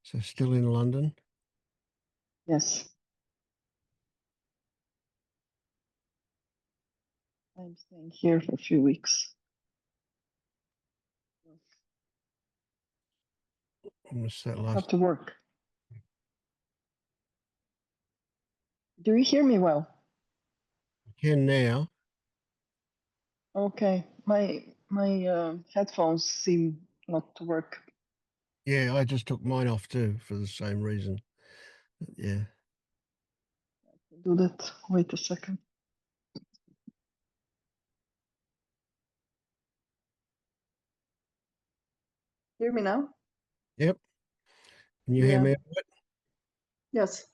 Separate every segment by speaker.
Speaker 1: So still in London?
Speaker 2: Yes. I'm staying here for a few weeks.
Speaker 1: What's that
Speaker 2: I
Speaker 1: last?
Speaker 2: have to work. Do you hear me well?
Speaker 1: Can now.
Speaker 2: Okay. My headphones seem not to work.
Speaker 1: Yeah, I just took mine off too for the same reason. Yeah.
Speaker 2: Do that. Wait a second. Hear me now?
Speaker 1: Yep. Can you hear
Speaker 2: Yeah.
Speaker 1: me?
Speaker 2: Yes.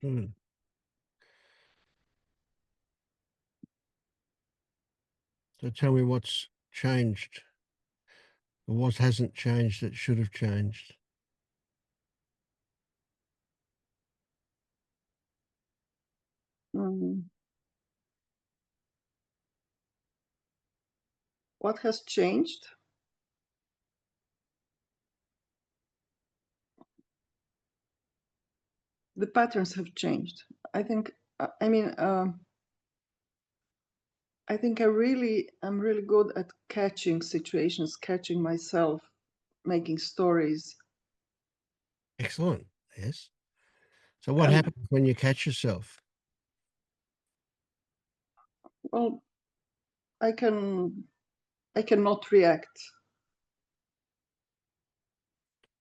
Speaker 1: Good. So tell me what's changed, or what hasn't changed that should have changed.
Speaker 2: What has changed? The patterns have changed. I think. I mean, I think I'm really good at catching situations, catching myself, making stories.
Speaker 1: Excellent. Yes. So what
Speaker 2: And
Speaker 1: happens when you catch yourself?
Speaker 2: well, I cannot react.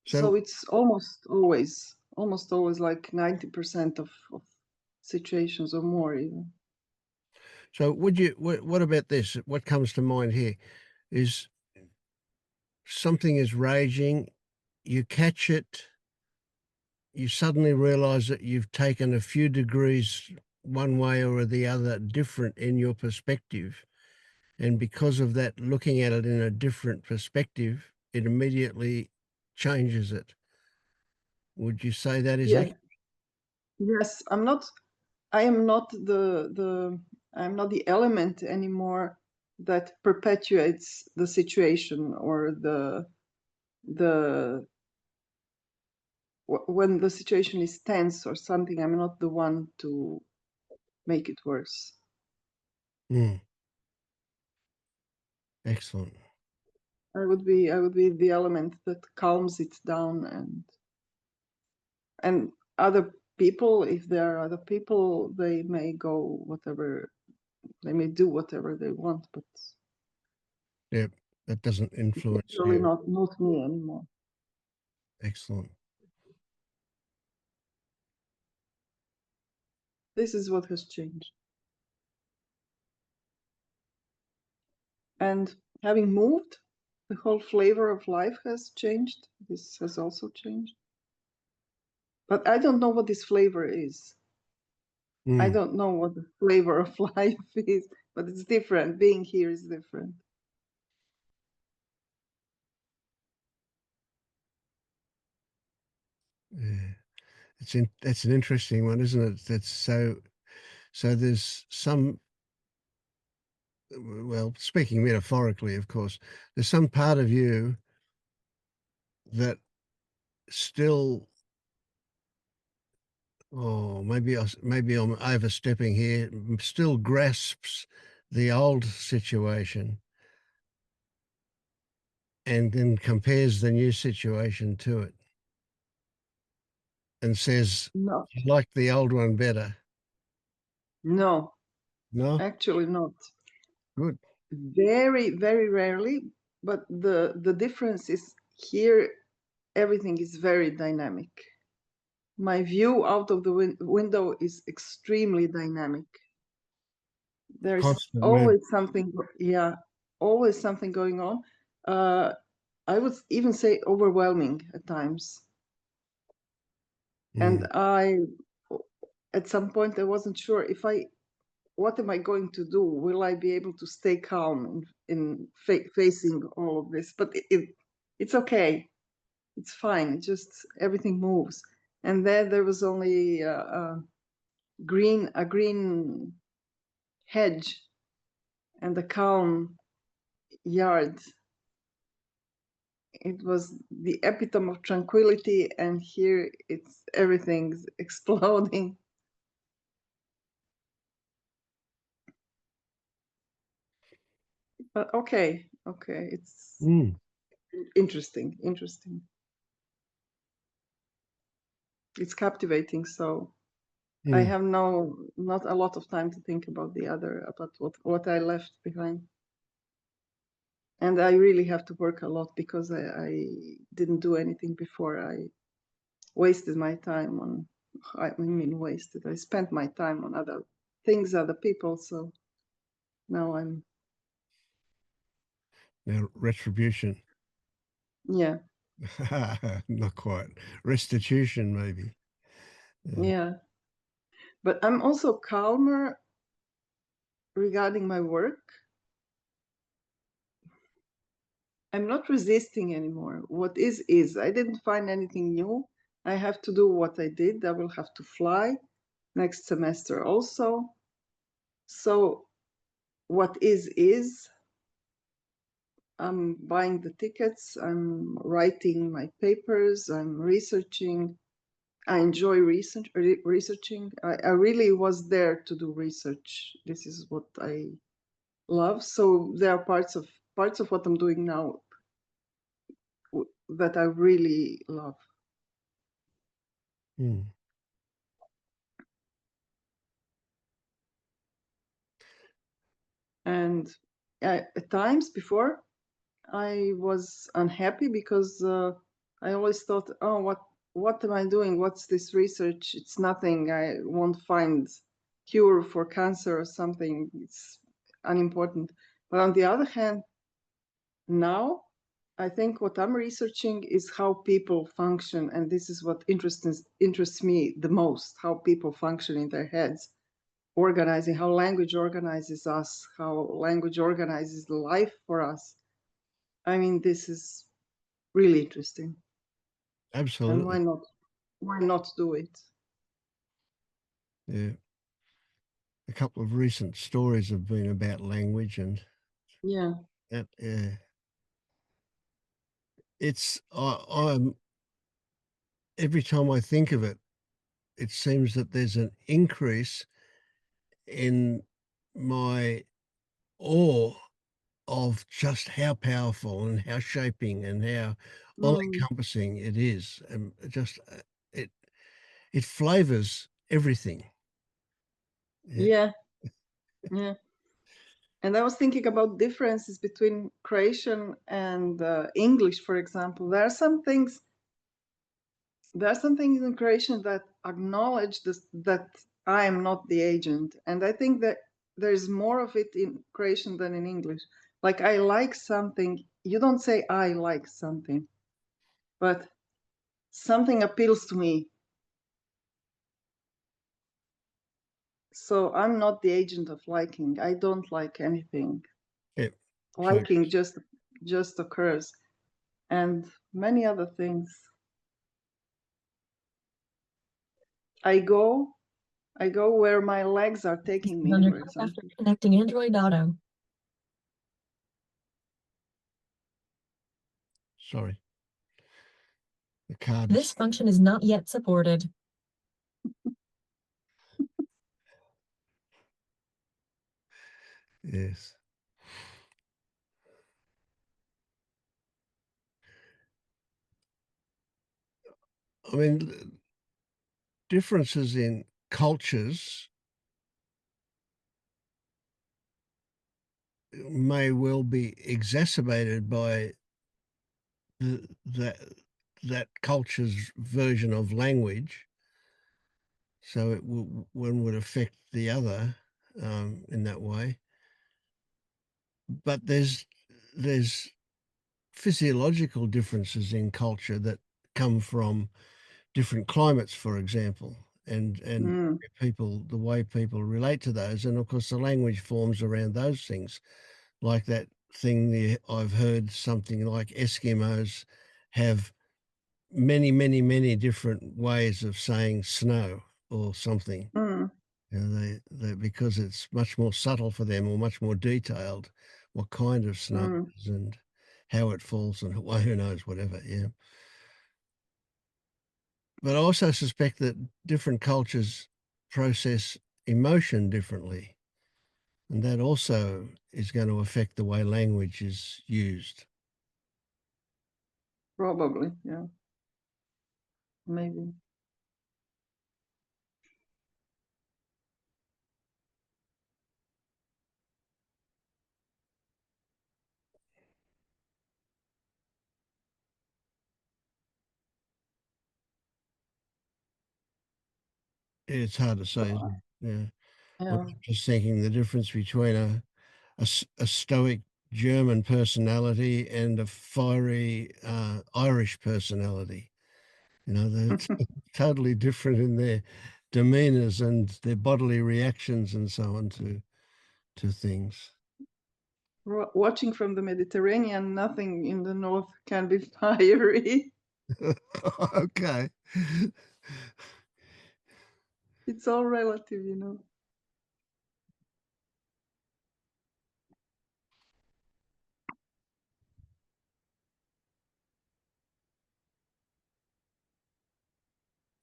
Speaker 2: So
Speaker 1: So
Speaker 2: it's almost always like 90% of situations or more even.
Speaker 1: so would you what about this? What comes to mind here is something is raging, you catch it, you suddenly realize that you've taken a few degrees one way or the other different in your perspective. And because of that, looking at it in a different perspective, it immediately changes it. Would you say that is
Speaker 2: Yeah.
Speaker 1: accurate?
Speaker 2: Yes, I am not I'm not the element anymore that perpetuates the situation or the when the situation is tense or something. I'm not the one to make it worse.
Speaker 1: Mm, excellent.
Speaker 2: I would be the element that calms it down, and other people, if there are other people, they may go whatever, they may do whatever they want, but
Speaker 1: Yep, that doesn't influence
Speaker 2: really
Speaker 1: you.
Speaker 2: not me anymore.
Speaker 1: Excellent.
Speaker 2: This is what has changed. And having moved, the whole flavor of life has changed. This has also changed. But I don't know what this flavor is. I
Speaker 1: Mm,
Speaker 2: don't know what the flavor of life is, but it's different. Being here is different.
Speaker 1: yeah. That's an interesting one, isn't it? That's so there's some, well, speaking metaphorically, of course, there's some part of you that still, oh, maybe I'm overstepping here, still grasps the old situation and then compares the new situation to it and says,
Speaker 2: No,
Speaker 1: "I like the old one better."
Speaker 2: no,
Speaker 1: No?
Speaker 2: actually not.
Speaker 1: Good.
Speaker 2: Very, very rarely. But the difference is here, everything is very dynamic. My view out of the window is extremely dynamic. There's
Speaker 1: Constant movement.
Speaker 2: always something, yeah, always something going on. Uh, I would even say overwhelming at times. And
Speaker 1: Mm,
Speaker 2: at some point, I wasn't sure if what am I going to do? Will I be able to stay calm in facing all of this? But it's okay. It's fine. It just everything moves. And then there was only a green hedge and a calm yard. it was the epitome of tranquility, and here it's everything's exploding. But okay, it's
Speaker 1: Mm,
Speaker 2: interesting. It's captivating. So I
Speaker 1: mm.
Speaker 2: have not a lot of time to think about what I left behind. And I really have to work a lot because I didn't do anything before. I wasted my time on, I mean, wasted. I spent my time on other things, other people. So now I'm,
Speaker 1: Now, retribution.
Speaker 2: yeah,
Speaker 1: Not quite. Restitution, maybe. Yeah.
Speaker 2: yeah. But I'm also calmer regarding my work. I'm not resisting anymore. What is. I didn't find anything new. I have to do what I did. I will have to fly next semester also. So what is. I'm buying the tickets, I'm writing my papers, I'm researching. I enjoy researching. I really was there to do research. This is what I love. So there are parts of what I'm doing now that I really love.
Speaker 1: Mm.
Speaker 2: And at times before, I was unhappy because I always thought, oh, what am I doing? What's this research? It's nothing. I won't find cure for cancer or something. It's unimportant. But on the other hand, now I think what I'm researching is how people function, and this is what interests me the most: how people function in their heads, organizing, how language organizes us, how language organizes life for us. I mean, this is really interesting. And
Speaker 1: Absolutely.
Speaker 2: why not do it?
Speaker 1: Yeah. A couple of recent stories have been about language and
Speaker 2: Yeah.
Speaker 1: that. I'm every time I think of it, it seems that there's an increase in my awe of just how powerful and how shaping and how
Speaker 2: Mm.
Speaker 1: all-encompassing it is, and it it flavors everything. Yeah.
Speaker 2: Yeah. Yeah. And I was thinking about differences between Croatian and English, for example. There are some things in Croatian that acknowledge that I am not the agent, and I think that there's more of it in Croatian than in English. Like I like something, you don't say I like something, but something appeals to me. So I'm not the agent of liking. I don't like anything.
Speaker 1: Yeah. So
Speaker 2: Liking just occurs, and many other things. I go I go where my legs are taking me,
Speaker 3: On your
Speaker 2: for
Speaker 3: card after
Speaker 2: example.
Speaker 3: connecting Android Auto.
Speaker 1: sorry, the card is
Speaker 3: This function is not yet supported.
Speaker 1: yes. I mean, differences in cultures may well be exacerbated by that culture's version of language, so one would affect the other in that way. But there's physiological differences in culture that come from different climates, for example, and
Speaker 2: Mm,
Speaker 1: people the way people relate to those, and of course the language forms around those things, like that thing there. I've heard something like Eskimos have many different ways of saying snow or something.
Speaker 2: mm,
Speaker 1: They because it's much more subtle for them or much more detailed what kind of snow
Speaker 2: mm.
Speaker 1: it is, and how it falls and well, who knows, whatever. Yeah. But I also suspect that different cultures process emotion differently. And that also is going to affect the way language is used.
Speaker 2: Probably, yeah. Maybe.
Speaker 1: It's hard to say, isn't it? Yeah.
Speaker 2: Yeah.
Speaker 1: I'm just thinking the difference between a stoic German personality and a fiery Irish personality. You know, they're totally different in their demeanors and their bodily reactions and so on to things.
Speaker 2: Watching from the Mediterranean, nothing in the north can be fiery.
Speaker 1: Okay.
Speaker 2: It's all relative, you know.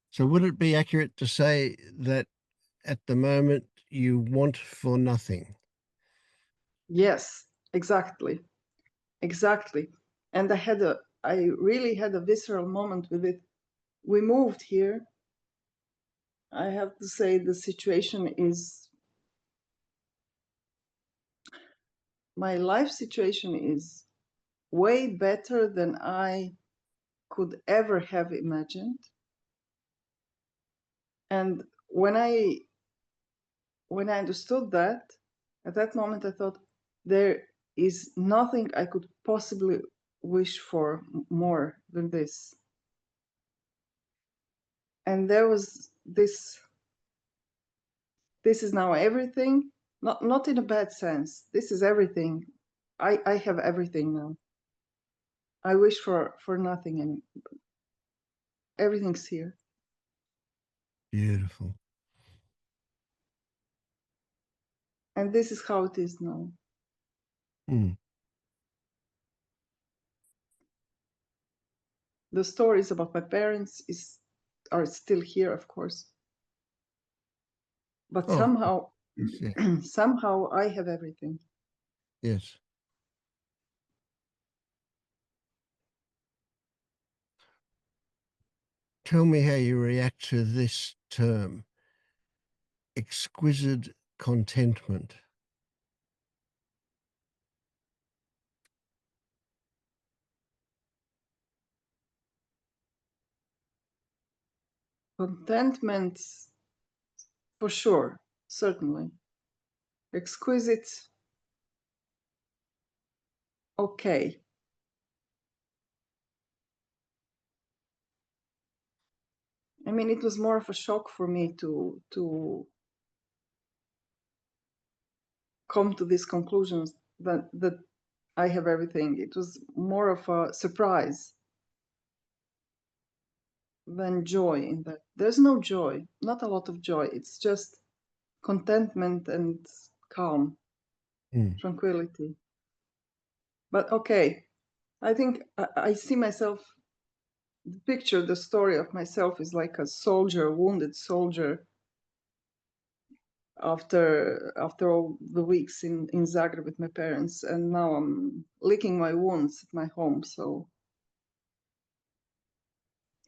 Speaker 1: So would it be accurate to say that at the moment you want for nothing?
Speaker 2: Yes, exactly. Exactly. And I really had a visceral moment with it. We moved here. I have to say the situation is, my life situation is way better than I could ever have imagined. And when I understood that, at that moment I thought there is nothing I could possibly wish for more than this. And there was this is now everything, not in a bad sense. This is everything. I have everything now. I wish for nothing, and everything's here.
Speaker 1: Beautiful.
Speaker 2: And this is how it is now.
Speaker 1: Mm.
Speaker 2: The stories about my parents are still here, of course. But
Speaker 1: Oh,
Speaker 2: somehow,
Speaker 1: yeah.
Speaker 2: somehow I have everything.
Speaker 1: Yes. Tell me how you react to this term, exquisite contentment.
Speaker 2: Contentment, for sure, certainly. Exquisite, okay. I mean, it was more of a shock for me to come to these conclusions that I have everything. It was more of a surprise than joy in that. There's no joy, not a lot of joy. It's just contentment and calm,
Speaker 1: Mm.
Speaker 2: tranquility. But okay, I think I see myself, the picture, the story of myself is like a soldier, a wounded soldier, after all the weeks in Zagreb with my parents, and now I'm licking my wounds at my home. So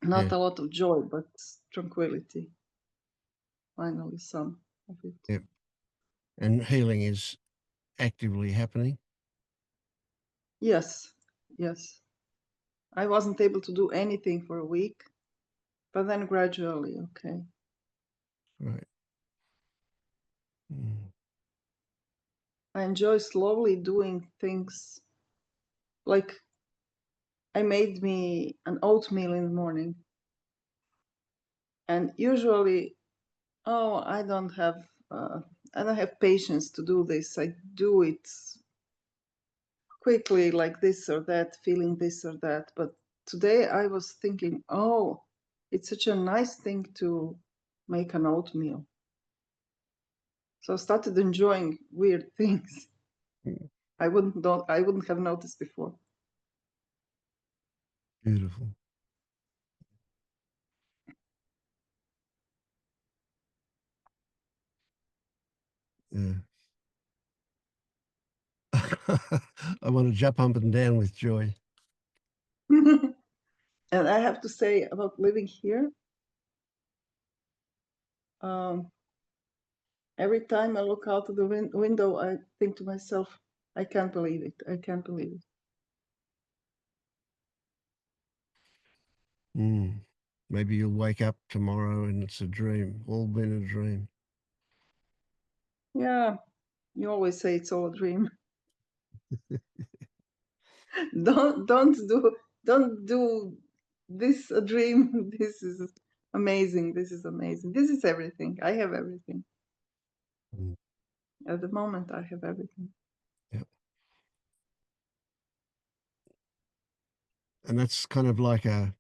Speaker 1: Yeah.
Speaker 2: not a lot of joy, but tranquility. Finally, some of it.
Speaker 1: Yeah. And healing is actively happening.
Speaker 2: Yes, yes. I wasn't able to do anything for a week, but then gradually, okay.
Speaker 1: Right. Mm.
Speaker 2: I enjoy slowly doing things, like I made me an oatmeal in the morning. And usually, oh, I don't have patience to do this. I do it quickly, like this or that, feeling this or that. But today I was thinking, oh, it's such a nice thing to make an oatmeal. So I started enjoying weird things
Speaker 1: Mm.
Speaker 2: I wouldn't have noticed before.
Speaker 1: Beautiful. Yeah. I want to jump up and down with joy.
Speaker 2: And I have to say about living here, every time I look out of the window, I think to myself, I can't believe it. I can't believe it.
Speaker 1: Maybe you'll wake up tomorrow and it's a dream, all been a dream.
Speaker 2: Yeah, you always say it's all a dream. Don't do this a dream. This is amazing. This is amazing. This is everything. I have everything.
Speaker 1: Mm.
Speaker 2: At the moment, I have everything.
Speaker 1: Yep. And that's kind of like an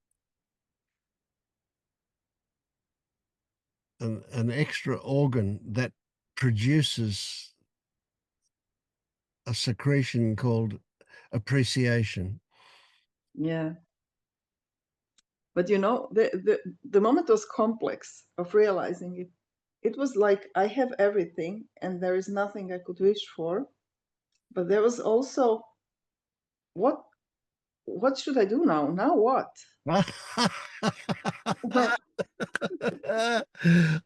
Speaker 1: extra organ that produces a secretion called appreciation.
Speaker 2: Yeah. But you know, the moment was complex of realizing it. It was like I have everything and there is nothing I could wish for. But there was also what should I do now? Now what?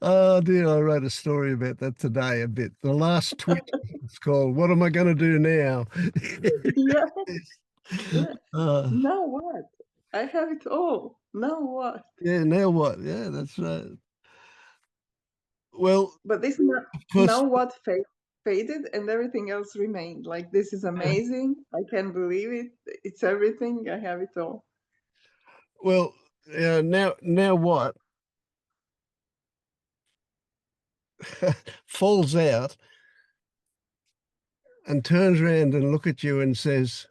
Speaker 1: Oh dear, I wrote a story about that today a bit. The last tweet it's called "What Am I Going to Do Now?"
Speaker 2: Yeah. Yeah.
Speaker 1: Uh,
Speaker 2: Now what? I have it all. Now what?
Speaker 1: yeah, now what? Yeah, that's right. Well,
Speaker 2: But this
Speaker 1: of
Speaker 2: now
Speaker 1: course,
Speaker 2: what faded and everything else remained. Like this is amazing. I can't believe it. It's everything. I have it all.
Speaker 1: well, now what falls out and turns around and look at you and says,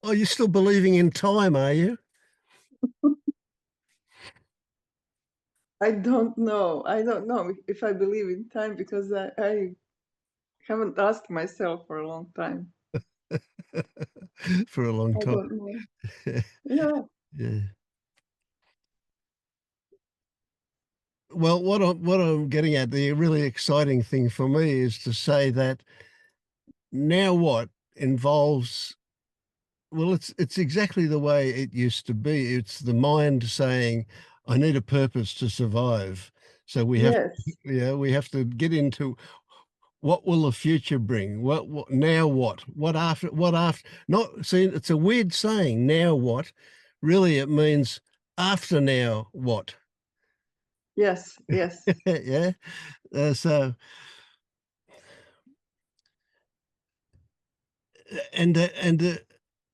Speaker 1: "Oh, you're still believing in time, are you?"
Speaker 2: I don't know. I don't know if I believe in time because I haven't asked myself for a long time.
Speaker 1: For a long
Speaker 2: I
Speaker 1: time.
Speaker 2: don't know. Yeah.
Speaker 1: Yeah. Well, what I'm getting at, the really exciting thing for me is to say that now what involves, well, it's exactly the way it used to be. It's the mind saying, I need a purpose to survive. So
Speaker 2: Yes.
Speaker 1: we have to get into what will the future bring? What now what? What after not see, it's a weird saying, now what? Really it means after now what?
Speaker 2: Yes. Yes.
Speaker 1: Yeah. So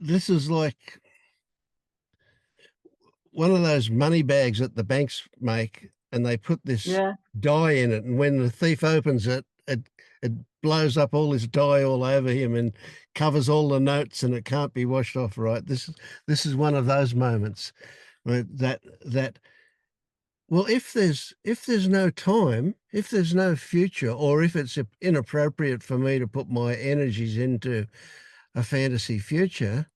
Speaker 1: this is like one of those money bags that the banks make, and they put this
Speaker 2: Yeah.
Speaker 1: dye in it, and when the thief opens it, it blows up all this dye all over him and covers all the notes, and it can't be washed off. Right? This is one of those moments where that well, if there's no time, if there's no future, or if it's inappropriate for me to put my energies into a fantasy future,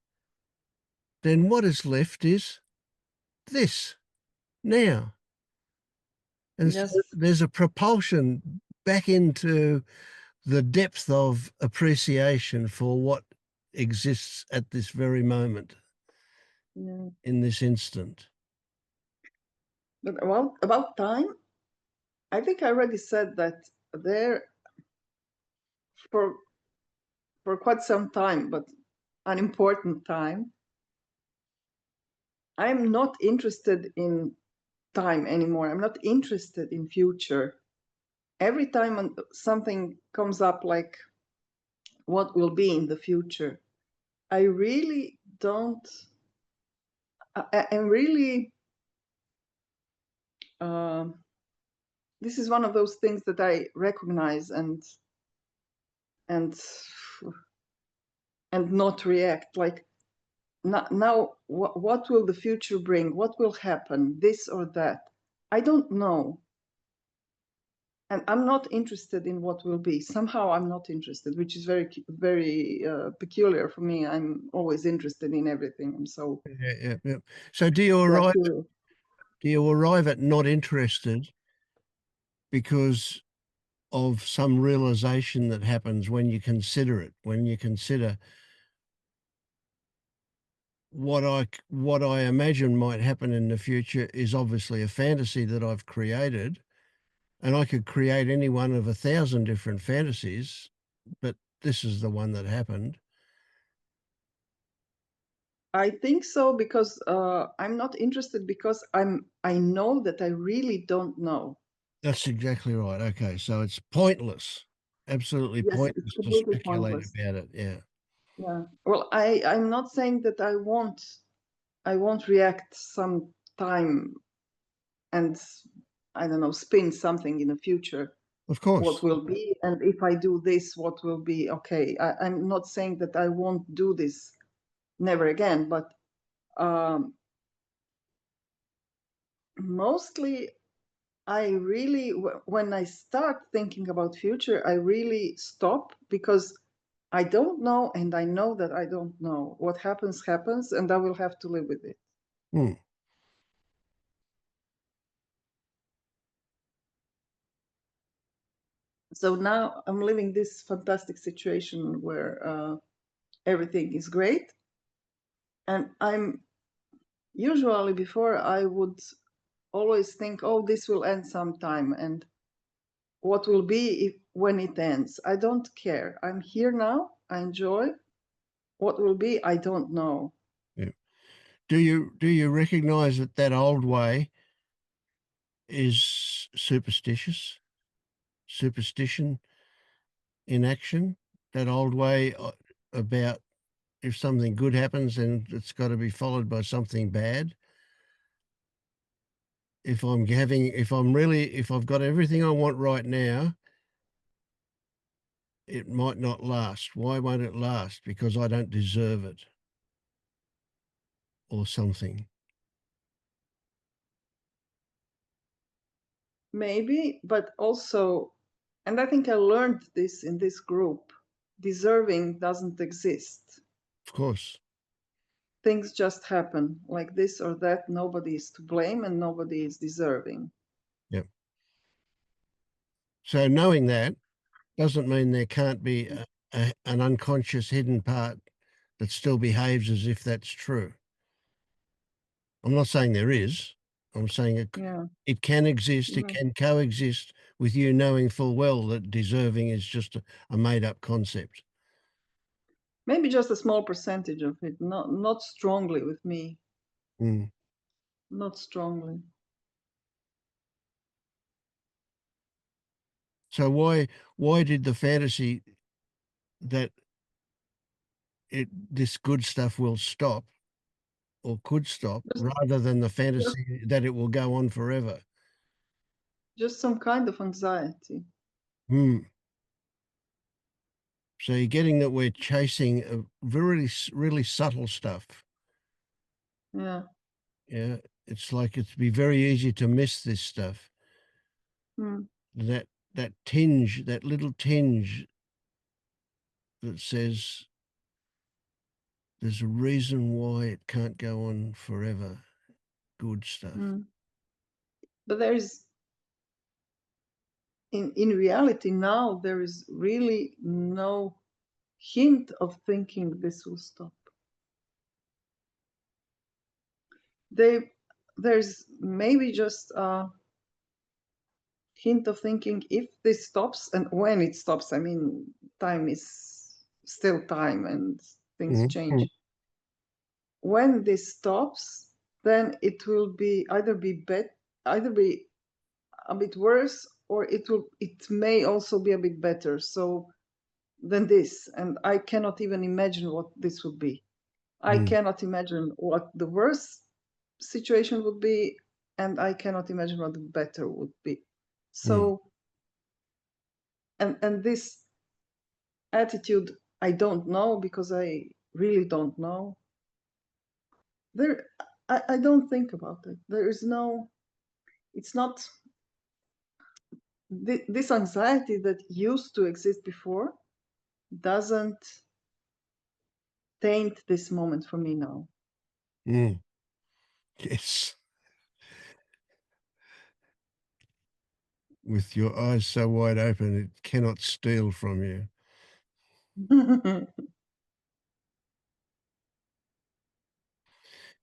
Speaker 1: then what is left is this now. And so
Speaker 2: Yes.
Speaker 1: there's a propulsion back into the depth of appreciation for what exists at this very moment,
Speaker 2: Yeah.
Speaker 1: in this instant.
Speaker 2: But about time, I think I already said that there for quite some time, but an important time. I'm not interested in time anymore. I'm not interested in future. Every time something comes up like what will be in the future, I really don't. I'm really. This is one of those things that I recognize and not react. Like now, what will the future bring? What will happen? This or that? I don't know. And I'm not interested in what will be. Somehow I'm not interested, which is very peculiar for me. I'm always interested in everything. I'm so
Speaker 1: Yeah. So do you
Speaker 2: curious.
Speaker 1: arrive at not interested because of some realization that happens when you consider it, when you consider what I imagine might happen in the future is obviously a fantasy that I've created, and I could create any one of 1,000 different fantasies, but this is the one that happened.
Speaker 2: I think so, because I'm not interested because I know that I really don't know.
Speaker 1: That's exactly right. Okay, so it's pointless, absolutely
Speaker 2: Yes, it's
Speaker 1: pointless to
Speaker 2: completely
Speaker 1: speculate
Speaker 2: pointless.
Speaker 1: about it. Yeah,
Speaker 2: Yeah. Well, I'm not saying that I won't react some time and, I don't know, spin something in the future,
Speaker 1: of course.
Speaker 2: what will be, and if I do this, what will be. Okay, I'm not saying that I won't do this never again, but mostly I really, when I start thinking about future, I really stop, because I don't know, and I know that I don't know. What happens, happens, and I will have to live with it.
Speaker 1: Hmm.
Speaker 2: So now I'm living this fantastic situation where everything is great. And I'm usually, before, I would always think, oh, this will end sometime. And what will be when it ends? I don't care. I'm here now. I enjoy. What will be, I don't know.
Speaker 1: Yeah. Do you recognize that old way is superstition in action? That old way about if something good happens, then it's got to be followed by something bad. If I've got everything I want right now, it might not last. Why won't it last? Because I don't deserve it, or something.
Speaker 2: Maybe, but also, and I think I learned this in this group, deserving doesn't exist.
Speaker 1: Of course.
Speaker 2: Things just happen like this or that. Nobody is to blame and nobody is deserving.
Speaker 1: Yep. So knowing that doesn't mean there can't be an unconscious hidden part that still behaves as if that's true. I'm not saying there is. I'm saying
Speaker 2: Yeah.
Speaker 1: it can exist. It
Speaker 2: Yeah.
Speaker 1: can coexist with you knowing full well that deserving is just a made up concept.
Speaker 2: Maybe just a small percentage of it, not strongly with me.
Speaker 1: Mm.
Speaker 2: Not strongly.
Speaker 1: So why did the fantasy that this good stuff will stop or could stop
Speaker 2: Just,
Speaker 1: rather than the
Speaker 2: just,
Speaker 1: fantasy that it will go on forever?
Speaker 2: just some kind of anxiety.
Speaker 1: Hmm. So you're getting that we're chasing a really subtle stuff.
Speaker 2: Yeah.
Speaker 1: Yeah. It's like it'd be very easy to miss this stuff.
Speaker 2: Hmm.
Speaker 1: That tinge, that little tinge that says there's a reason why it can't go on forever. Good stuff.
Speaker 2: Hmm. But there's, in reality now, there is really no hint of thinking this will stop. There's maybe just a hint of thinking, if this stops, and when it stops. I mean, time is still time and things change. When this stops, then it will be either be a bit worse, or it may also be a bit better so than this. And I cannot even imagine what this would be. I cannot imagine what the worst situation would be, and I cannot imagine what the better would be. So, and this attitude, I don't know, because I really don't know. I don't think about it. There is no, it's not, this anxiety that used to exist before doesn't taint this moment for me now.
Speaker 1: Mm. Yes. With your eyes so wide open, it cannot steal from you.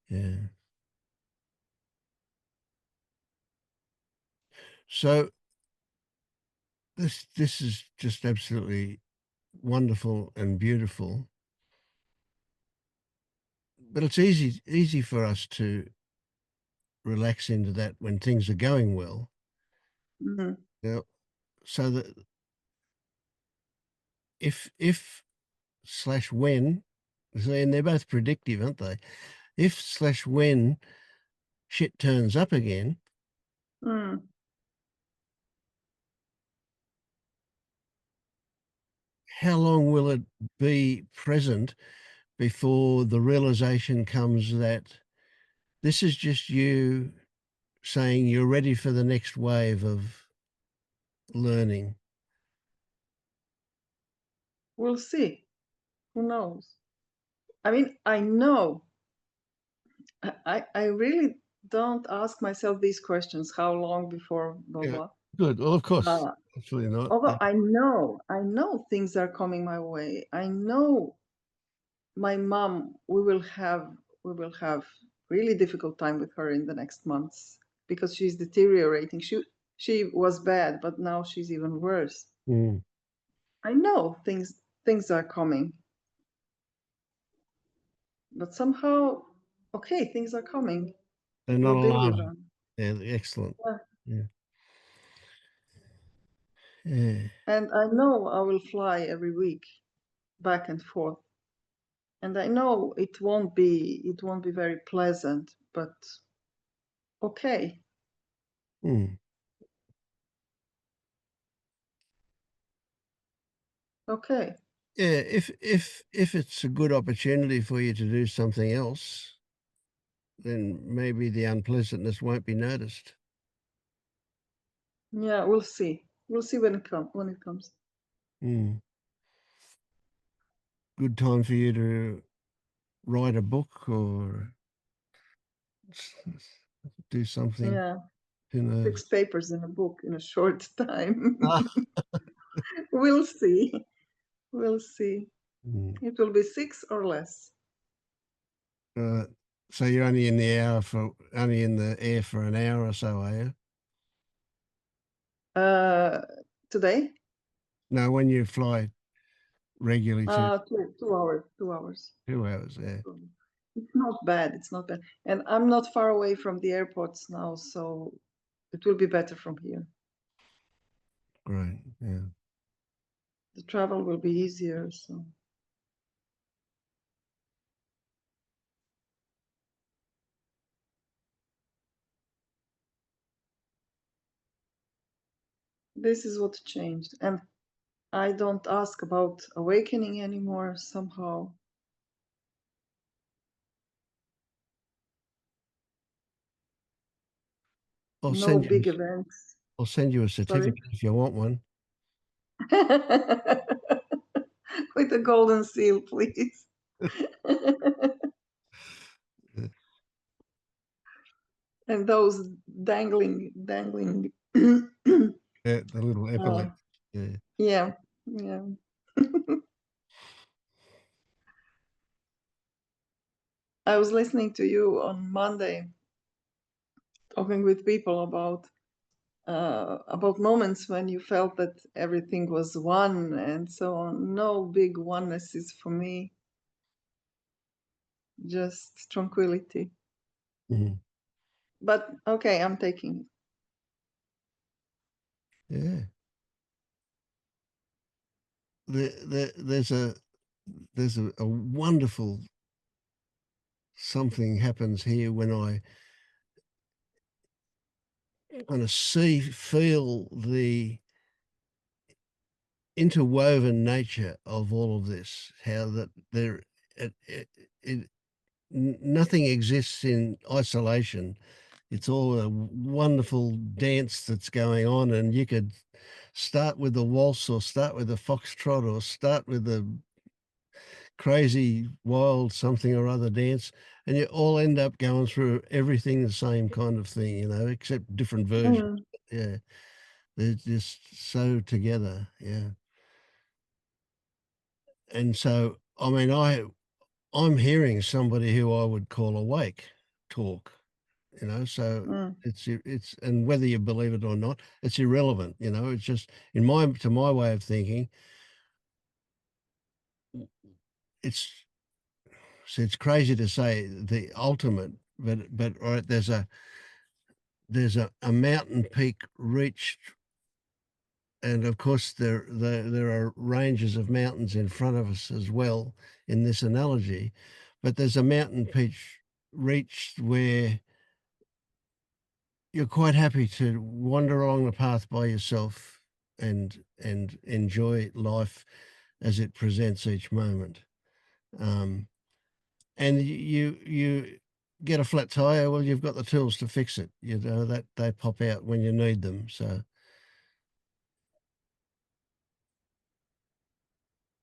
Speaker 1: Yeah. So this is just absolutely wonderful and beautiful. But it's easy for us to relax into that when things are going well.
Speaker 2: Mhm.
Speaker 1: Now, so that if slash when, and they're both predictive, aren't they? If slash when shit turns up again,
Speaker 2: Mm.
Speaker 1: how long will it be present before the realization comes that this is just you saying you're ready for the next wave of learning?
Speaker 2: We'll see. Who knows? I mean, I know. I really don't ask myself these questions. How long before blah
Speaker 1: Yeah.
Speaker 2: blah.
Speaker 1: Good. Well, of course,
Speaker 2: Uh,
Speaker 1: absolutely not.
Speaker 2: although I know things are coming my way. I know my mom. We will have really difficult time with her in the next months because she's deteriorating. She was bad, but now she's even worse.
Speaker 1: Mm.
Speaker 2: I know things are coming, but somehow, okay, things are coming.
Speaker 1: They're not
Speaker 2: We'll deal with
Speaker 1: alarming.
Speaker 2: them.
Speaker 1: Yeah, excellent.
Speaker 2: Yeah.
Speaker 1: Yeah. Yeah.
Speaker 2: And I know I will fly every week back and forth. And I know it won't be very pleasant, but okay.
Speaker 1: Mm.
Speaker 2: Okay.
Speaker 1: Yeah, if it's a good opportunity for you to do something else, then maybe the unpleasantness won't be noticed.
Speaker 2: Yeah, we'll see. We'll see when it comes.
Speaker 1: Mm. Good time for you to write a book or do something.
Speaker 2: Yeah.
Speaker 1: Who knows?
Speaker 2: 6 papers in a book in a short time.
Speaker 1: Ah.
Speaker 2: We'll see. We'll see.
Speaker 1: Mm.
Speaker 2: It will be 6 or less.
Speaker 1: Uh, so you're only in the air for an hour or so, are you?
Speaker 2: Uh, today?
Speaker 1: No, when you fly regularly to
Speaker 2: 2 hours. 2 hours.
Speaker 1: 2 hours, yeah.
Speaker 2: It's not bad. It's not bad. And I'm not far away from the airports now, so it will be better from here.
Speaker 1: Great, yeah.
Speaker 2: The travel will be easier. So this is what changed. And I don't ask about awakening anymore somehow.
Speaker 1: I'll
Speaker 2: No
Speaker 1: send you
Speaker 2: big events.
Speaker 1: I'll send you a
Speaker 2: Sorry.
Speaker 1: certificate if you want one.
Speaker 2: With a golden seal, please. And those dangling.
Speaker 1: Yeah, the little epaulets. Yeah.
Speaker 2: Yeah, yeah. I was listening to you on Monday, talking with people about moments when you felt that everything was one and so on. No big onenesses for me, just tranquility.
Speaker 1: Mhm.
Speaker 2: But okay, I'm taking it.
Speaker 1: Yeah. There's a wonderful something happens here when I kind of feel the interwoven nature of all of this, how that it nothing exists in isolation. It's all a wonderful dance that's going on, and you could start with the waltz or start with the foxtrot or start with the crazy wild something or other dance, and you all end up going through everything the same kind of thing, you know, except different versions.
Speaker 2: Mm.
Speaker 1: Yeah. They're just so together. Yeah. And so, I mean, I'm hearing somebody who I would call awake talk, you know, so
Speaker 2: Mm.
Speaker 1: it's and whether you believe it or not, it's irrelevant, you know, it's just to my way of thinking, it's so it's crazy to say the ultimate, but all right, there's a mountain peak reached, and of course there are ranges of mountains in front of us as well in this analogy, but there's a mountain peak reached where you're quite happy to wander along the path by yourself and enjoy life as it presents each moment. And you get a flat tire, well, you've got the tools to fix it. You know that they pop out when you need them. So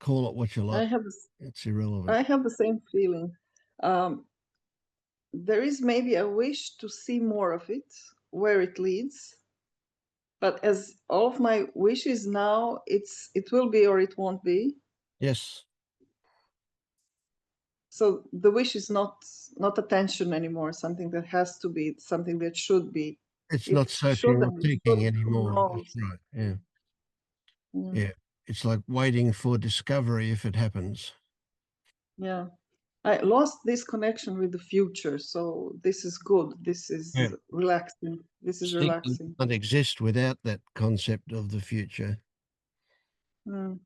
Speaker 1: call it what you like.
Speaker 2: I have this,
Speaker 1: It's irrelevant.
Speaker 2: I have the same feeling. Um, there is maybe a wish to see more of it, where it leads. But as all of my wishes now, it will be or it won't be.
Speaker 1: Yes,
Speaker 2: So the wish is not attention anymore, something that has to be, something that should be.
Speaker 1: it's
Speaker 2: If
Speaker 1: not
Speaker 2: it should,
Speaker 1: searching or
Speaker 2: then it
Speaker 1: seeking
Speaker 2: should. Who
Speaker 1: anymore. That's
Speaker 2: knows?
Speaker 1: right. Yeah,
Speaker 2: Yeah.
Speaker 1: yeah. It's like waiting for discovery if it happens.
Speaker 2: Yeah. I lost this connection with the future, so this is good. This is
Speaker 1: Yeah.
Speaker 2: relaxing. This is
Speaker 1: Sticking
Speaker 2: relaxing.
Speaker 1: can't exist without that concept of the future.
Speaker 2: Mm.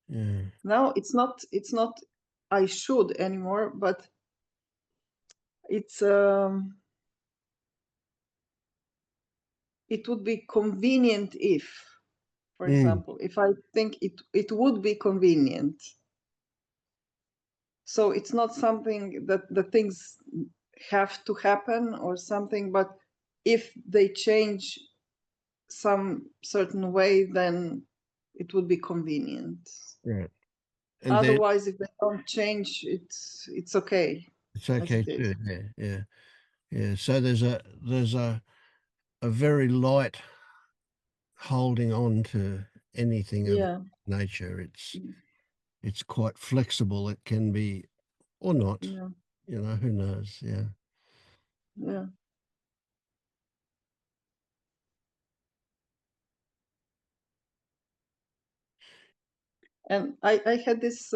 Speaker 1: Yeah.
Speaker 2: Now it's not I should anymore, but it's it would be convenient if, for
Speaker 1: Mm,
Speaker 2: example, if I think it would be convenient. So it's not something that the things have to happen or something, but if they change some certain way, then it would be convenient.
Speaker 1: right. And then
Speaker 2: Otherwise, if they don't change, it's okay
Speaker 1: it's
Speaker 2: as
Speaker 1: okay
Speaker 2: it is.
Speaker 1: too. Yeah, yeah, yeah. So there's a very light holding on to anything of
Speaker 2: Yeah,
Speaker 1: nature. It's quite flexible. It can be or not.
Speaker 2: yeah,
Speaker 1: You know, who knows? Yeah.
Speaker 2: yeah. And I had this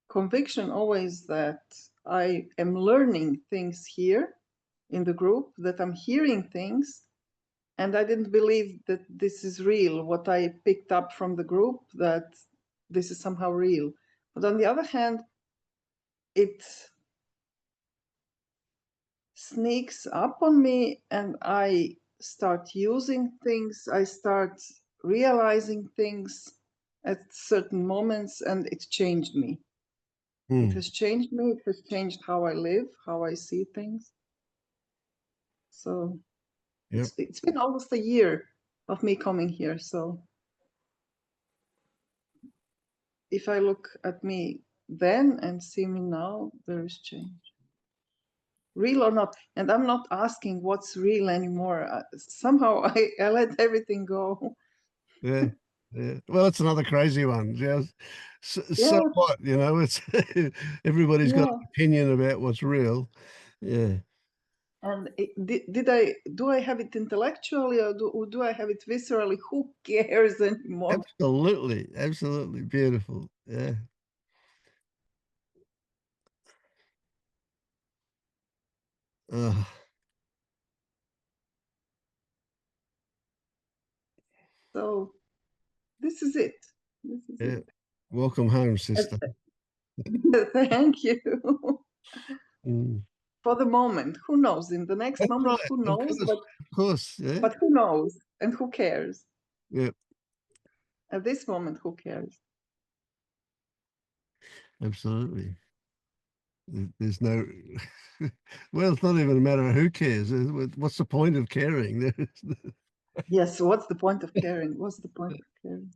Speaker 2: conviction always that I am learning things here in the group, that I'm hearing things, and I didn't believe that this is real, what I picked up from the group, that this is somehow real. But on the other hand, it sneaks up on me and I start using things, I start realizing things at certain moments, and it changed me. It
Speaker 1: Mm,
Speaker 2: has changed me, it has changed how I live, how I see things. So
Speaker 1: yep.
Speaker 2: it's been almost a year of me coming here. So if I look at me then and see me now, there is change. Real or not. And I'm not asking what's real anymore. Somehow I let everything go.
Speaker 1: Yeah. Yeah. Well, it's another crazy one. Just so
Speaker 2: Yeah,
Speaker 1: what, you know, it's everybody's got
Speaker 2: yeah.
Speaker 1: an opinion about what's real. Yeah.
Speaker 2: And do I have it intellectually, or do I have it viscerally? Who cares anymore?
Speaker 1: Absolutely. Absolutely beautiful. Yeah. Uh,
Speaker 2: So this is it. This is
Speaker 1: yeah.
Speaker 2: it.
Speaker 1: Welcome home,
Speaker 2: And
Speaker 1: sister.
Speaker 2: thank you.
Speaker 1: Mm.
Speaker 2: For the moment, who knows? In the next
Speaker 1: That's
Speaker 2: moment,
Speaker 1: right.
Speaker 2: who knows?
Speaker 1: Of course. Yeah.
Speaker 2: But who knows? And who cares?
Speaker 1: Yeah.
Speaker 2: At this moment, who cares?
Speaker 1: Absolutely. There's no, well, it's not even a matter of who cares. What's the point of caring?
Speaker 2: Yes, what's the point of caring? What's the point of caring?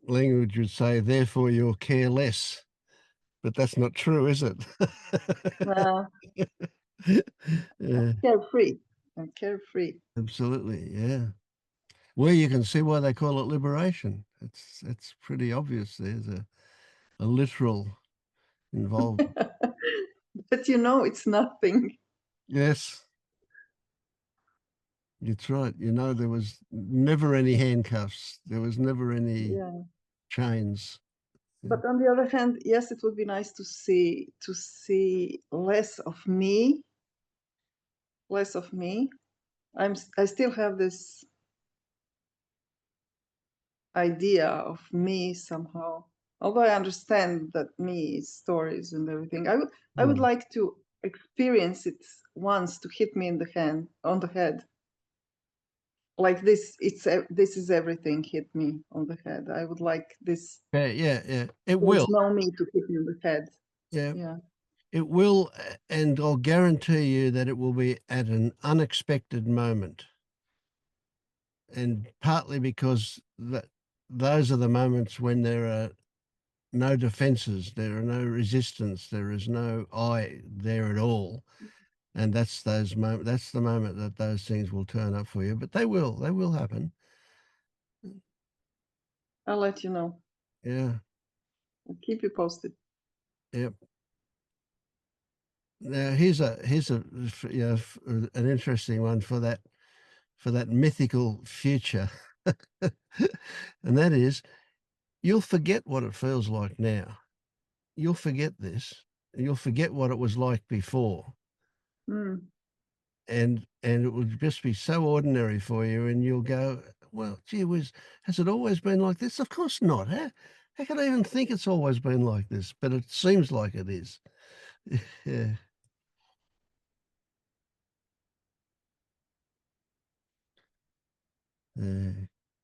Speaker 1: Language would say, therefore you're careless, but that's not true, is it?
Speaker 2: Uh,
Speaker 1: Yeah,
Speaker 2: carefree. I'm carefree.
Speaker 1: absolutely. Yeah. Well, you can see why they call it liberation. It's pretty obvious. There's a literal involvement.
Speaker 2: But you know, it's nothing.
Speaker 1: Yes, that's right. You know, there was never any handcuffs. There was never any
Speaker 2: Yeah.
Speaker 1: chains.
Speaker 2: But on the other hand, yes, it would be nice to see less of me, less of me. I still have this idea of me somehow. Although I understand that me is stories and everything, I would
Speaker 1: Mm.
Speaker 2: like to experience it once to hit me in the hand on the head. Like this, this is everything hit me on the head. I would like this.
Speaker 1: Yeah, yeah, yeah. It
Speaker 2: There's
Speaker 1: will.
Speaker 2: no me to hit me in the head.
Speaker 1: Yeah,
Speaker 2: Yeah.
Speaker 1: it will. And I'll guarantee you that it will be at an unexpected moment. And partly because those are the moments when there are no defenses, there are no resistance, there is no I there at all. And that's that's the moment that those things will turn up for you. But they will happen.
Speaker 2: I'll let you know.
Speaker 1: Yeah.
Speaker 2: I'll keep you posted.
Speaker 1: Yep. Now here's a an interesting one for that mythical future. And that is, you'll forget what it feels like now. You'll forget this. You'll forget what it was like before.
Speaker 2: Mm.
Speaker 1: And it would just be so ordinary for you, and you'll go, well, gee whiz, has it always been like this? Of course not. How can I even think it's always been like this? But it seems like it is. Yeah. Yeah.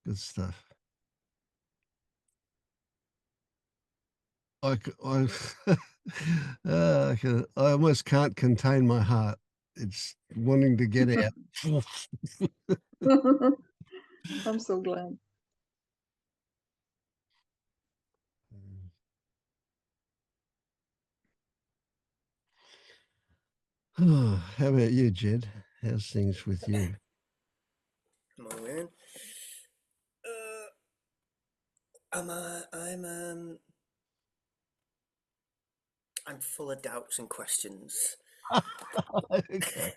Speaker 1: Good stuff. I I almost can't contain my heart. It's wanting to get out.
Speaker 2: I'm so glad.
Speaker 1: Oh, how about you, Jed? How's things with you?
Speaker 4: Come on, man. I'm full of doubts and questions.
Speaker 1: Okay.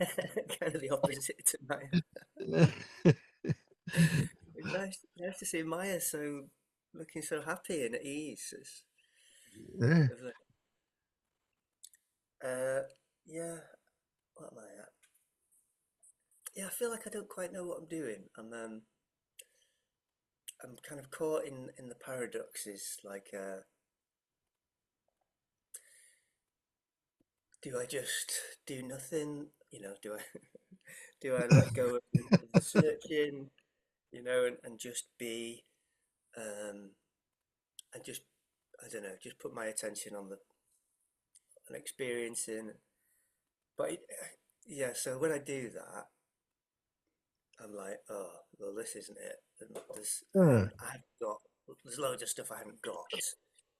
Speaker 4: Kind of the opposite to Maya. It's nice to see Maya looking so happy and at ease.
Speaker 1: Yeah.
Speaker 4: Lovely. Uh, yeah. What am I at? Yeah, I feel like I don't quite know what I'm doing. I'm kind of caught in the paradoxes. Like, do I just do nothing? Do I do I let go of the searching? And just be, um, and just, I don't know, just put my attention on experiencing. But yeah, so when I do that, I'm like, oh, well, this isn't it. And
Speaker 1: Ah.
Speaker 4: I haven't got, there's loads of stuff I haven't got,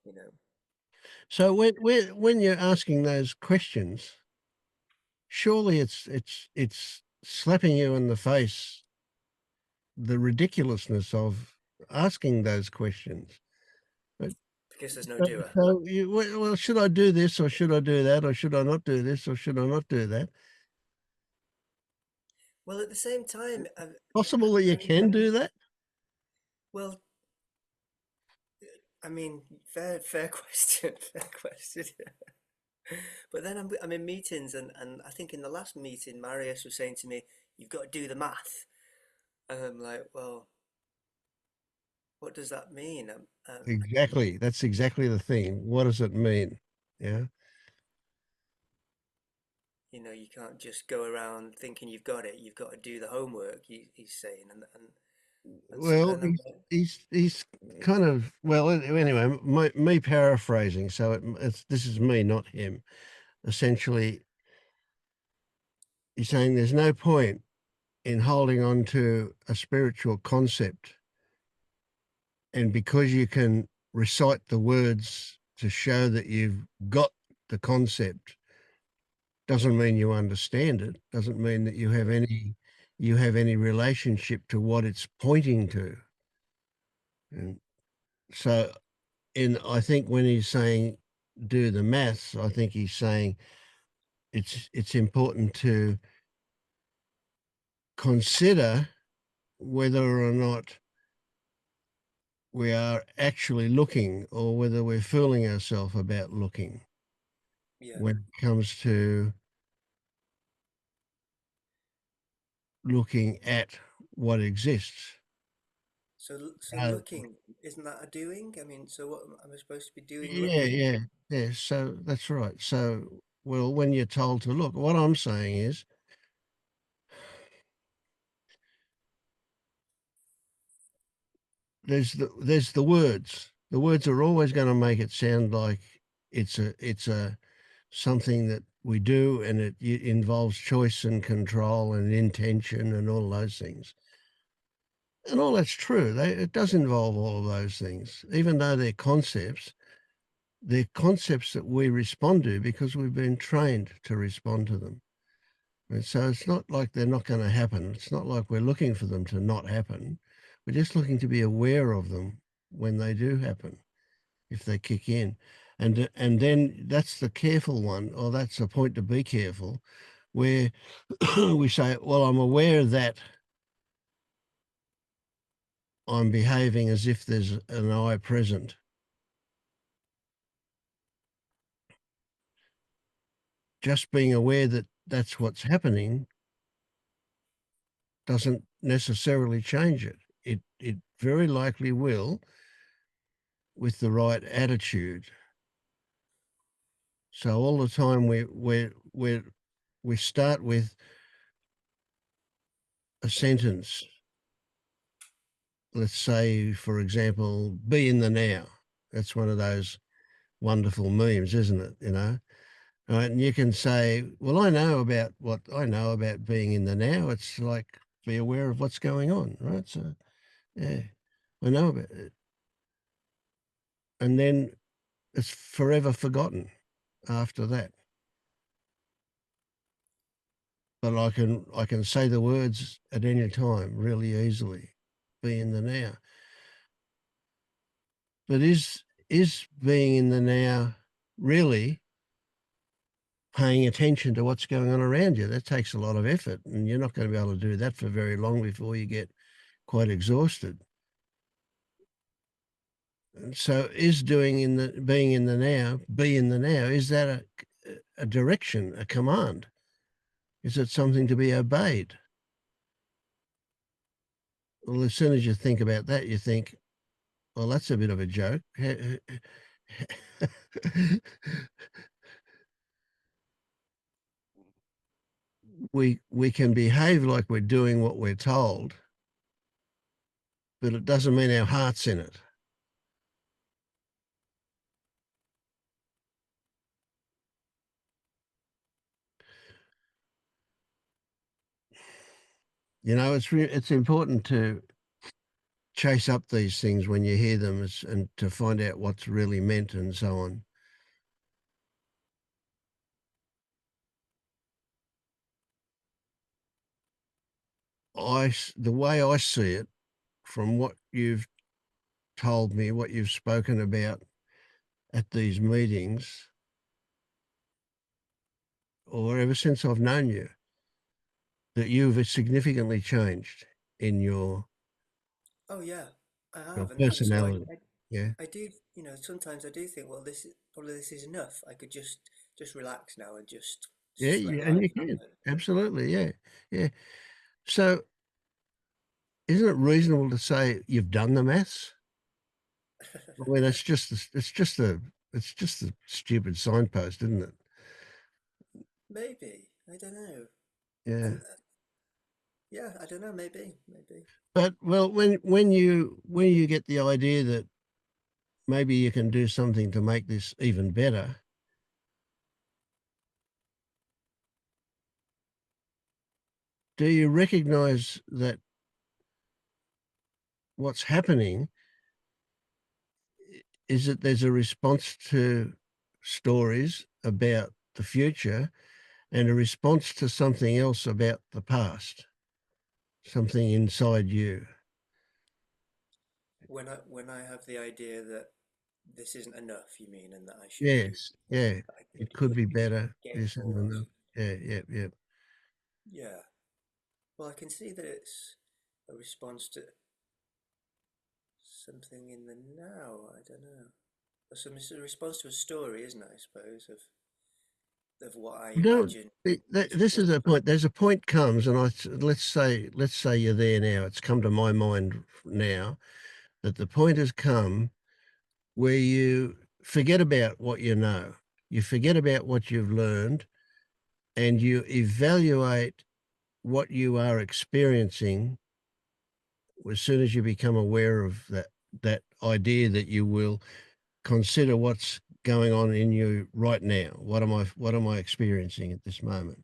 Speaker 4: you know.
Speaker 1: So when you're asking those questions, surely it's slapping you in the face, the ridiculousness of asking those questions. But
Speaker 4: Because there's no doer.
Speaker 1: well, should I do this or should I do that, or should I not do this or should I not do that?
Speaker 4: Well, at the same time,
Speaker 1: Possible that you
Speaker 4: I'm
Speaker 1: can
Speaker 4: kind of,
Speaker 1: do that?
Speaker 4: well, I mean, fair question, fair question. But then I'm in meetings, and I think in the last meeting, Marius was saying to me, "You've got to do the math." And I'm like, "Well, what does that mean?"
Speaker 1: Exactly. That's exactly the thing. What does it mean? Yeah.
Speaker 4: You can't just go around thinking you've got it. You've got to do the homework. He's saying, and
Speaker 1: Well,
Speaker 4: I'm
Speaker 1: he's kind of, well, anyway, me paraphrasing, so it's this is me, not him. Essentially, he's saying there's no point in holding on to a spiritual concept, and because you can recite the words to show that you've got the concept, doesn't mean you understand it, doesn't mean that you have any relationship to what it's pointing to. And so I think when he's saying do the maths, I think he's saying it's important to consider whether or not we are actually looking or whether we're fooling ourselves about looking
Speaker 4: yeah.
Speaker 1: when it comes to looking at what exists.
Speaker 4: So
Speaker 1: Uh,
Speaker 4: looking, isn't that a doing? I mean, so what am I supposed to be doing?
Speaker 1: yeah,
Speaker 4: Looking?
Speaker 1: yeah. So that's right. So, well, when you're told to look, what I'm saying is there's the words. The words are always going to make it sound like it's a something that we do, and it involves choice and control and intention and all those things. And all that's true. It does involve all of those things, even though they're concepts that we respond to because we've been trained to respond to them. And so it's not like they're not going to happen. It's not like we're looking for them to not happen. We're just looking to be aware of them when they do happen, if they kick in. And then that's the careful one, or that's the point to be careful, where we say, well, I'm aware that I'm behaving as if there's an I present. Just being aware that that's what's happening doesn't necessarily change it. It very likely will with the right attitude. So all the time we start with a sentence. Let's say, for example, be in the now. That's one of those wonderful memes, isn't it? Right? And you can say, well, I know about what I know about being in the now. It's like be aware of what's going on, right? So, yeah, I know about it. And then it's forever forgotten after that. But I can say the words at any time really easily. Be in the now. But is being in the now really paying attention to what's going on around you? That takes a lot of effort, and you're not going to be able to do that for very long before you get quite exhausted. And so is being in the now, be in the now, is that a direction, a command? Is it something to be obeyed? Well, as soon as you think about that, you think, well, that's a bit of a joke. We can behave like we're doing what we're told, but it doesn't mean our heart's in it. It's important to chase up these things when you hear them and to find out what's really meant and so on. The way I see it, from what you've told me, what you've spoken about at these meetings, or ever since I've known you, that you've significantly changed in
Speaker 4: Oh yeah, I
Speaker 1: your
Speaker 4: have, and so
Speaker 1: personality. Yeah.
Speaker 4: I do, sometimes I do think, well, this is enough. I could just relax now and
Speaker 1: Yeah,
Speaker 4: just let
Speaker 1: and
Speaker 4: life
Speaker 1: you can.
Speaker 4: happen.
Speaker 1: Absolutely. Yeah. Yeah. So isn't it reasonable to say you've done the maths? I mean, it's just a stupid signpost, isn't it?
Speaker 4: Maybe, I don't know.
Speaker 1: Yeah.
Speaker 4: And Yeah, I don't know, maybe.
Speaker 1: But well, when you get the idea that maybe you can do something to make this even better, do you recognize that what's happening is that there's a response to stories about the future and a response to something else about the past, something inside you?
Speaker 4: When I have the idea that this isn't enough, you mean, and that I should be,
Speaker 1: Yes, yeah, it could be better.
Speaker 4: getting
Speaker 1: This and
Speaker 4: forward.
Speaker 1: enough. Yeah, yeah, yeah.
Speaker 4: Yeah. Well, I can see that it's a response to something in the now. I don't know. It's a response to a story, isn't it? I suppose of what I
Speaker 1: No,
Speaker 4: imagine is
Speaker 1: this is a
Speaker 4: possible.
Speaker 1: point. There's a point comes, and let's say you're there now. It's come to my mind now that the point has come where you forget about what you know, you forget about what you've learned, and you evaluate what you are experiencing as soon as you become aware of that idea that you will consider what's going on in you right now. What am I experiencing at this moment?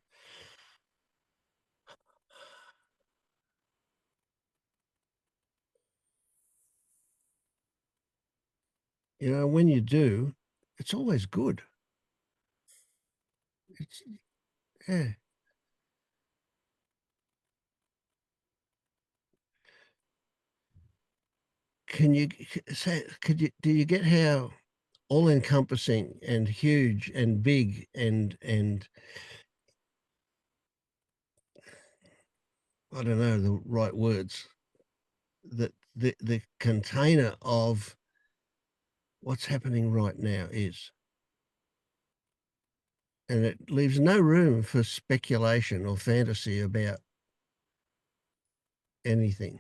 Speaker 1: You know, when you do, it's always good. It's yeah. Can you say? Do you get how all encompassing and huge and big and I don't know the right words, that the container of what's happening right now is, and it leaves no room for speculation or fantasy about anything.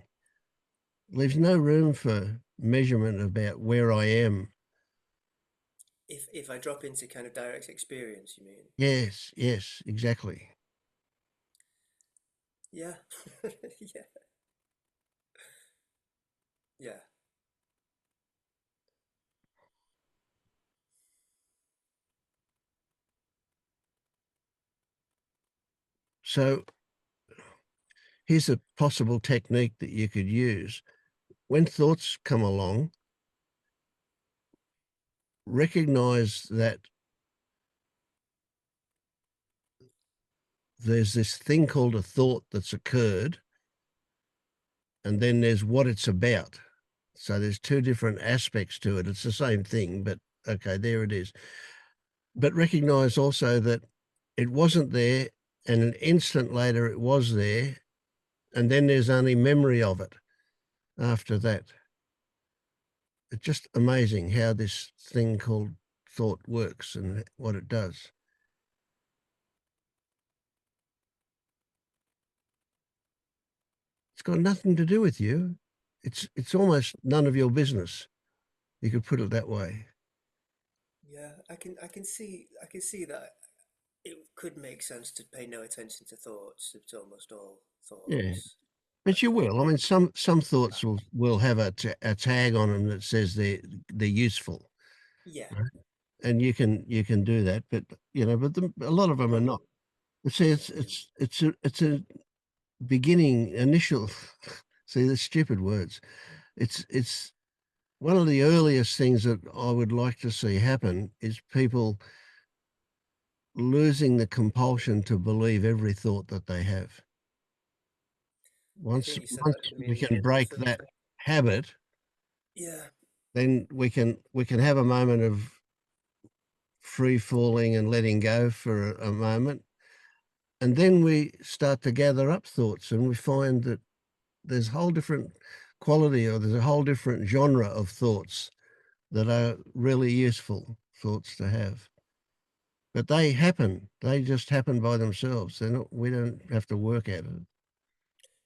Speaker 1: Leaves no room for measurement about where I am.
Speaker 4: If I drop into kind of direct experience, you mean?
Speaker 1: Yes, yes, exactly.
Speaker 4: Yeah. Yeah. Yeah.
Speaker 1: So here's a possible technique that you could use. When thoughts come along, recognize that there's this thing called a thought that's occurred, and then there's what it's about. So there's two different aspects to it. It's the same thing, but okay, there it is. But recognize also that it wasn't there, and an instant later it was there, and then there's only memory of it after that. It's just amazing how this thing called thought works and what it does. It's got nothing to do with you. It's almost none of your business. You could put it that way.
Speaker 4: Yeah. I can see that it could make sense to pay no attention to thoughts. It's almost all
Speaker 1: Yeah,
Speaker 4: thoughts.
Speaker 1: but you will. I mean, some thoughts will have a tag on them that says they're useful,
Speaker 4: Yeah.
Speaker 1: right? And you can do that. But a lot of them are not. But see, it's a beginning initial. See, the stupid words. It's one of the earliest things that I would like to see happen is people losing the compulsion to believe every thought that they have.
Speaker 4: I
Speaker 1: Once
Speaker 4: think you said
Speaker 1: once
Speaker 4: that to
Speaker 1: we
Speaker 4: me
Speaker 1: can
Speaker 4: in the
Speaker 1: break
Speaker 4: first.
Speaker 1: that habit,
Speaker 4: Yeah.
Speaker 1: then we can have a moment of free falling and letting go for a moment, and then we start to gather up thoughts, and we find that there's a whole different quality, or there's a whole different genre of thoughts that are really useful thoughts to have. But they happen. They just happen by themselves. They're not. We don't have to work at it.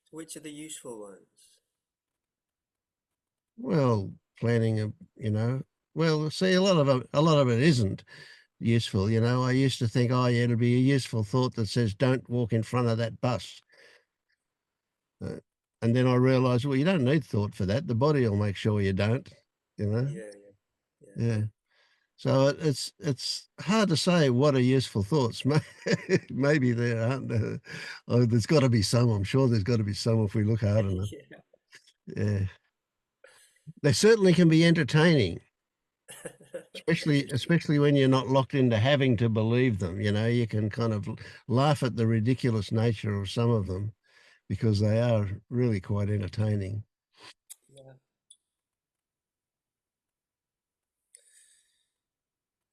Speaker 4: Which are the useful ones?
Speaker 1: Well, planning well, see, a lot of it isn't useful. I used to think, oh yeah, it'll be a useful thought that says, don't walk in front of that bus. And then I realized, well, you don't need thought for that. The body will make sure you don't, you know?
Speaker 4: Yeah.
Speaker 1: Yeah. So it's hard to say what are useful thoughts. Maybe there aren't. Oh, there's got to be some. I'm sure there's got to be some if we look hard enough.
Speaker 4: Yeah.
Speaker 1: Yeah. They certainly can be entertaining, especially when you're not locked into having to believe them. You know, you can kind of laugh at the ridiculous nature of some of them because they are really quite entertaining.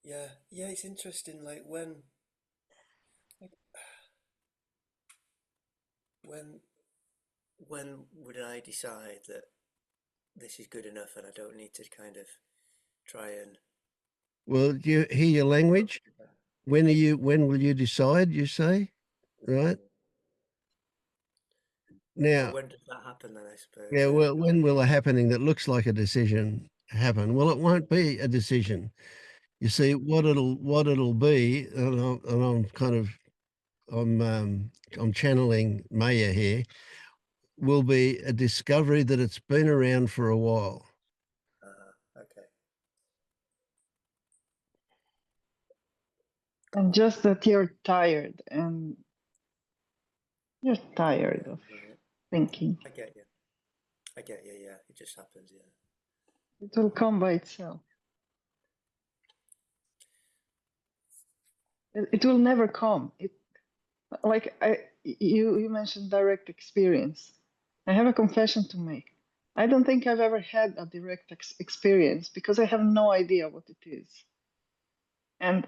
Speaker 4: Yeah. Yeah, it's interesting. Like like, when, when would I decide that this is good enough and I don't need to kind of try and
Speaker 1: Well, do you hear your language? When will you decide, you say? Right?
Speaker 4: Well,
Speaker 1: Now,
Speaker 4: when does that happen then? I suppose.
Speaker 1: yeah, well, when will a happening that looks like a decision happen? Well, it won't be a decision. You see, what it'll be, and I'm kind of I'm channeling Maya here, will be a discovery that it's been around for a while.
Speaker 4: Okay.
Speaker 2: And just that you're tired and you're tired of
Speaker 4: Right.
Speaker 2: thinking.
Speaker 4: I get you. I get you. Yeah, it just happens. Yeah.
Speaker 2: It will come by itself. It will never come. Like you mentioned direct experience. I have a confession to make. I don't think I've ever had a direct experience because I have no idea what it is. And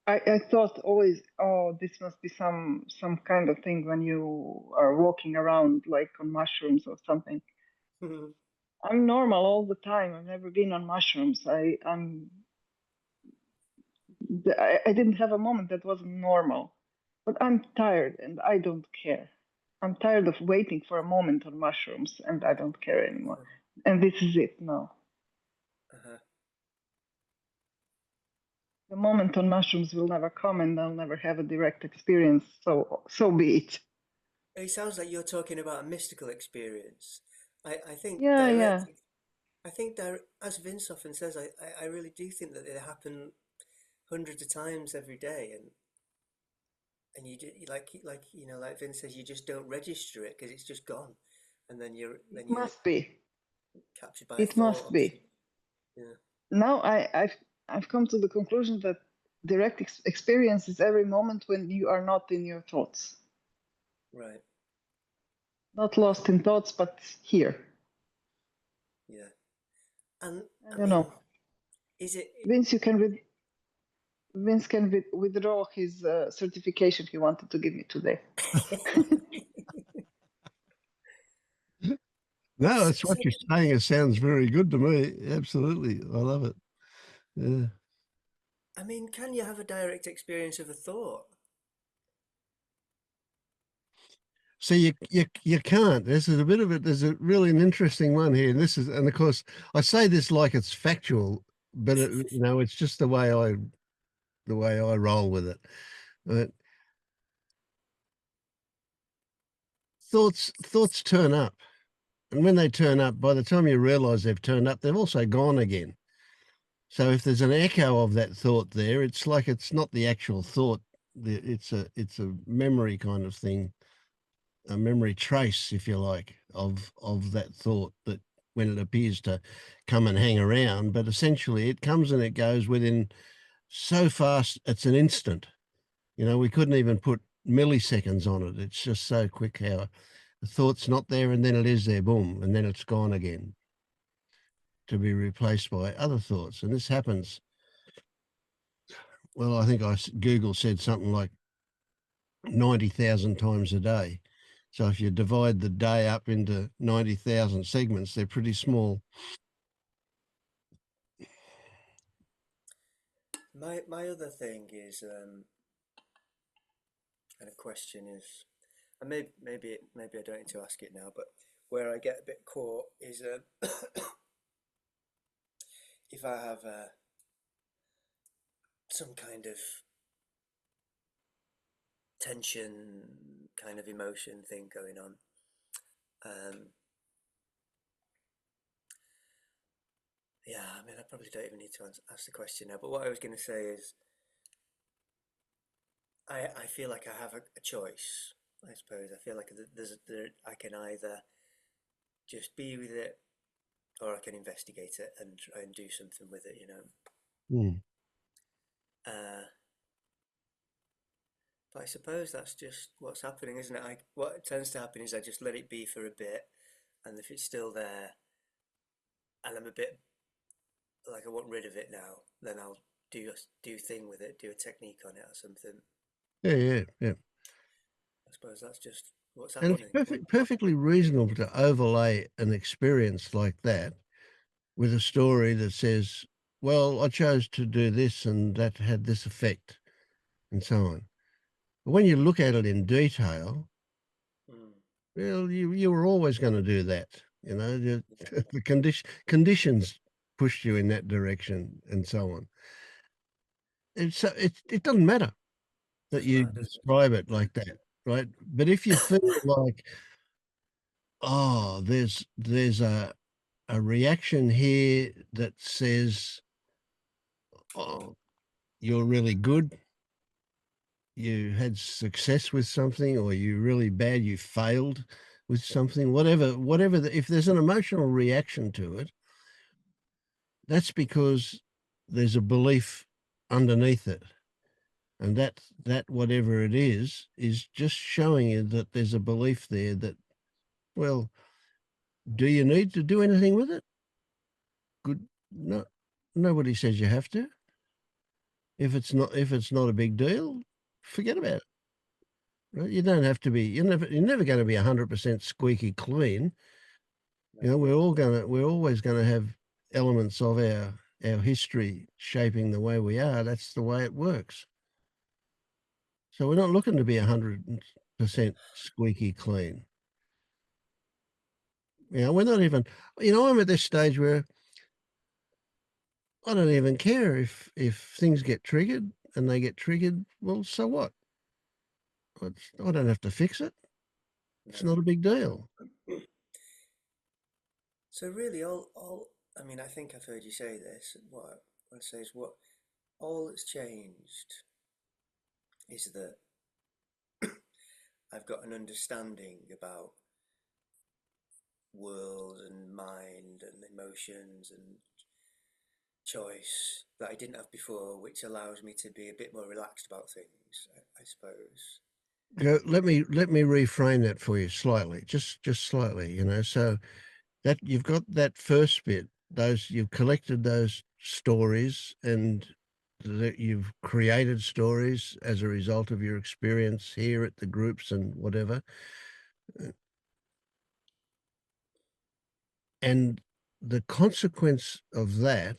Speaker 2: I thought always, oh, this must be some kind of thing when you are walking around like on mushrooms or something. I'm normal all the time. I've never been on mushrooms. I didn't have a moment that wasn't normal. But I'm tired and I don't care. I'm tired of waiting for a moment on mushrooms and I don't care anymore. And this is it now.
Speaker 4: Uh-huh.
Speaker 2: The moment on mushrooms will never come and I'll never have a direct experience. So be it.
Speaker 4: It sounds like you're talking about a mystical experience. I think
Speaker 2: Yeah,
Speaker 4: direct.
Speaker 2: yeah.
Speaker 4: I think as Vince often says, I really do think that they happen hundreds of times every day, and you do, like like Vince says, you just don't register it because it's just gone, and
Speaker 2: It
Speaker 4: you're
Speaker 2: must be.
Speaker 4: captured by a
Speaker 2: It must
Speaker 4: thought.
Speaker 2: be.
Speaker 4: Yeah.
Speaker 2: Now I've come to the conclusion that direct experience is every moment when you are not in your thoughts.
Speaker 4: Right.
Speaker 2: Not lost in thoughts, but here.
Speaker 4: Yeah. And
Speaker 2: I
Speaker 4: I
Speaker 2: don't know.
Speaker 4: mean, is it?
Speaker 2: Vince, Vince can withdraw his certification he wanted to give me today.
Speaker 1: No,
Speaker 4: So,
Speaker 1: it's what you're saying. It sounds very good to me. Absolutely. I love it. Yeah.
Speaker 4: I mean, can you have a direct experience of a thought?
Speaker 1: So you can't. This is a bit of it. There's a really an interesting one here, and and of course I say this like it's factual, but it's just the way I roll with it. But thoughts turn up, and when they turn up, by the time you realise they've turned up, they've also gone again. So if there's an echo of that thought there, it's like it's not the actual thought. It's a memory kind of thing, a memory trace, if you like, of that thought that when it appears to come and hang around, but essentially it comes and it goes within so fast, it's an instant. We couldn't even put milliseconds on it. It's just so quick how the thought's not there and then it is there, boom, and then it's gone again to be replaced by other thoughts. And this happens, well, I think Google said something like 90,000 times a day. So if you divide the day up into 90,000 segments, they're pretty small.
Speaker 4: My other thing is, and a question is, and maybe I don't need to ask it now, but where I get a bit caught is if I have some kind of tension, kind of emotion thing going on, Yeah, I mean, I probably don't even need to ask the question now. But what I was going to say is, I feel like I have a choice. I suppose I feel like I can either just be with it, or I can investigate it and try and do something with it.
Speaker 1: Mm.
Speaker 4: But I suppose that's just what's happening, isn't it? What tends to happen is I just let it be for a bit, and if it's still there, and I'm a bit like I want rid of it now, then I'll do thing with it, do a technique on it or something.
Speaker 1: Yeah.
Speaker 4: I suppose that's just what's
Speaker 1: And
Speaker 4: happening.
Speaker 1: it's perfectly reasonable to overlay an experience like that with a story that says, well, I chose to do this and that had this effect and so on. But when you look at it in detail,
Speaker 4: Mm,
Speaker 1: well, you were always going to do that. The,
Speaker 4: yeah,
Speaker 1: the conditions pushed you in that direction and so on. And so it doesn't matter that
Speaker 4: doesn't
Speaker 1: you
Speaker 4: matter, does
Speaker 1: describe it like that, right? But if you feel like, oh, there's a reaction here that says, oh, you're really good, you had success with something, or you're really bad, you failed with something, whatever. If there's an emotional reaction to it, that's because there's a belief underneath it. And that whatever it is just showing you that there's a belief there that, well, do you need to do anything with it? Good. No, nobody says you have to. If it's not a big deal, forget about it. Right? You don't have to be. You're never going to be 100% squeaky clean.
Speaker 4: no.
Speaker 1: We're always gonna have elements of our history shaping the way we are. That's the way it works. So we're not looking to be 100% squeaky clean. We're not even. I'm at this stage where I don't even care if things get triggered and they get triggered. Well, so what? I don't have to fix it. It's
Speaker 4: No.
Speaker 1: not a big deal.
Speaker 4: So really, all I mean, I think I've heard you say this. What I say is what all that's changed is that I've got an understanding about world and mind and emotions and choice that I didn't have before, which allows me to be a bit more relaxed about things, I suppose.
Speaker 1: Let me reframe that for you slightly, just slightly. So that you've got that first bit, those you've collected those stories and that you've created stories as a result of your experience here at the groups and whatever. And the consequence of that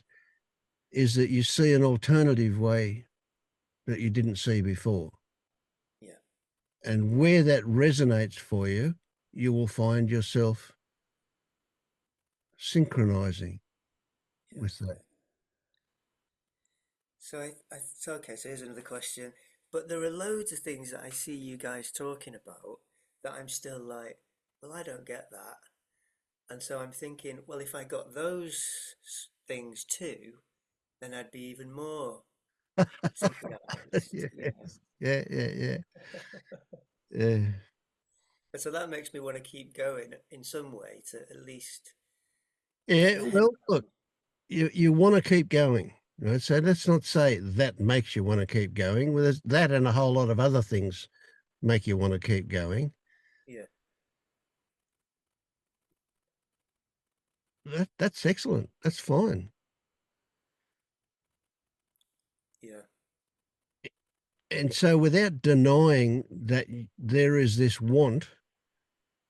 Speaker 1: is that you see an alternative way that you didn't see before.
Speaker 4: Yeah,
Speaker 1: And where that resonates for you, you will find yourself synchronizing
Speaker 4: yeah.
Speaker 1: with that.
Speaker 4: So okay. So here's another question. But there are loads of things that I see you guys talking about that I'm still like, well, I don't get that. And so I'm thinking, well, if I got those things too, then I'd be even more synchronized.
Speaker 1: Yes. Yeah. Yeah.
Speaker 4: And so that makes me want to keep going in some way to at least get
Speaker 1: Yeah.
Speaker 4: my head
Speaker 1: Well, look,
Speaker 4: around.
Speaker 1: you want to keep going. Right? So let's not say that makes you want to keep going. Well, there's that and a whole lot of other things make you want to keep going.
Speaker 4: Yeah,
Speaker 1: That's excellent. That's fine.
Speaker 4: yeah,
Speaker 1: And so without denying that there is this want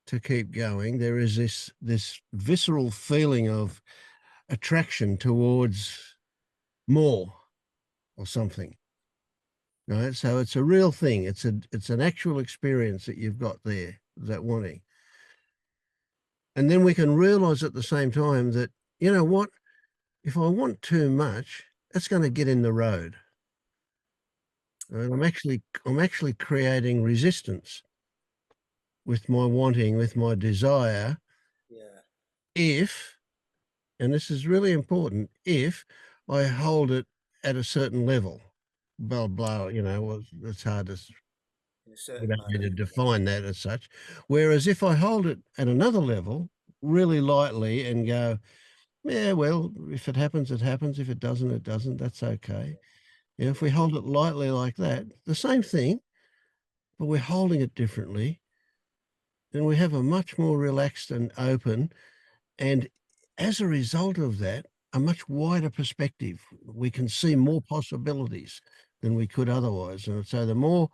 Speaker 1: to keep going, there is this visceral feeling of attraction towards more or something. Right? So it's a real thing. It's an actual experience that you've got there, that wanting. And then we can realize at the same time that, you know what, if I want too much, that's going to get in the road. Right? I'm actually creating resistance. with my wanting, with my desire,
Speaker 4: Yeah.
Speaker 1: if, and this is really important, if I hold it at a certain level. Blah, blah, well, it's hard to,
Speaker 4: In a
Speaker 1: we
Speaker 4: certain
Speaker 1: don't need to
Speaker 4: manner.
Speaker 1: define that as such. Whereas if I hold it at another level, really lightly, and go, yeah, well, if it happens, it happens. If it doesn't, it doesn't. That's okay. If we hold it lightly like that, the same thing, but we're holding it differently, then we have a much more relaxed and open, and as a result of that, a much wider perspective. We can see more possibilities than we could otherwise. And so the more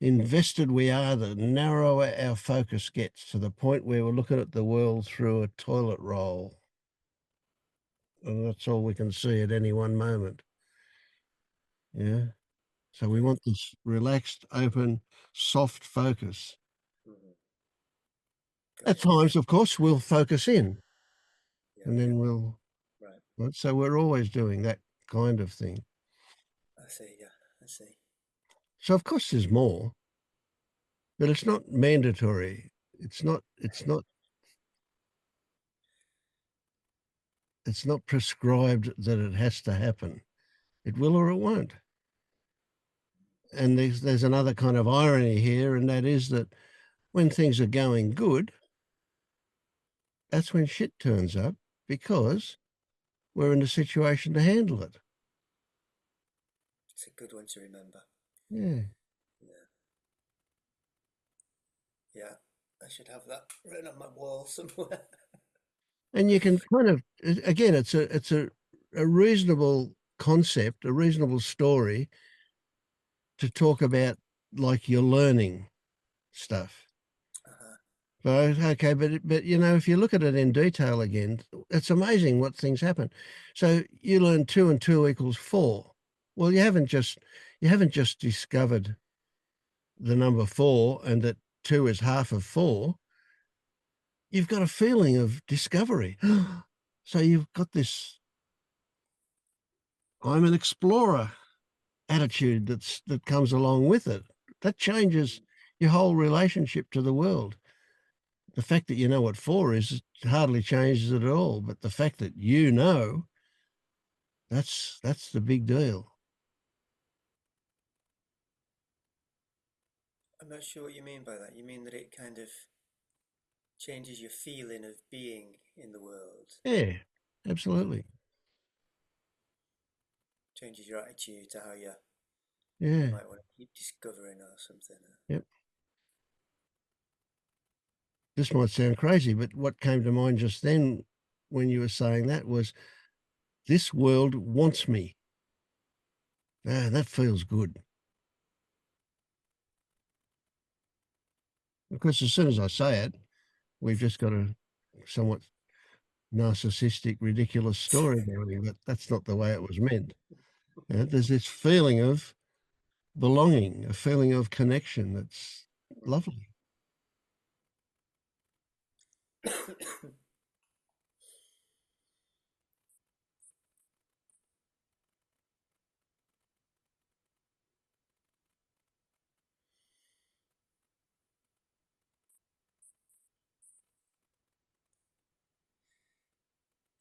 Speaker 1: invested we are, the narrower our focus gets, to the point where we're looking at the world through a toilet roll. And that's all we can see at any one moment. Yeah. So we want this relaxed, open, soft focus.
Speaker 4: Mhm.
Speaker 1: At
Speaker 4: Gotcha.
Speaker 1: times, of course, we'll focus in,
Speaker 4: Yeah.
Speaker 1: and then we'll,
Speaker 4: Right.
Speaker 1: right? So we're always doing that kind of thing.
Speaker 4: I see. Yeah. I see.
Speaker 1: So of course there's more, but it's not mandatory. It's not prescribed that it has to happen. It will or it won't. And there's another kind of irony here, and that is that when things are going good, that's when shit turns up, because we're in a situation to handle it.
Speaker 4: It's a good one to remember.
Speaker 1: Yeah.
Speaker 4: Yeah. Yeah. I should have that written on my wall somewhere.
Speaker 1: And you can kind of, again, it's a reasonable concept, a reasonable story to talk about, like, you're learning stuff.
Speaker 4: Uh-huh.
Speaker 1: Okay, but if you look at it in detail again, it's amazing what things happen. So you learn 2 and 2 equals 4. Well, you haven't just discovered the number 4, and that 2 is half of 4. You've got a feeling of discovery. So you've got this I'm an explorer attitude that comes along with it. That changes your whole relationship to the world. The fact that you know what 4 is hardly changes it at all, but the fact that that's the big deal.
Speaker 4: I'm not sure what you mean by that. You mean that it kind of changes your feeling of being in the world,
Speaker 1: Yeah, absolutely.
Speaker 4: changes your attitude to how you
Speaker 1: Yeah,
Speaker 4: might want to keep discovering or something.
Speaker 1: yep. This might sound crazy, but what came to mind just then when you were saying that was, this world wants me. Ah, that feels good. Because as soon as I say it, we've just got a somewhat narcissistic, ridiculous story going, but that's not the way it was meant. There's this feeling of belonging, a feeling of connection that's lovely.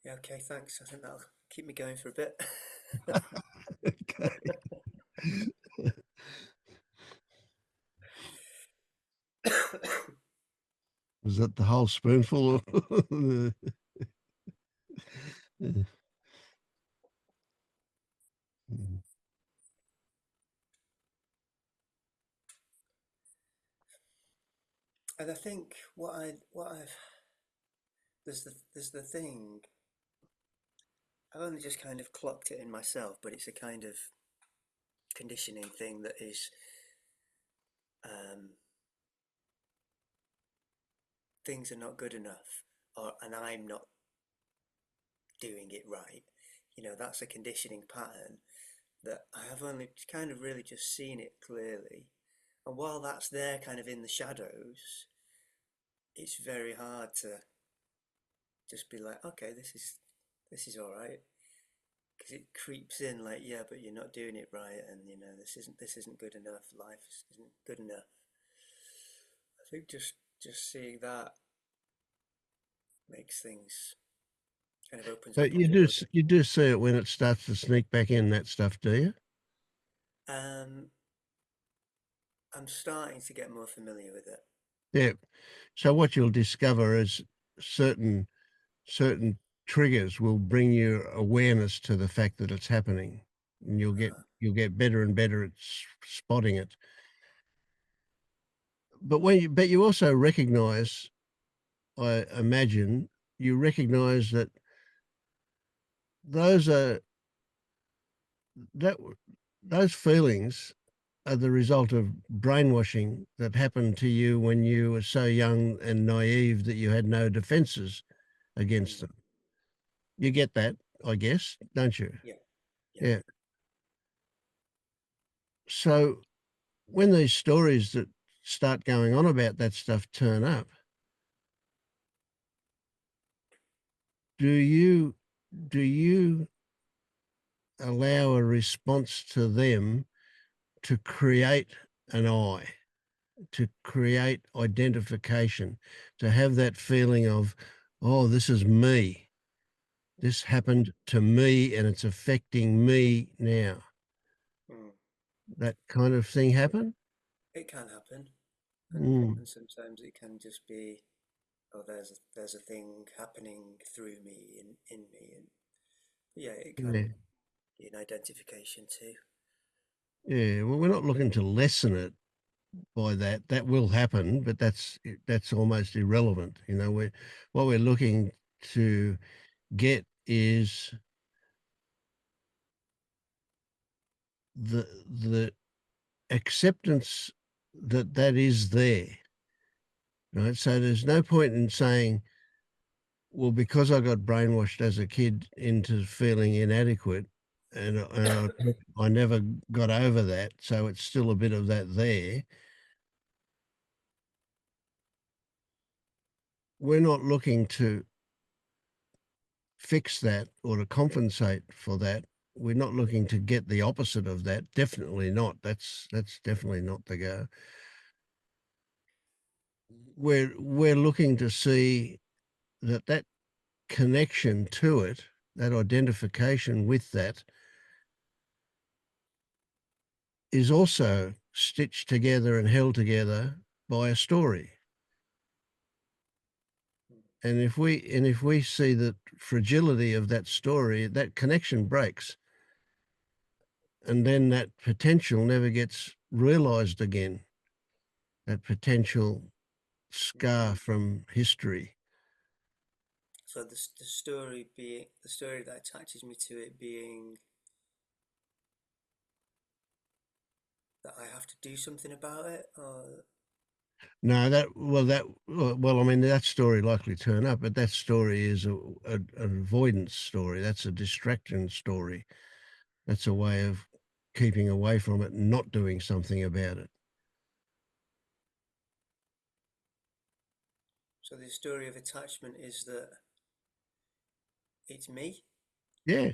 Speaker 4: Yeah, okay, thanks. I think that'll keep me going for a bit.
Speaker 1: Okay. Was that the whole spoonful?
Speaker 4: And I think what I've there's the thing. I've only just kind of clocked it in myself, but it's a kind of conditioning thing that is um, things are not good enough, and I'm not doing it right. That's a conditioning pattern that I have only kind of really just seen it clearly. And while that's there kind of in the shadows, it's very hard to just be like, okay, this is all right, because it creeps in like, yeah, but you're not doing it right, and this isn't good enough. Life isn't good enough. I think just seeing that makes things kind of opens
Speaker 1: But
Speaker 4: my
Speaker 1: you
Speaker 4: mind a
Speaker 1: do
Speaker 4: little bit.
Speaker 1: you do see it when it starts to sneak back in, that stuff, do you?
Speaker 4: Um, I'm starting to get more familiar with it.
Speaker 1: Yeah. So what you'll discover is certain triggers will bring you awareness to the fact that it's happening, and you'll get better and better at spotting it. But you also recognize, I imagine, you recognize that those are that those feelings are the result of brainwashing that happened to you when you were so young and naive that you had no defenses against
Speaker 4: Mm.
Speaker 1: them. You get that, I guess, don't you?
Speaker 4: Yeah, yeah.
Speaker 1: Yeah. So when these stories that start going on about that stuff turn up, do you do you allow a response to them to create an I, to create identification, to have that feeling of, oh, this is me. This happened to me and it's affecting me now.
Speaker 4: Mm.
Speaker 1: That kind of thing happen?
Speaker 4: It can happen,
Speaker 1: Mm,
Speaker 4: and sometimes it can just be, oh, there's a thing happening through me in me, and yeah, it
Speaker 1: yeah.
Speaker 4: can be an identification too.
Speaker 1: Yeah. Well, we're not looking to lessen it by that. That will happen, but that's almost irrelevant. You know, what we're looking to get is the acceptance that that is there, right? So there's no point in saying, well, because I got brainwashed as a kid into feeling inadequate, I never got over that, so it's still a bit of that there. We're not looking to fix that or to compensate for that. We're not looking to get the opposite of that. Definitely not. That's definitely not the go. We're looking to see that that connection to it, that identification with that, is also stitched together and held together by a story. And if we see the fragility of that story, that connection breaks. And then that potential never gets realized again. That potential
Speaker 4: Mm.
Speaker 1: scar from history.
Speaker 4: So the story that attaches me to it being that I have to do something about it, or
Speaker 1: No, I mean, that story likely turn up, but that story is an avoidance story. That's a distraction story. That's a way of keeping away from it and not doing something about it.
Speaker 4: so the story of attachment is that it's me.
Speaker 1: Yeah,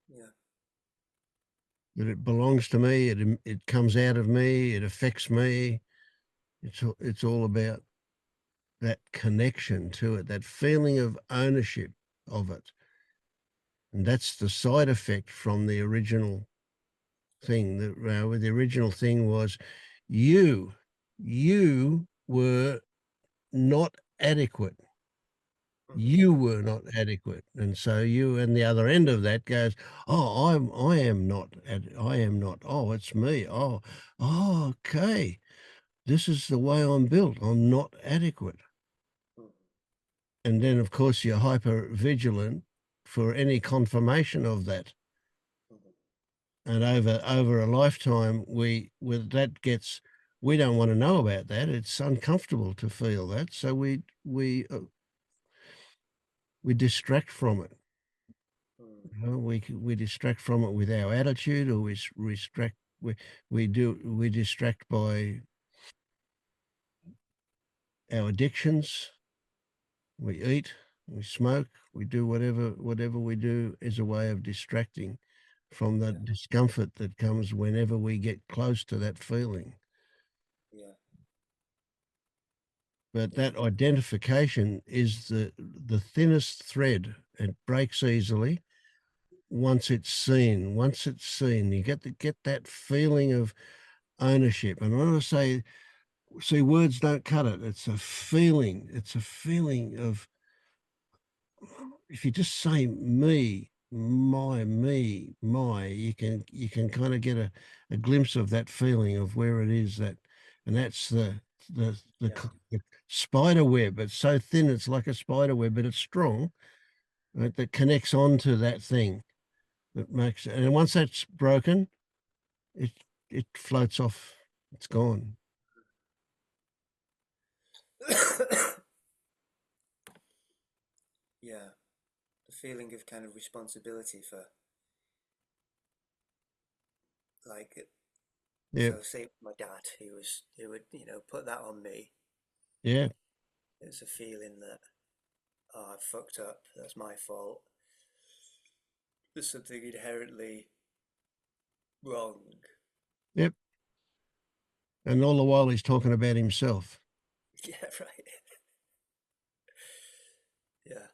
Speaker 4: Yeah.
Speaker 1: that it belongs to me. It comes out of me. It affects me. It's all about that connection to it, that feeling of ownership of it. And that's the side effect from the original thing. The original thing was you, you were not adequate.
Speaker 4: Hmm.
Speaker 1: You were not adequate. And so you, and the other end of that goes, oh, I am not. Oh, it's me. Oh, okay. This is the way I'm built. I'm not adequate.
Speaker 4: Hmm.
Speaker 1: And then, of course, you're hyper vigilant for any confirmation of that.
Speaker 4: Hmm.
Speaker 1: And over a lifetime, we don't want to know about that. It's uncomfortable to feel that, so we distract from it.
Speaker 4: Hmm.
Speaker 1: You know, we distract from it with our attitude, or we distract by our addictions. We eat, we smoke, we do whatever we do is a way of distracting from the
Speaker 4: Yeah.
Speaker 1: discomfort that comes whenever we get close to that feeling.
Speaker 4: Yeah.
Speaker 1: But that identification is the thinnest thread. It breaks easily once it's seen. Once it's seen, you get that feeling of ownership. And when I say, see, words don't cut it. It's a feeling. It's a feeling of, if you just say me, my, you can kind of get a glimpse of that feeling of where it is that, and that's the spider web. It's so thin, it's like a spider web, but it's strong, right, that connects onto that thing that makes it. And once that's broken, it floats off. It's gone.
Speaker 4: Yeah, the feeling of kind of responsibility for, like,
Speaker 1: Yeah,
Speaker 4: so say my dad, who would, put that on me.
Speaker 1: yeah,
Speaker 4: It's a feeling that, oh, I've fucked up, that's my fault. There's something inherently wrong.
Speaker 1: yep. And all the while he's talking about himself.
Speaker 4: Yeah, right. Yeah.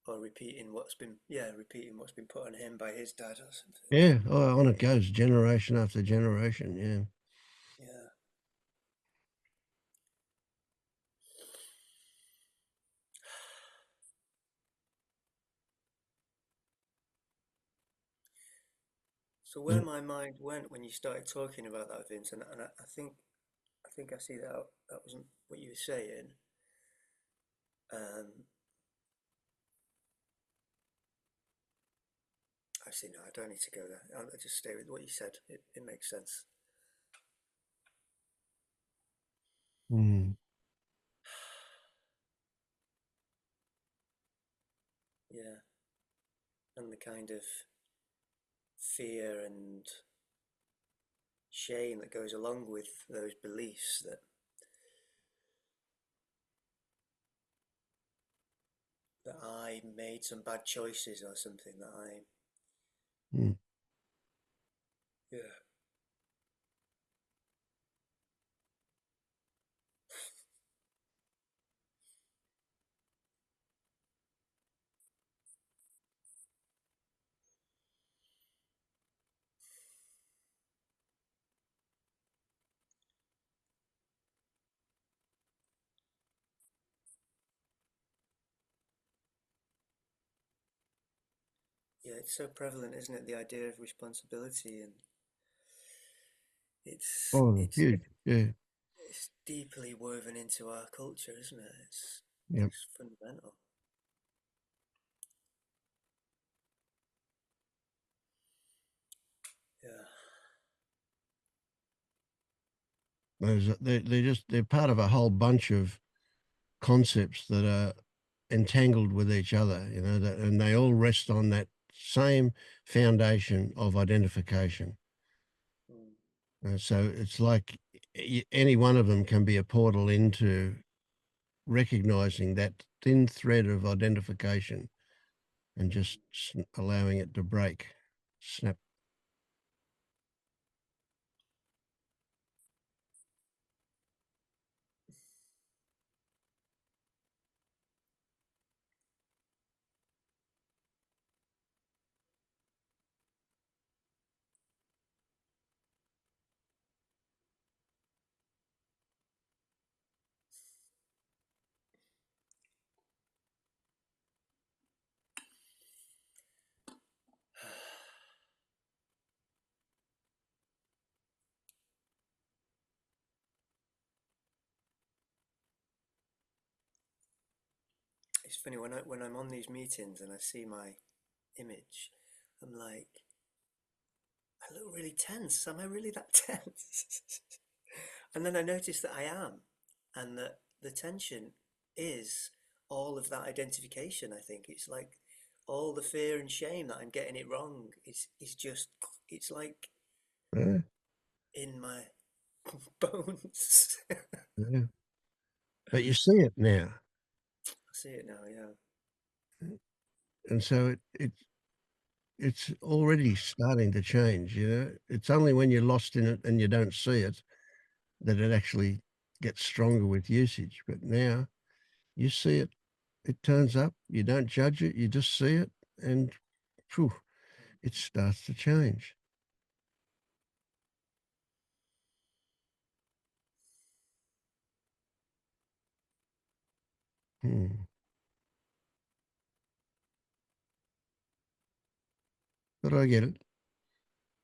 Speaker 4: Or repeating what's been put on him by his dad or something.
Speaker 1: Yeah, oh, on it goes, generation after generation. Yeah.
Speaker 4: Yeah. So where my mind went when you started talking about that, Vince, and I think I see that wasn't what you were saying. Um, Actually, no, I don't need to go there. I'll just stay with what you said. It makes sense.
Speaker 1: Mm.
Speaker 4: Yeah. And the kind of fear and shame that goes along with those beliefs that I made some bad choices or something that I,
Speaker 1: Mm.
Speaker 4: yeah. Yeah, it's so prevalent, isn't it? The idea of responsibility, and it's
Speaker 1: Oh,
Speaker 4: it's
Speaker 1: huge. Yeah.
Speaker 4: it's deeply woven into our culture, isn't it?
Speaker 1: Yep.
Speaker 4: It's fundamental. Yeah.
Speaker 1: They're part of a whole bunch of concepts that are entangled with each other, and they all rest on that same foundation of identification.
Speaker 4: Mm.
Speaker 1: So it's like any one of them can be a portal into recognizing that thin thread of identification and just allowing it to break, snap.
Speaker 4: It's funny when I'm on these meetings and I see my image, I'm like, I look really tense. Am I really that tense? And then I notice that I am, and that the tension is all of that identification. I think it's like all the fear and shame that I'm getting it wrong is just, it's like
Speaker 1: Yeah,
Speaker 4: in my bones. I
Speaker 1: yeah. But you see it now.
Speaker 4: see it now, yeah.
Speaker 1: And so it's already starting to change. It's only when you're lost in it and you don't see it that it actually gets stronger with usage. But now you see it, it turns up, you don't judge it, you just see it, and phew, it starts to change. But I get it.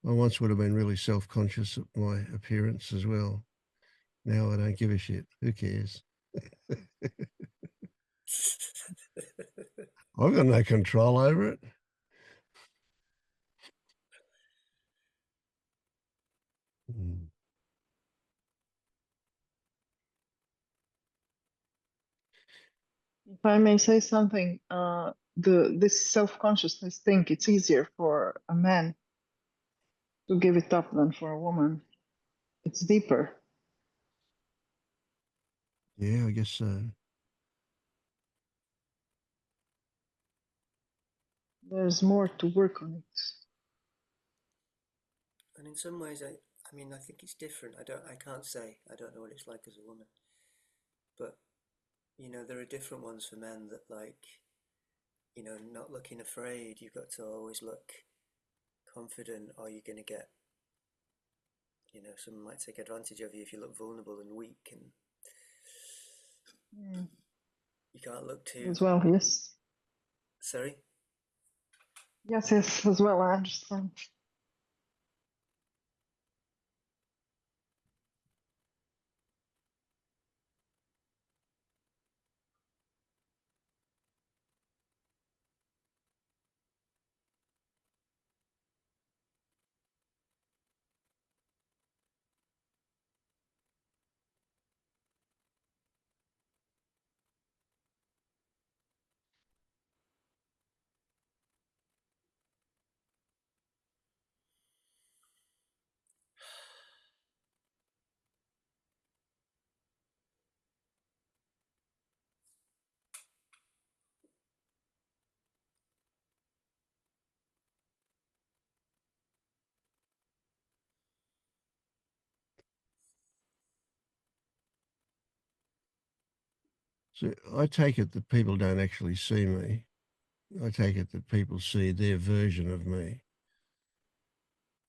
Speaker 1: I once would have been really self-conscious of my appearance as well. Now I don't give a shit. Who cares? I've got no control over it. Mm.
Speaker 2: If I may say something, this self-consciousness thing, it's easier for a man to give it up than for a woman. It's deeper.
Speaker 1: Yeah, I guess so.
Speaker 2: There's more to work on it.
Speaker 4: And in some ways, I mean, I think it's different. I can't say. I don't know what it's like as a woman. But, you know, there are different ones for men that, like, you know, not looking afraid. You've got to always look confident, or you're going to get, you know, someone might take advantage of you if you look vulnerable and weak, and you can't look too.
Speaker 2: As well, yes.
Speaker 4: Sorry?
Speaker 2: Yes, as well, I understand.
Speaker 1: So I take it that people don't actually see me. I take it that people see their version of me.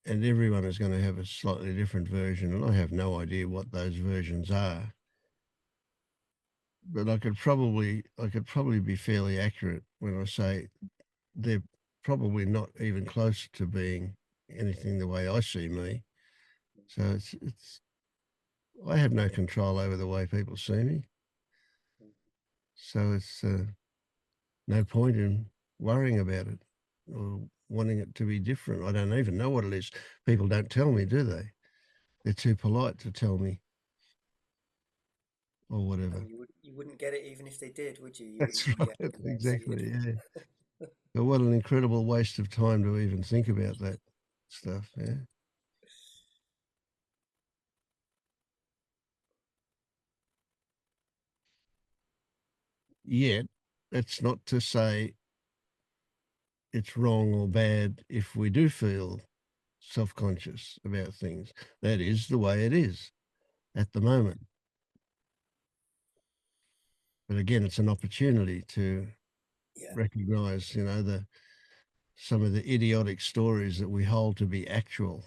Speaker 1: And everyone is going to have a slightly different version, and I have no idea what those versions are. But I could probably be fairly accurate when I say they're probably not even close to being anything the way I see me. So it's I have no control over the way people see me. So it's no point in worrying about it or wanting it to be different. I don't even know what it is. People don't tell me, do they? They're too polite to tell me or whatever.
Speaker 4: And you wouldn't get it even if they did, would you?
Speaker 1: That's
Speaker 4: You'd
Speaker 1: right.
Speaker 4: get it
Speaker 1: Exactly.
Speaker 4: guaranteed.
Speaker 1: Yeah. But what an incredible waste of time to even think about that stuff. Yeah. Yet, that's not to say it's wrong or bad if we do feel self-conscious about things. That is the way it is at the moment. But again, it's an opportunity to
Speaker 4: Yeah.
Speaker 1: recognize, you know, some of the idiotic stories that we hold to be actual.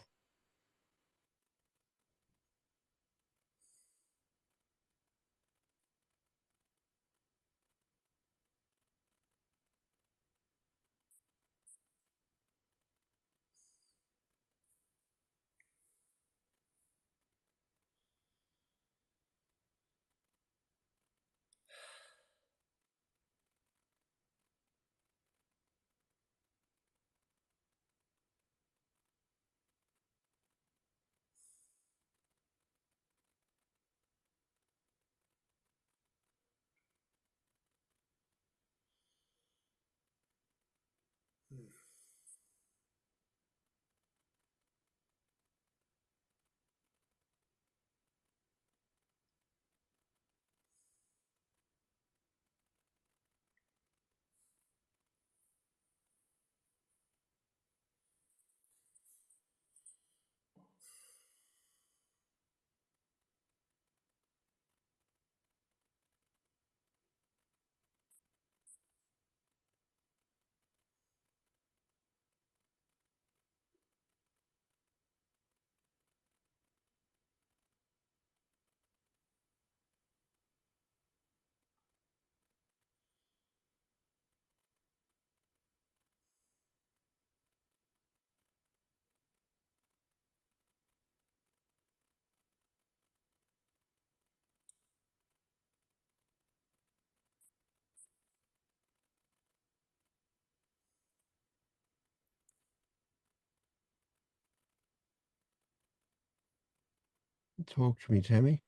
Speaker 1: Talk to me, Tammy.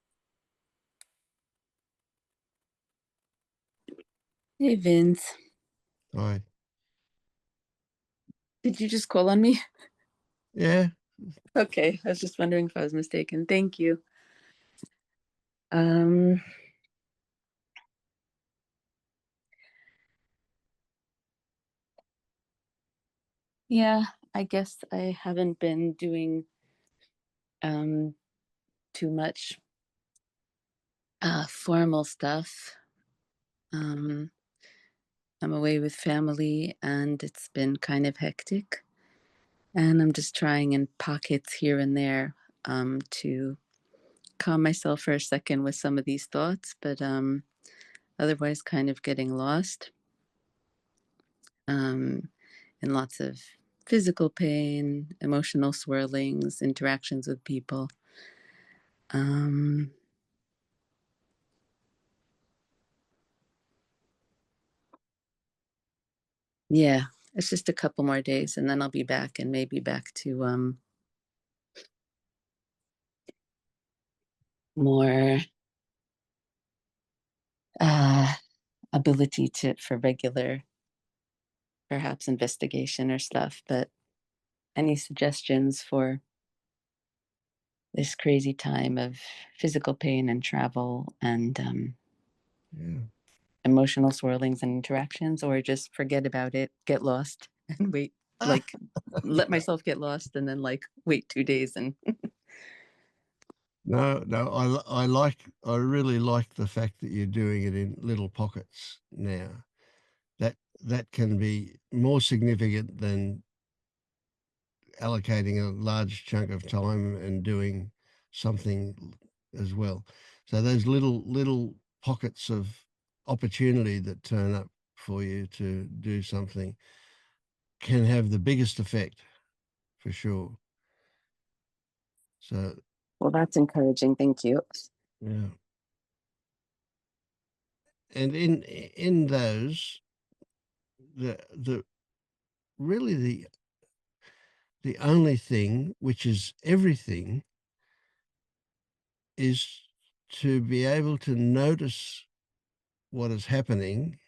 Speaker 5: Hey, Vince.
Speaker 1: Hi.
Speaker 5: Did you just call on me?
Speaker 1: Yeah.
Speaker 5: Okay, I was just wondering if I was mistaken. Thank you. Um, yeah, I guess I haven't been doing too much formal stuff. I'm away with family and it's been kind of hectic. And I'm just trying in pockets here and there to calm myself for a second with some of these thoughts, but otherwise kind of getting lost in lots of physical pain, emotional swirlings, interactions with people. Yeah, it's just a couple more days and then I'll be back and maybe back to more ability to for regular perhaps investigation or stuff. But any suggestions for this crazy time of physical pain and travel and
Speaker 1: Yeah.
Speaker 5: emotional swirlings and interactions, or just forget about it, get lost and wait, like let myself get lost and then like wait 2 days and
Speaker 1: No, I really like the fact that you're doing it in little pockets now. That can be more significant than allocating a large chunk of time and doing something as well. So those little pockets of opportunity that turn up for you to do something can have the biggest effect for sure. So
Speaker 5: well, that's encouraging. Thank you.
Speaker 1: yeah. And in those, the really the only thing, which is everything, is to be able to notice what is happening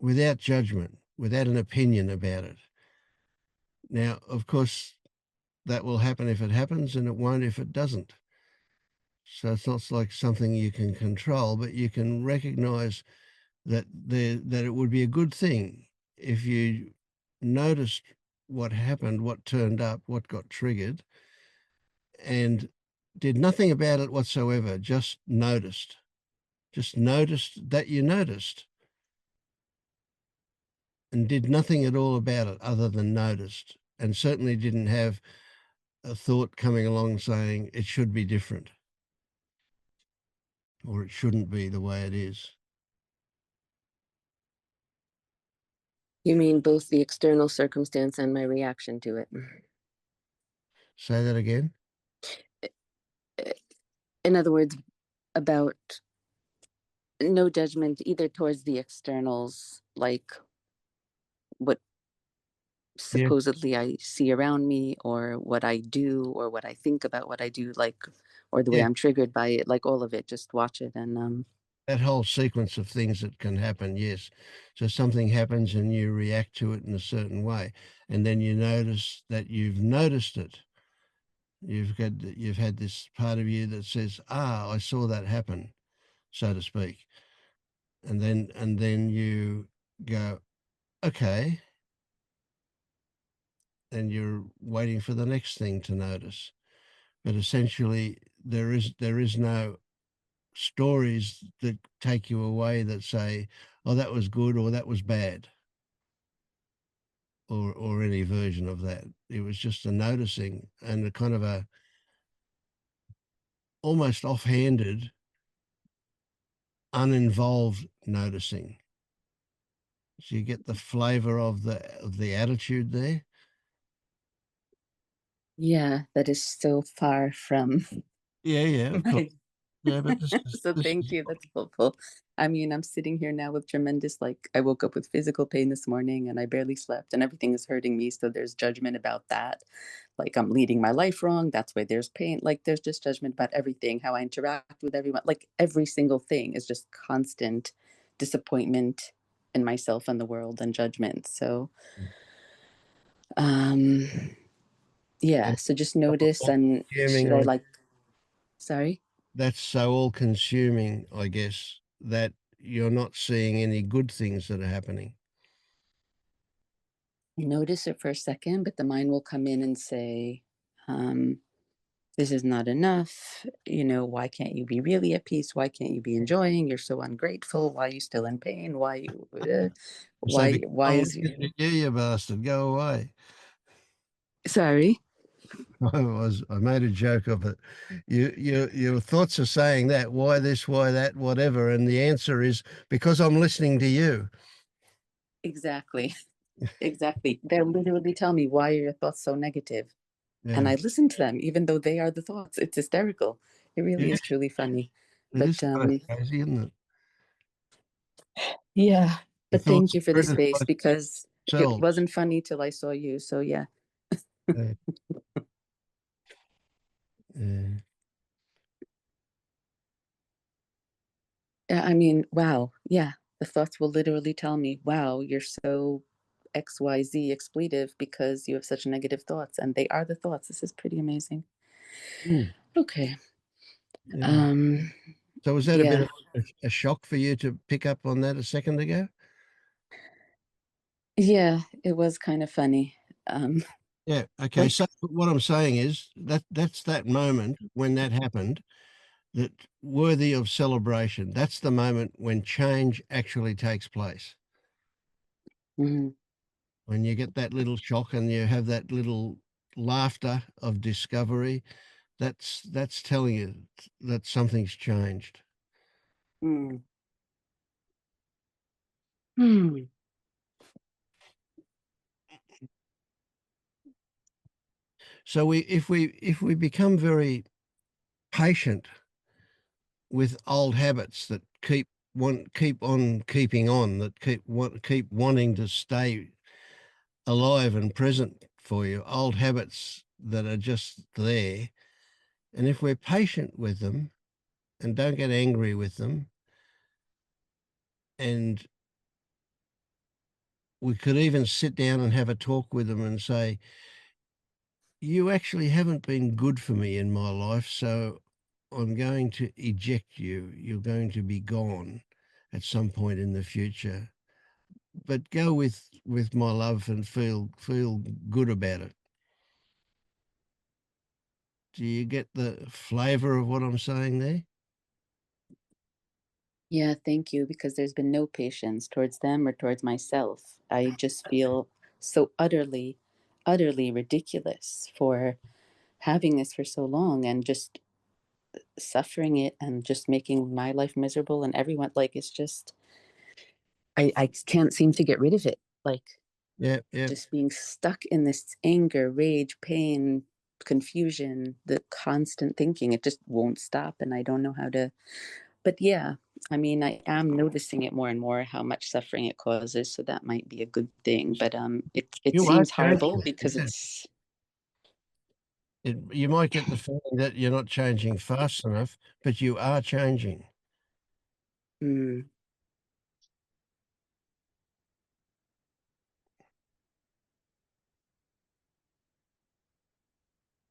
Speaker 1: without judgment, without an opinion about it. Now, of course, that will happen if it happens, and it won't if it doesn't. So it's not like something you can control, but you can recognize that it would be a good thing if you noticed what happened, what turned up, what got triggered, and did nothing about it whatsoever, just noticed that you noticed and did nothing at all about it other than noticed, and certainly didn't have a thought coming along saying it should be different or it shouldn't be the way it is.
Speaker 5: You mean both the external circumstance and my reaction to it?
Speaker 1: Say that again.
Speaker 5: In other words, about no judgment either towards the externals, like what
Speaker 1: Yeah.
Speaker 5: supposedly I see around me, or what I do, or what I think about what I do, like, or the way
Speaker 1: Yeah.
Speaker 5: I'm triggered by it, like all of it. Just watch it and
Speaker 1: That whole sequence of things that can happen, yes. So something happens and you react to it in a certain way, and then you notice that you've noticed it. You've had this part of you that says, "Ah, I saw that happen," so to speak, and then you go, "Okay," and you're waiting for the next thing to notice. But essentially, there is no stories that take you away that say, "Oh, that was good," or "That was bad," or any version of that. It was just a noticing and a kind of a almost offhanded, uninvolved noticing. So you get the flavor of the attitude there.
Speaker 5: yeah, that is so far from
Speaker 1: Yeah, yeah, of course.
Speaker 5: my.
Speaker 1: Yeah, but this is
Speaker 5: So
Speaker 1: this
Speaker 5: thank
Speaker 1: is
Speaker 5: you. That's helpful. I mean, I'm sitting here now with tremendous, like, I woke up with physical pain this morning and I barely slept and everything is hurting me. So there's judgment about that. Like, I'm leading my life wrong. That's why there's pain. Like, there's just judgment about everything, how I interact with everyone. Like, every single thing is just constant disappointment in myself and the world and judgment. So, um, yeah.
Speaker 1: And
Speaker 5: So just
Speaker 1: so
Speaker 5: notice, and
Speaker 1: all-consuming,
Speaker 5: should I, like, sorry?
Speaker 1: that's so all-consuming, I guess, that you're not seeing any good things that are happening.
Speaker 5: Notice it for a second, but the mind will come in and say, this is not enough. You know, why can't you be really at peace? Why can't you be enjoying? You're so ungrateful. Why are you still in pain?
Speaker 1: So because
Speaker 5: why
Speaker 1: I'm
Speaker 5: is,
Speaker 1: listening to you, you bastard, go away.
Speaker 5: sorry?
Speaker 1: I made a joke of it. Your thoughts are saying that, why this, why that, whatever, and the answer is because I'm listening to you.
Speaker 5: Exactly. Exactly. They'll literally tell me, why are your thoughts so negative? And
Speaker 1: Yeah.
Speaker 5: I listen to them, even though they are the thoughts. It's hysterical. It really
Speaker 1: Yeah,
Speaker 5: is truly funny.
Speaker 1: it
Speaker 5: But
Speaker 1: is kind of crazy, isn't it?
Speaker 5: yeah.
Speaker 1: The
Speaker 5: But thank
Speaker 1: thoughts
Speaker 5: you for
Speaker 1: are
Speaker 5: the space,
Speaker 1: criticizing
Speaker 5: because it
Speaker 1: themselves.
Speaker 5: wasn't funny till I saw you. So yeah.
Speaker 1: Yeah. Yeah.
Speaker 5: Yeah, I mean, wow. Yeah. The thoughts will literally tell me, wow, you're so XYZ expletive because you have such negative thoughts. And they are the thoughts. This is pretty amazing.
Speaker 1: Mm,
Speaker 5: Okay.
Speaker 1: yeah.
Speaker 5: Um,
Speaker 1: So was that a bit
Speaker 5: yeah.
Speaker 1: of a shock for you to pick up on that a second ago?
Speaker 5: Yeah, it was kind of funny.
Speaker 1: Yeah. Okay.
Speaker 5: Like,
Speaker 1: So what I'm saying is that's that moment when that happened, that worthy of celebration. That's the moment when change actually takes place.
Speaker 5: mhm,
Speaker 1: When you get that little shock and you have that little laughter of discovery, that's telling you that something's changed.
Speaker 5: mm, mm.
Speaker 1: So if we become very patient with old habits that keep on keeping on, that keep wanting to stay alive and present for you, old habits that are just there, and if we're patient with them and don't get angry with them, and we could even sit down and have a talk with them and say, you actually haven't been good for me in my life, so I'm going to eject you. You're going to be gone at some point in the future. But go with my love and feel good about it. Do you get the flavor of what I'm saying there?
Speaker 5: Yeah, thank you, because there's been no patience towards them or towards myself. I just feel so utterly, utterly ridiculous for having this for so long and just suffering it and just making my life miserable and everyone. Like, it's just, I can't seem to get rid of it. Like,
Speaker 1: Yeah, yeah.
Speaker 5: just being stuck in this anger, rage, pain, confusion, the constant thinking, it just won't stop. And I don't know how to, but yeah, I mean, I am noticing it more and more, how much suffering it causes. So that might be a good thing. But it
Speaker 1: You are
Speaker 5: seems horrible
Speaker 1: changing.
Speaker 5: because
Speaker 1: Yeah.
Speaker 5: it's,
Speaker 1: You might get the feeling that you're not changing fast enough, but you are changing.
Speaker 5: mm,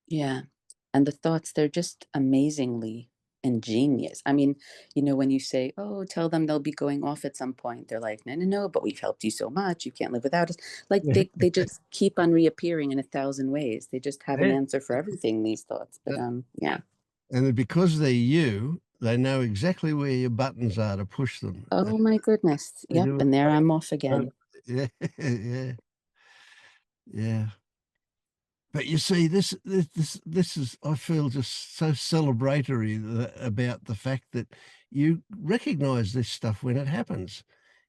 Speaker 5: yeah. And the thoughts, they're just amazingly ingenious. I mean, when you say, oh, tell them they'll be going off at some point, they're like, no, no, no, but we've helped you so much. You can't live without us. Like,
Speaker 1: Yeah.
Speaker 5: they just keep on reappearing in 1,000 ways. They just have an
Speaker 1: Yeah.
Speaker 5: answer for everything, these thoughts. But yeah.
Speaker 1: And because they're you, they know exactly where your buttons are to push them.
Speaker 5: Oh my goodness.
Speaker 1: They
Speaker 5: Yep.
Speaker 1: do it
Speaker 5: And there
Speaker 1: so
Speaker 5: I'm off
Speaker 1: well.
Speaker 5: again.
Speaker 1: Yeah, yeah, yeah. But you see, this is, I feel, just so celebratory about the fact that you recognise this stuff when it happens.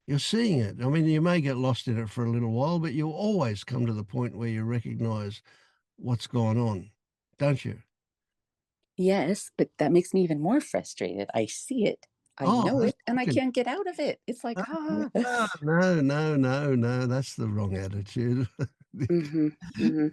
Speaker 1: You're seeing it. I mean, you may get lost in it for a little while, but you'll always come to the point where you recognise what's gone on, don't you?
Speaker 5: Yes, but that makes me even more frustrated. I see it. I
Speaker 1: Oh,
Speaker 5: know
Speaker 1: that's
Speaker 5: it and I
Speaker 1: good.
Speaker 5: can't get out of it. It's like,
Speaker 1: No,
Speaker 5: ah.
Speaker 1: no, no, no, no, that's the wrong attitude.
Speaker 5: Hmm. Hmm.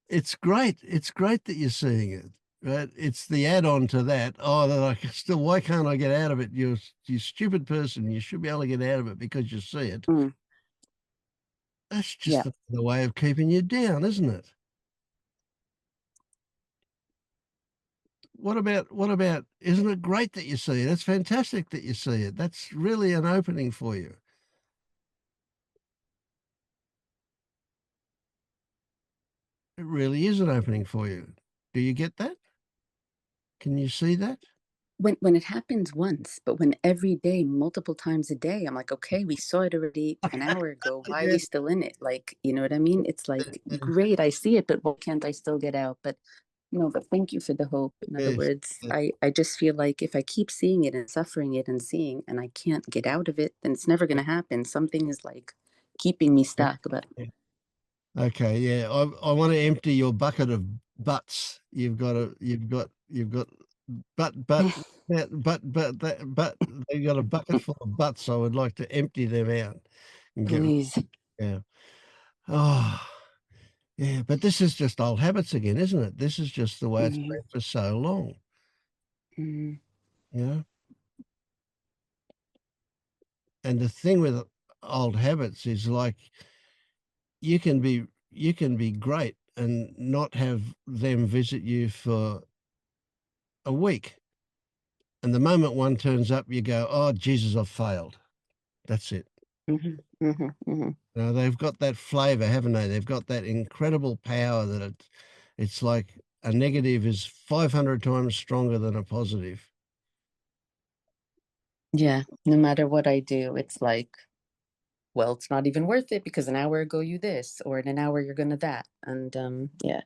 Speaker 1: It's great. It's great that you're seeing it, but it's the add-on to that. Oh, that I can still. Why can't I get out of it? You stupid person. You should be able to get out of it because you see it.
Speaker 5: Mm.
Speaker 1: That's
Speaker 5: Yeah.
Speaker 1: just the way of keeping you down, isn't it? What about? Isn't it great that you see it? It's fantastic that you see it. That's really an opening for you. It really is an opening for you. Do you get that? Can you see that?
Speaker 5: When it happens once, but when every day, multiple times a day, I'm like, okay, we saw it already an hour ago. Why are
Speaker 1: Yeah.
Speaker 5: we still in it? Like, you know what I mean? It's like, great, I see it, but why can't I still get out? But no, but thank you for the hope. In other
Speaker 1: Yes.
Speaker 5: words, I just feel like if I keep seeing it and suffering it and seeing and I can't get out of it, then it's never gonna happen. Something is like keeping me stuck. But
Speaker 1: Okay, yeah. I want to empty your bucket of butts. You've got but they got a bucket full of butts. I would like to empty them out and get
Speaker 5: please.
Speaker 1: yeah. Oh, yeah. But this is just old habits again, isn't it? This is just the way it's
Speaker 5: Mm-hmm.
Speaker 1: been for so long.
Speaker 5: Mm-hmm.
Speaker 1: You know. And the thing with old habits is like you can be great and not have them visit you for a week. And the moment one turns up, you go, "Oh, Jesus, I've failed." That's it.
Speaker 5: Mm-hmm. Mm-hmm. Mm-hmm.
Speaker 1: Now, they've got that flavor, haven't they? They've got that incredible power that it's like a negative is 500 times stronger than a positive.
Speaker 5: Yeah, no matter what I do, it's like, well, it's not even worth it because an hour ago you this, or in an hour you're gonna that. And yeah,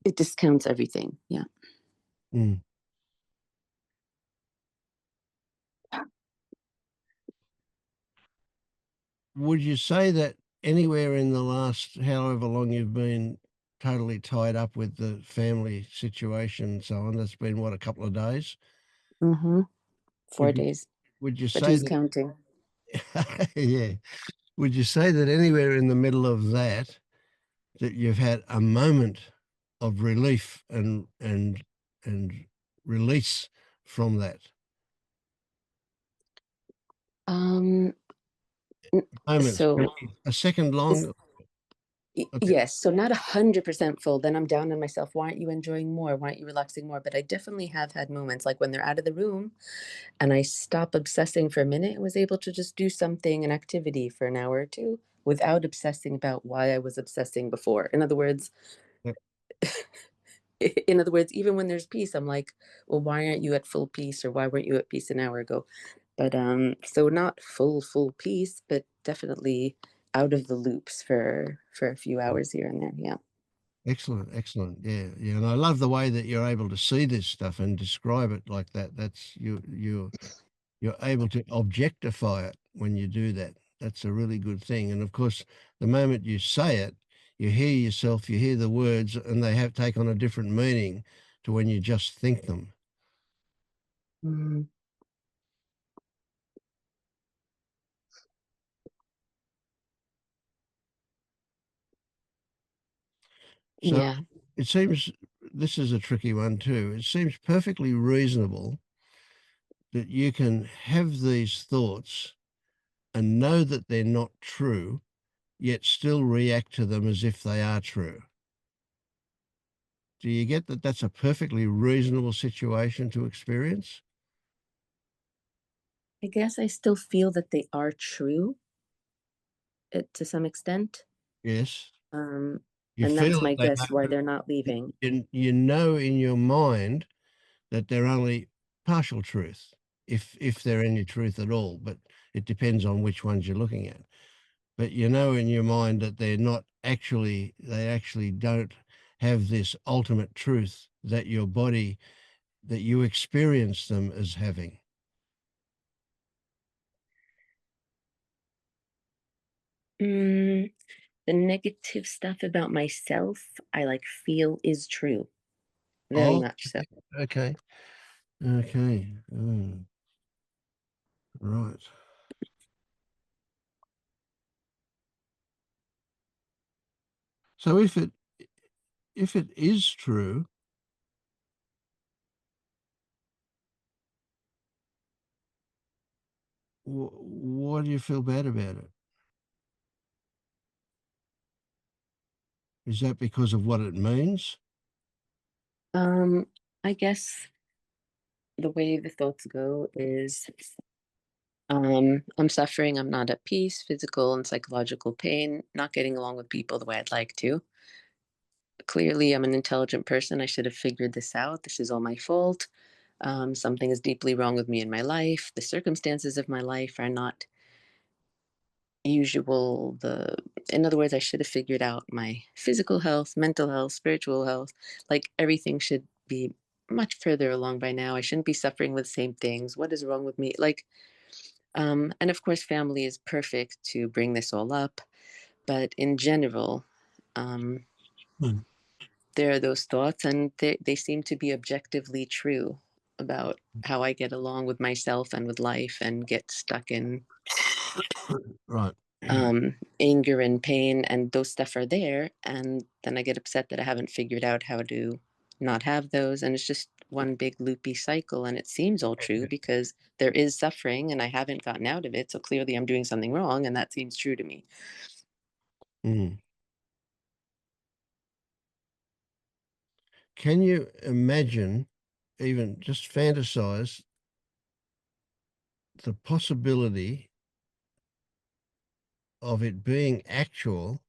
Speaker 5: it discounts everything. Yeah.
Speaker 1: Mm. Would you say that anywhere in the last however long you've been totally tied up with the family situation and so on, that's been what, a couple of days?
Speaker 5: Mm-hmm. 4
Speaker 1: Would you
Speaker 5: days,
Speaker 1: would you
Speaker 5: but
Speaker 1: say
Speaker 5: who's
Speaker 1: that
Speaker 5: counting?
Speaker 1: yeah. Would you say that anywhere in the middle of that, that you've had a moment of relief and release from that?
Speaker 5: Um, n-
Speaker 1: Moments,
Speaker 5: so
Speaker 1: maybe a second
Speaker 5: it's,
Speaker 1: long? Okay.
Speaker 5: yes, so not 100% full. Then I'm down on myself. Why aren't you enjoying more? Why aren't you relaxing more? But I definitely have had moments like when they're out of the room and I stop obsessing for a minute and was able to just do something, an activity for an hour or two without obsessing about why I was obsessing before. In other words,
Speaker 1: Yep.
Speaker 5: even when there's peace, I'm like, well, why aren't you at full peace or why weren't you at peace an hour ago? But so not full peace, but definitely out of the loops for a few hours here and there. Yeah.
Speaker 1: Excellent, excellent. Yeah, yeah. And I love the way that you're able to see this stuff and describe it like that. That's you're able to objectify it when you do that. That's a really good thing. And of course, the moment you say it, you hear yourself, you hear the words, and they have take on a different meaning to when you just think them.
Speaker 5: Mm,
Speaker 1: So
Speaker 5: yeah.
Speaker 1: it seems this is a tricky one too. It seems perfectly reasonable that you can have these thoughts and know that they're not true, yet still react to them as if they are true. Do you get that that's a perfectly reasonable situation to experience?
Speaker 5: I guess I still feel that they are true to some extent.
Speaker 1: Yes.
Speaker 5: Um,
Speaker 1: You
Speaker 5: and that's
Speaker 1: feel that
Speaker 5: my
Speaker 1: they
Speaker 5: guess why
Speaker 1: are,
Speaker 5: they're not leaving.
Speaker 1: you know in your mind that they're only partial truth, if they're any truth at all, but it depends on which ones you're looking at. But you know in your mind that they're not actually, they actually don't have this ultimate truth that your body, that you experience them as having.
Speaker 5: Mm, the negative stuff about myself, I like feel is true. Very
Speaker 1: Oh,
Speaker 5: much so.
Speaker 1: okay. Okay. Right. So if it is true, why do you feel bad about it? Is that because of what it means?
Speaker 5: I guess the way the thoughts go is I'm suffering, I'm not at peace, physical and psychological pain, not getting along with people the way I'd like to. Clearly, I'm an intelligent person. I should have figured this out. This is all my fault. Something is deeply wrong with me in my life. The circumstances of my life are not usual. In other words, I should have figured out my physical health, mental health, spiritual health. Like everything should be much further along by now. I shouldn't be suffering with the same things. What is wrong with me? And of course, family is perfect to bring this all up. But in general, um,
Speaker 1: Hmm.
Speaker 5: there are those thoughts, and they seem to be objectively true about how I get along with myself and with life and get stuck in
Speaker 1: Right.
Speaker 5: anger and pain, and those stuff are there. And then I get upset that I haven't figured out how to not have those. And it's just one big loopy cycle. And it seems all true because there is suffering and I haven't gotten out of it. So clearly I'm doing something wrong. And that seems true to me.
Speaker 1: Mm. Can you imagine, even just fantasize, the possibility of it being actual,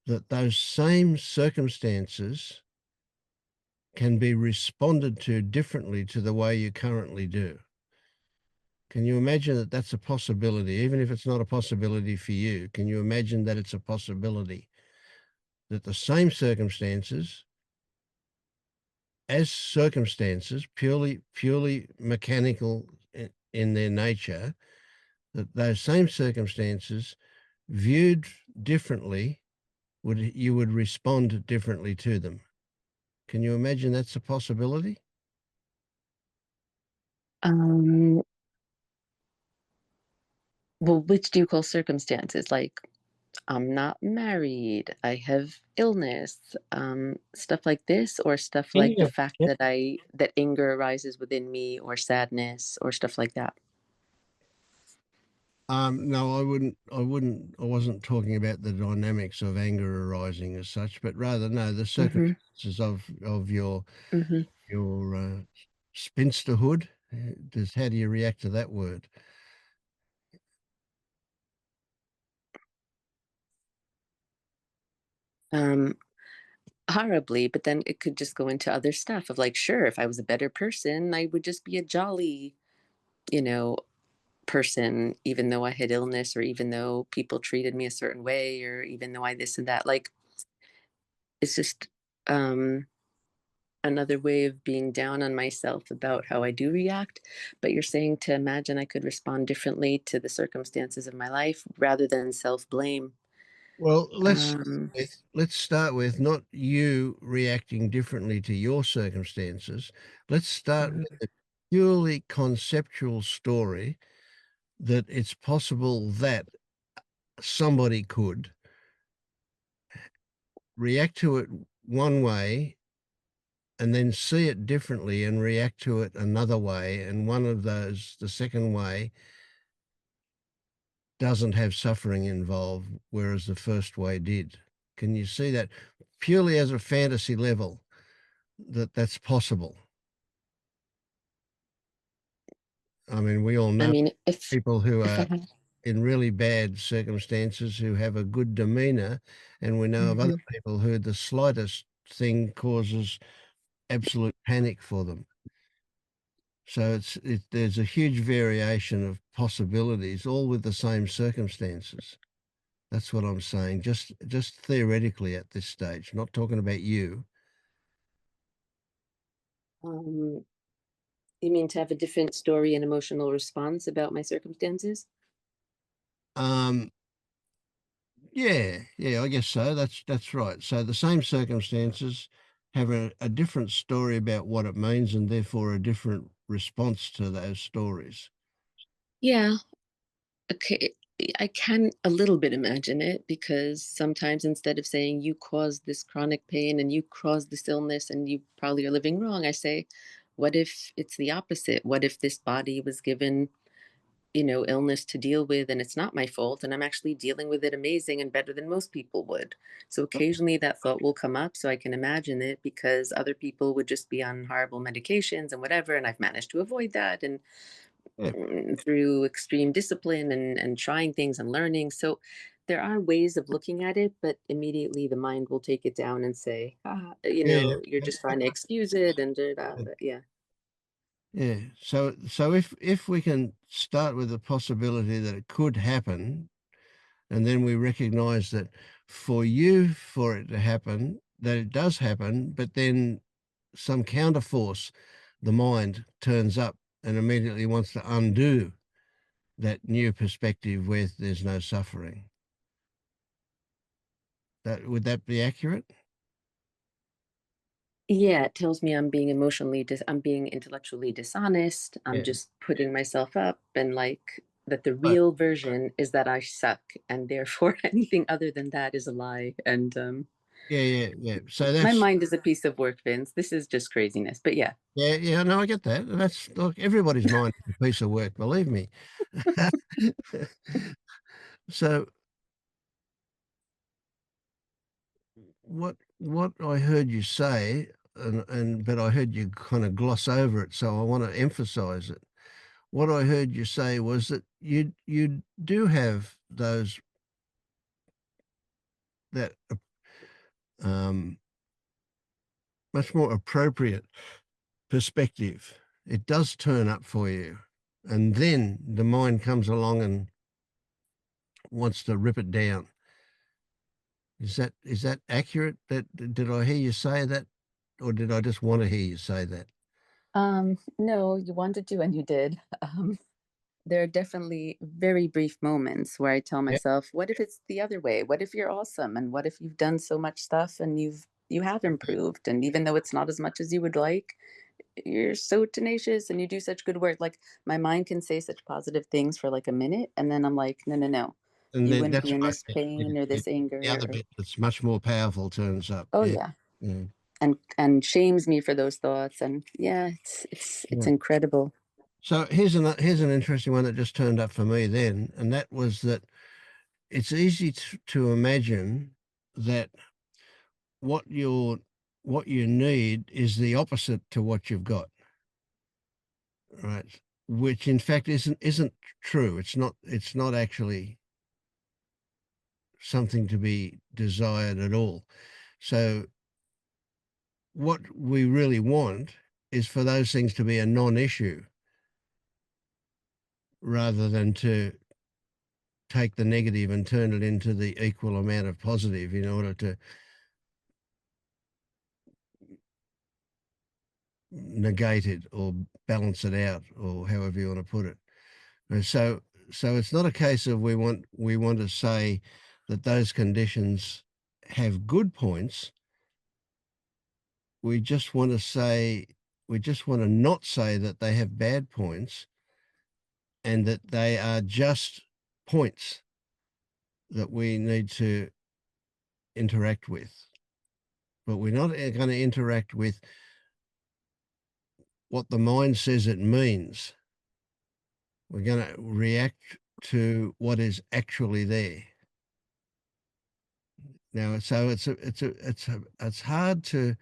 Speaker 1: that those same circumstances can be responded to differently to the way you currently do? Can you imagine that that's a possibility, even if it's not a possibility for you? Can you imagine that it's a possibility that the same circumstances, as circumstances, purely mechanical in their nature, that those same circumstances viewed differently, you would respond differently to them? Can you imagine that's a possibility?
Speaker 5: Um, well, which do you call circumstances? Like, I'm not married, I have illness, stuff like this, or stuff like the
Speaker 1: Yeah.
Speaker 5: fact
Speaker 1: Yeah.
Speaker 5: that anger arises within me, or sadness, or stuff like that.
Speaker 1: No, I wasn't talking about the dynamics of anger arising as such, but rather, no, the
Speaker 5: Mm-hmm.
Speaker 1: circumstances of
Speaker 5: Mm-hmm.
Speaker 1: your spinsterhood. Just how do you react to that word?
Speaker 5: Um, Horribly, but then it could just go into other stuff of like, sure, if I was a better person, I would just be a jolly, you know, person, even though I had illness, or even though people treated me a certain way, or even though I this and that. Like, it's just another way of being down on myself about how I do react. But you're saying to imagine I could respond differently to the circumstances of my life rather than self blame.
Speaker 1: Well,
Speaker 5: Um,
Speaker 1: let's start with not you reacting differently to your circumstances. Let's start with
Speaker 5: mhm.
Speaker 1: the purely conceptual story that it's possible that somebody could react to it one way and then see it differently and react to it another way. And one of those, the second way, doesn't have suffering involved, whereas the first way did. Can you see that purely as a fantasy level, that that's possible? I mean, we all
Speaker 5: I
Speaker 1: know
Speaker 5: mean,
Speaker 1: people who
Speaker 5: if I
Speaker 1: are
Speaker 5: had,
Speaker 1: in really bad circumstances who have a good demeanor, and we know of other
Speaker 5: mhm.
Speaker 1: people who the slightest thing causes absolute panic for them. So there's a huge variation of possibilities, all with the same circumstances. That's what I'm saying. Just theoretically at this stage, not talking about you.
Speaker 5: um, you mean to have a different story and emotional response about my circumstances?
Speaker 1: Um, yeah, I guess so. That's right. So the same circumstances, have a different story about what it means and therefore a different response to those stories.
Speaker 5: Yeah. Okay. I can a little bit imagine it, because sometimes instead of saying you caused this chronic pain and you caused this illness and you probably are living wrong, I say, what if it's the opposite? What if this body was given, illness to deal with, and it's not my fault, and I'm actually dealing with it amazing and better than most people would? So occasionally that thought will come up, so I can imagine it, because other people would just be on horrible medications and whatever, and I've managed to avoid that, and
Speaker 1: Yeah.
Speaker 5: through extreme discipline and trying things and learning. So there are ways of looking at it, but immediately the mind will take it down and say,
Speaker 1: Yeah.
Speaker 5: you're just trying to excuse it, and yeah.
Speaker 1: Yeah. So if we can start with the possibility that it could happen, and then we recognize that for it to happen, that it does happen, but then some counterforce, the mind, turns up and immediately wants to undo that new perspective where there's no suffering. Would that be accurate?
Speaker 5: Yeah, it tells me I'm being I'm being intellectually dishonest. I'm
Speaker 1: Yeah.
Speaker 5: just putting myself up, and like that the
Speaker 1: But
Speaker 5: real version is that I suck, and therefore anything other than that is a lie. And
Speaker 1: yeah. So
Speaker 5: my
Speaker 1: that's
Speaker 5: mind is a piece of work, Vince. This is just craziness. But yeah.
Speaker 1: yeah. No, I get that. That's look, everybody's mind is a piece of work. Believe me. So what I heard you say, and but I heard you kind of gloss over it, so I want to emphasize it. What I heard you say was that you do have that um, much more appropriate perspective. It does turn up for you, and then the mind comes along and wants to rip it down. Is that accurate? Did I hear you say that, or did I just want to hear you say that?
Speaker 5: No, you wanted to and you did. There are definitely very brief moments where I tell
Speaker 1: Yeah.
Speaker 5: myself, what if it's the other way? What if you're awesome? And what if you've done so much stuff and you have improved? And even though it's not as much as you would like, you're so tenacious and you do such good work. Like my mind can say such positive things for like a minute, and then I'm like, no, no, no.
Speaker 1: And
Speaker 5: You
Speaker 1: then
Speaker 5: wouldn't
Speaker 1: that's
Speaker 5: be in
Speaker 1: right.
Speaker 5: this pain or
Speaker 1: Yeah.
Speaker 5: this
Speaker 1: The
Speaker 5: anger
Speaker 1: other
Speaker 5: or,
Speaker 1: bit that's much more powerful turns up.
Speaker 5: oh
Speaker 1: Yeah.
Speaker 5: yeah.
Speaker 1: Yeah.
Speaker 5: And shames me for those thoughts. And yeah, it's
Speaker 1: Yeah.
Speaker 5: incredible.
Speaker 1: So here's an interesting one that just turned up for me then, and that was that it's easy to imagine that what you what you need is the opposite to what you've got, right? Which in fact isn't true. It's not actually something to be desired at all. So what we really want is for those things to be a non-issue rather than to take the negative and turn it into the equal amount of positive in order to negate it or balance it out or however you want to put it. And so it's not a case of we want to say that those conditions have good points. We just want to say we just want to not say that they have bad points and that they are just points that we need to interact with. But we're not going to interact with what the mind says it means. We're going to react to what is actually there. Now, so it's hard to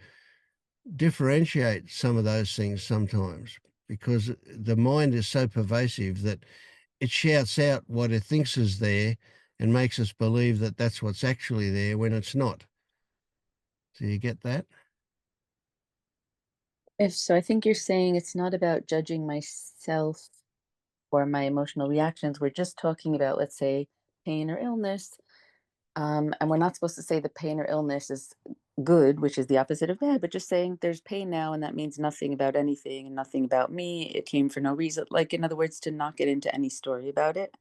Speaker 1: differentiate some of those things sometimes because the mind is so pervasive that it shouts out what it thinks is there and makes us believe that that's what's actually there when it's not. Do you get that?
Speaker 5: If so, I think you're saying it's not about judging myself or my emotional reactions. We're just talking about, let's say, pain or illness. And we're not supposed to say the pain or illness is good, which is the opposite of bad, but just saying there's pain now, and that means nothing about anything and nothing about me. It came for no reason. Like, in other words, to not get into any story about it.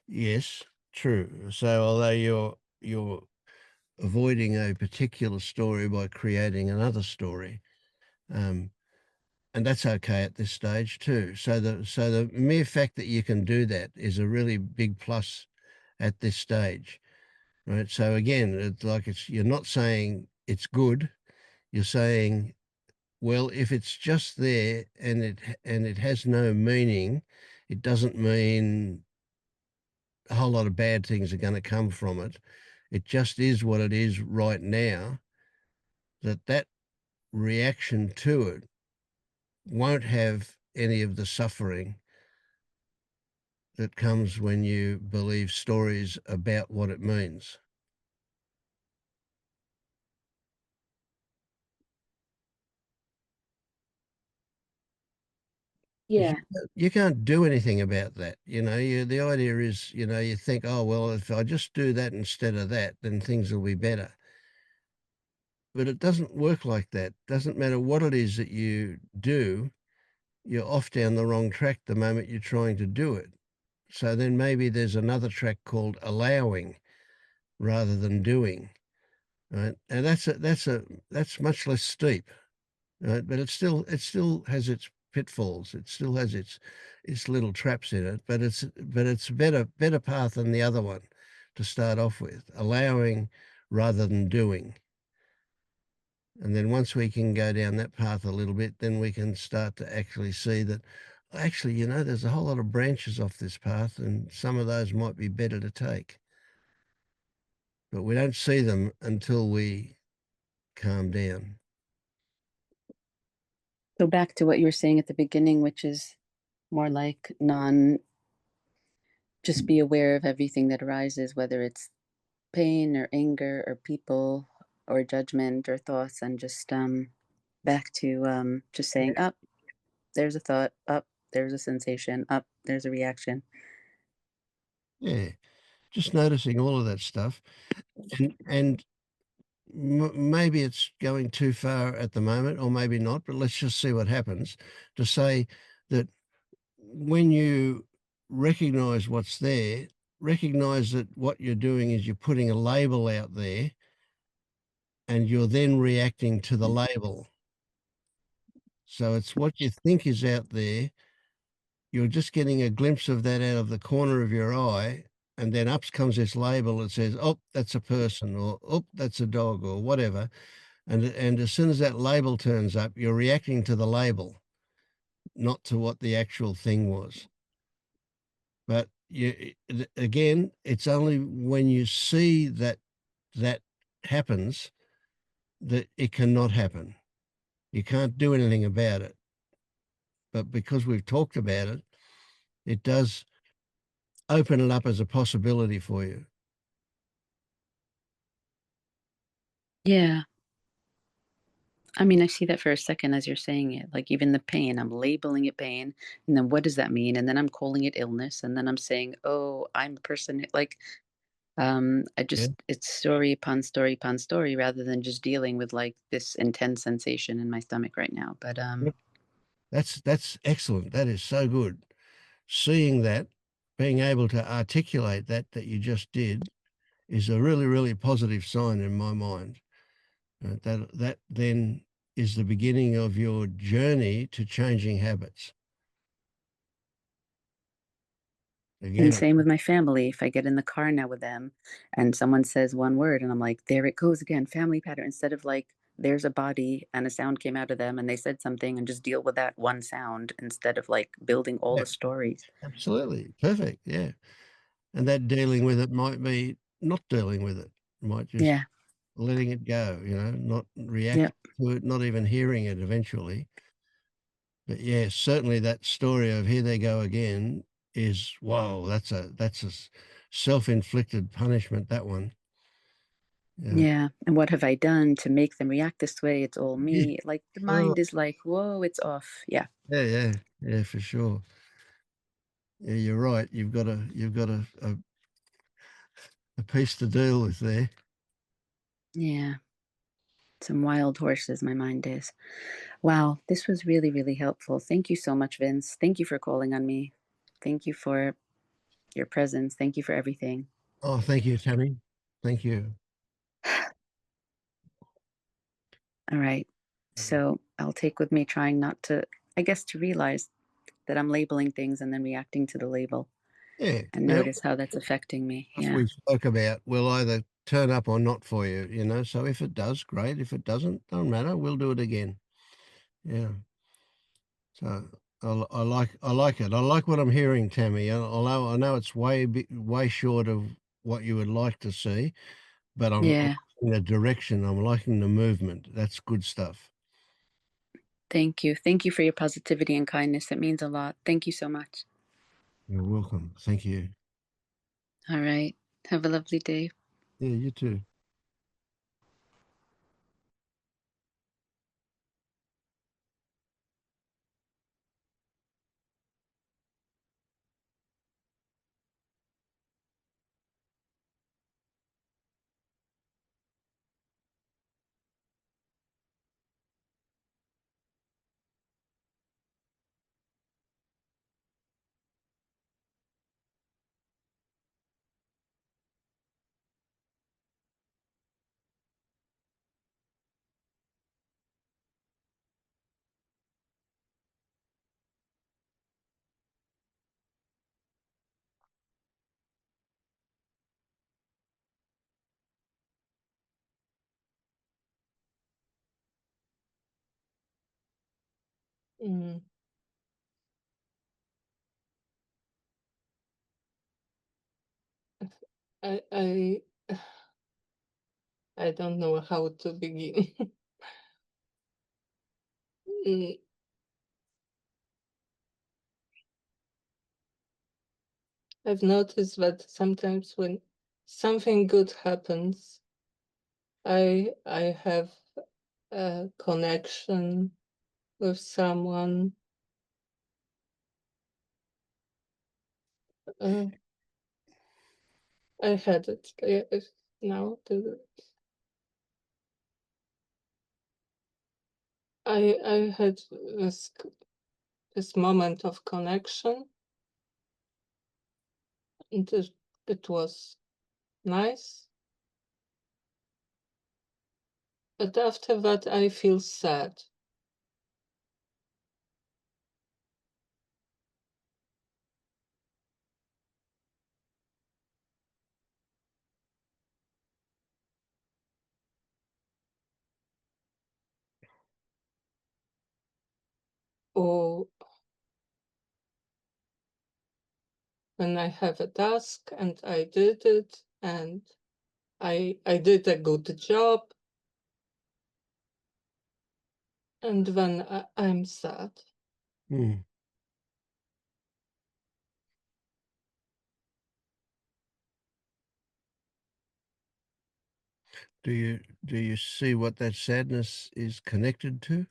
Speaker 1: Yes, true. So although you're avoiding a particular story by creating another story. And that's okay at this stage too. So the mere fact that you can do that is a really big plus at this stage, right? So again, you're not saying it's good. You're saying, well, if it's just there and it has no meaning, it doesn't mean a whole lot of bad things are going to come from it. It just is what it is right now. That reaction to it won't have any of the suffering that comes when you believe stories about what it means.
Speaker 5: Yeah.
Speaker 1: You can't do anything about that. The idea is, you think, oh, well, if I just do that instead of that, then things will be better. But it doesn't work like that. Doesn't matter what it is that you do, you're off down the wrong track the moment you're trying to do it. So then maybe there's another track called allowing rather than doing. Right. And that's much less steep. Right. But it still has its pitfalls. It still has its little traps in it, but it's a better path than the other one to start off with, allowing rather than doing. And then once we can go down that path a little bit, then we can start to actually see that actually, there's a whole lot of branches off this path and some of those might be better to take. But we don't see them until we calm down.
Speaker 5: So back to what you were saying at the beginning, which is more like just be aware of everything that arises, whether it's pain or anger or people or judgment or thoughts, and just back to just saying, up, there's a thought, up, there's a sensation, up, there's a reaction.
Speaker 1: Yeah, just noticing all of that stuff. And maybe it's going too far at the moment, or maybe not, but let's just see what happens. To say that when you recognize what's there, recognize that what you're doing is you're putting a label out there and you're then reacting to the label. So it's what you think is out there. You're just getting a glimpse of that out of the corner of your eye. And then up comes this label that says, oh, that's a person, or oh, that's a dog, or whatever. And as soon as that label turns up, you're reacting to the label, not to what the actual thing was. But again, it's only when you see that happens that it cannot happen. You can't do anything about it. But because we've talked about it, it does open it up as a possibility for you.
Speaker 5: Yeah. I mean, I see that for a second as you're saying it, like even the pain, I'm labeling it pain. And then what does that mean? And then I'm calling it illness. And then I'm saying, oh, I'm a person. Like,
Speaker 1: Yeah.
Speaker 5: it's story upon story upon story rather than just dealing with like this intense sensation in my stomach right now. But,
Speaker 1: Yep. That's excellent. That is so good. Seeing that, being able to articulate that you just did is a really, really positive sign in my mind. That then is the beginning of your journey to changing habits.
Speaker 5: and
Speaker 1: Again,
Speaker 5: same with my family. If I get in the car now with them and someone says one word and I'm like, there it goes again, family pattern, instead of like, there's a body and a sound came out of them and they said something and just deal with that one sound instead of like building all
Speaker 1: yeah,
Speaker 5: the stories.
Speaker 1: absolutely. Perfect. Yeah. And that dealing with it might be not dealing with it, might just
Speaker 5: Yeah.
Speaker 1: letting it go, not reacting
Speaker 5: Yep.
Speaker 1: to it, not even hearing it eventually. But yeah, certainly that story of here they go again is, wow, that's a self-inflicted punishment, that one. Yeah.
Speaker 5: Yeah. And what have I done to make them react this way? It's all
Speaker 1: Yeah.
Speaker 5: me. Like the
Speaker 1: Oh,
Speaker 5: mind is like, whoa, it's off. Yeah.
Speaker 1: yeah, for sure. Yeah, you're right. You've got a piece to deal with there.
Speaker 5: Yeah. Some wild horses, my mind is. Wow. This was really, really helpful. Thank you so much, Vince. Thank you for calling on me. Thank you for your presence. Thank you for everything.
Speaker 1: Oh, thank you, Tammy. Thank you.
Speaker 5: All right. So I'll take with me trying not to, I guess, to realize that I'm labeling things and then reacting to the label
Speaker 1: Yeah.
Speaker 5: and
Speaker 1: Yeah.
Speaker 5: notice how that's affecting me.
Speaker 1: What
Speaker 5: Yeah.
Speaker 1: we spoke about will either turn up or not for you, you know. So if it does, great. If it doesn't, don't matter. We'll do it again. Yeah. So I like it. I like what I'm hearing, Tammy. Although I know it's way short of what you would like to see, but I'm
Speaker 5: Yeah.
Speaker 1: liking the direction. I'm liking the movement. That's good stuff.
Speaker 5: Thank you. Thank you for your positivity and kindness. It means a lot. Thank you so much.
Speaker 1: You're welcome. Thank you.
Speaker 5: All right. Have a lovely day.
Speaker 1: Yeah, you too.
Speaker 6: Mm. I I don't know how to begin. Mm, I've noticed that sometimes when something good happens, I have a connection with someone. Uh, I had it now. I had this moment of connection, and it was nice. But after that, I feel sad. Or when I have a task and I did it and I did a good job, and then I'm sad.
Speaker 1: Hmm. Do you see what that sadness is connected to?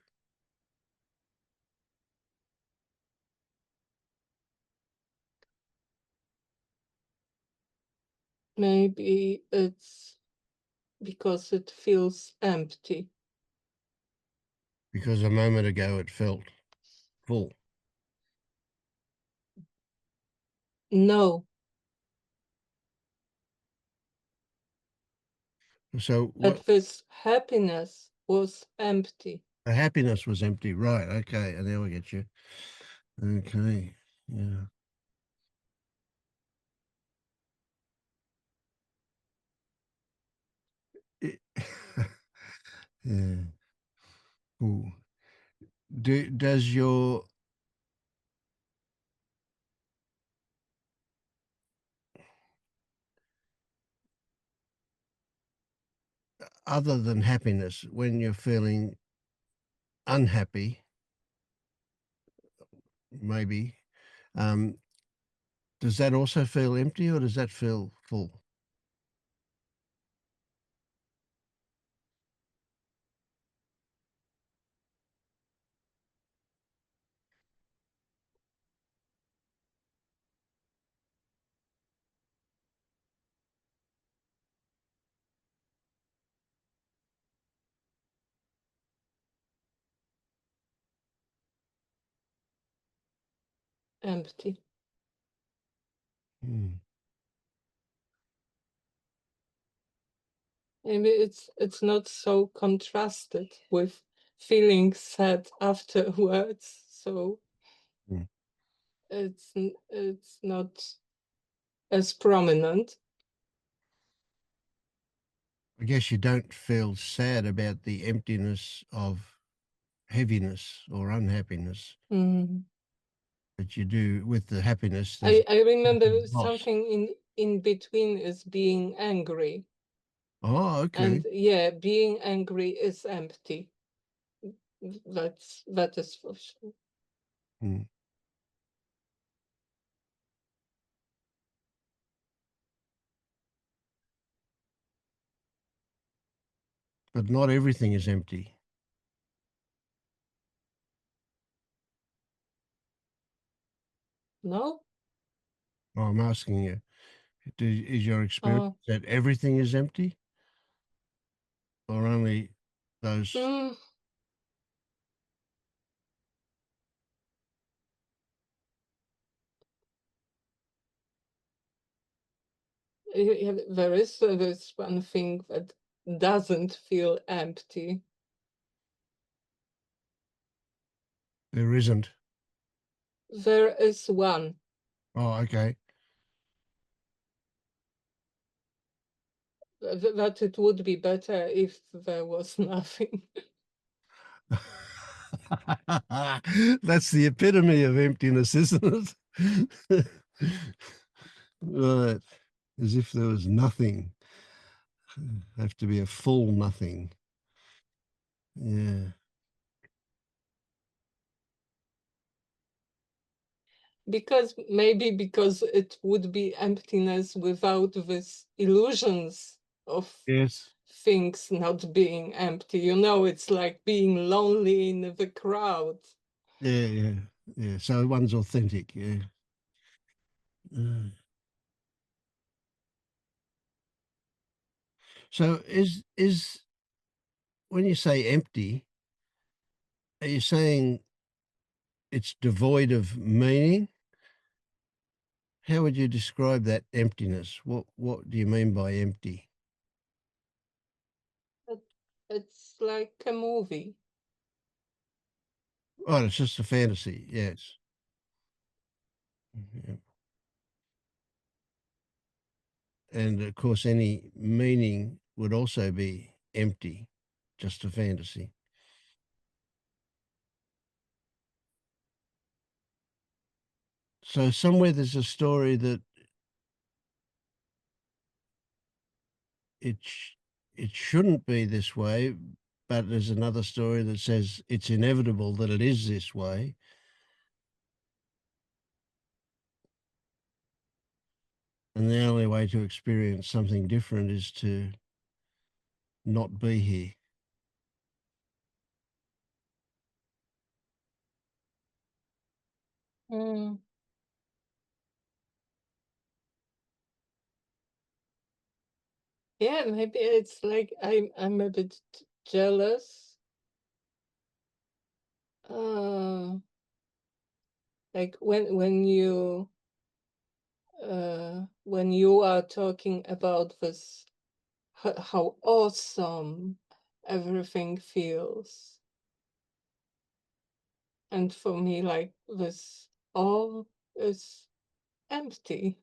Speaker 6: Maybe it's because it feels empty.
Speaker 1: Because a moment ago it felt full.
Speaker 6: No,
Speaker 1: So what
Speaker 6: but this happiness was empty.
Speaker 1: the happiness was empty, right? Okay, and now I get you. Okay, yeah. It- yeah. Ooh. Does your other than happiness, when you're feeling unhappy, maybe, um, does that also feel empty or does that feel full?
Speaker 6: Empty.
Speaker 1: Hmm.
Speaker 6: maybe it's not so contrasted with feeling sad afterwards, so
Speaker 1: Mm.
Speaker 6: it's not as prominent.
Speaker 1: I guess you don't feel sad about the emptiness of heaviness or unhappiness,
Speaker 6: Mm.
Speaker 1: but you do with the happiness.
Speaker 6: I
Speaker 1: There's
Speaker 6: remember
Speaker 1: loss.
Speaker 6: something in between is being angry,
Speaker 1: Oh, okay.
Speaker 6: and yeah, being angry is empty. That is for sure.
Speaker 1: Mm. But not everything is empty.
Speaker 6: No?
Speaker 1: I'm asking you, is your experience
Speaker 6: Oh.
Speaker 1: that everything is empty, or only those?
Speaker 6: Mm. There is one thing that doesn't feel empty.
Speaker 1: There isn't.
Speaker 6: There is one.
Speaker 1: Oh, okay.
Speaker 6: That it would be better if there was nothing.
Speaker 1: That's the epitome of emptiness, isn't it? Right. As if there was nothing. Have to be a full nothing. Yeah.
Speaker 6: Because it would be emptiness without these illusions of
Speaker 1: Yes.
Speaker 6: things not being empty. It's like being lonely in the crowd.
Speaker 1: Yeah, yeah, yeah. So one's authentic. Yeah. Mm. So is when you say empty, are you saying it's devoid of meaning? How would you describe that emptiness? What do you mean by empty?
Speaker 6: It's like a movie.
Speaker 1: Oh, it's just a fantasy. Yes. Yeah. And of course, any meaning would also be empty, just a fantasy. So somewhere there's a story that it it shouldn't be this way, but there's another story that says it's inevitable that it is this way. And the only way to experience something different is to not be here.
Speaker 6: Mm. Yeah, maybe it's like I'm a bit jealous. Like when you are talking about this, how awesome everything feels, and for me, like this all is empty.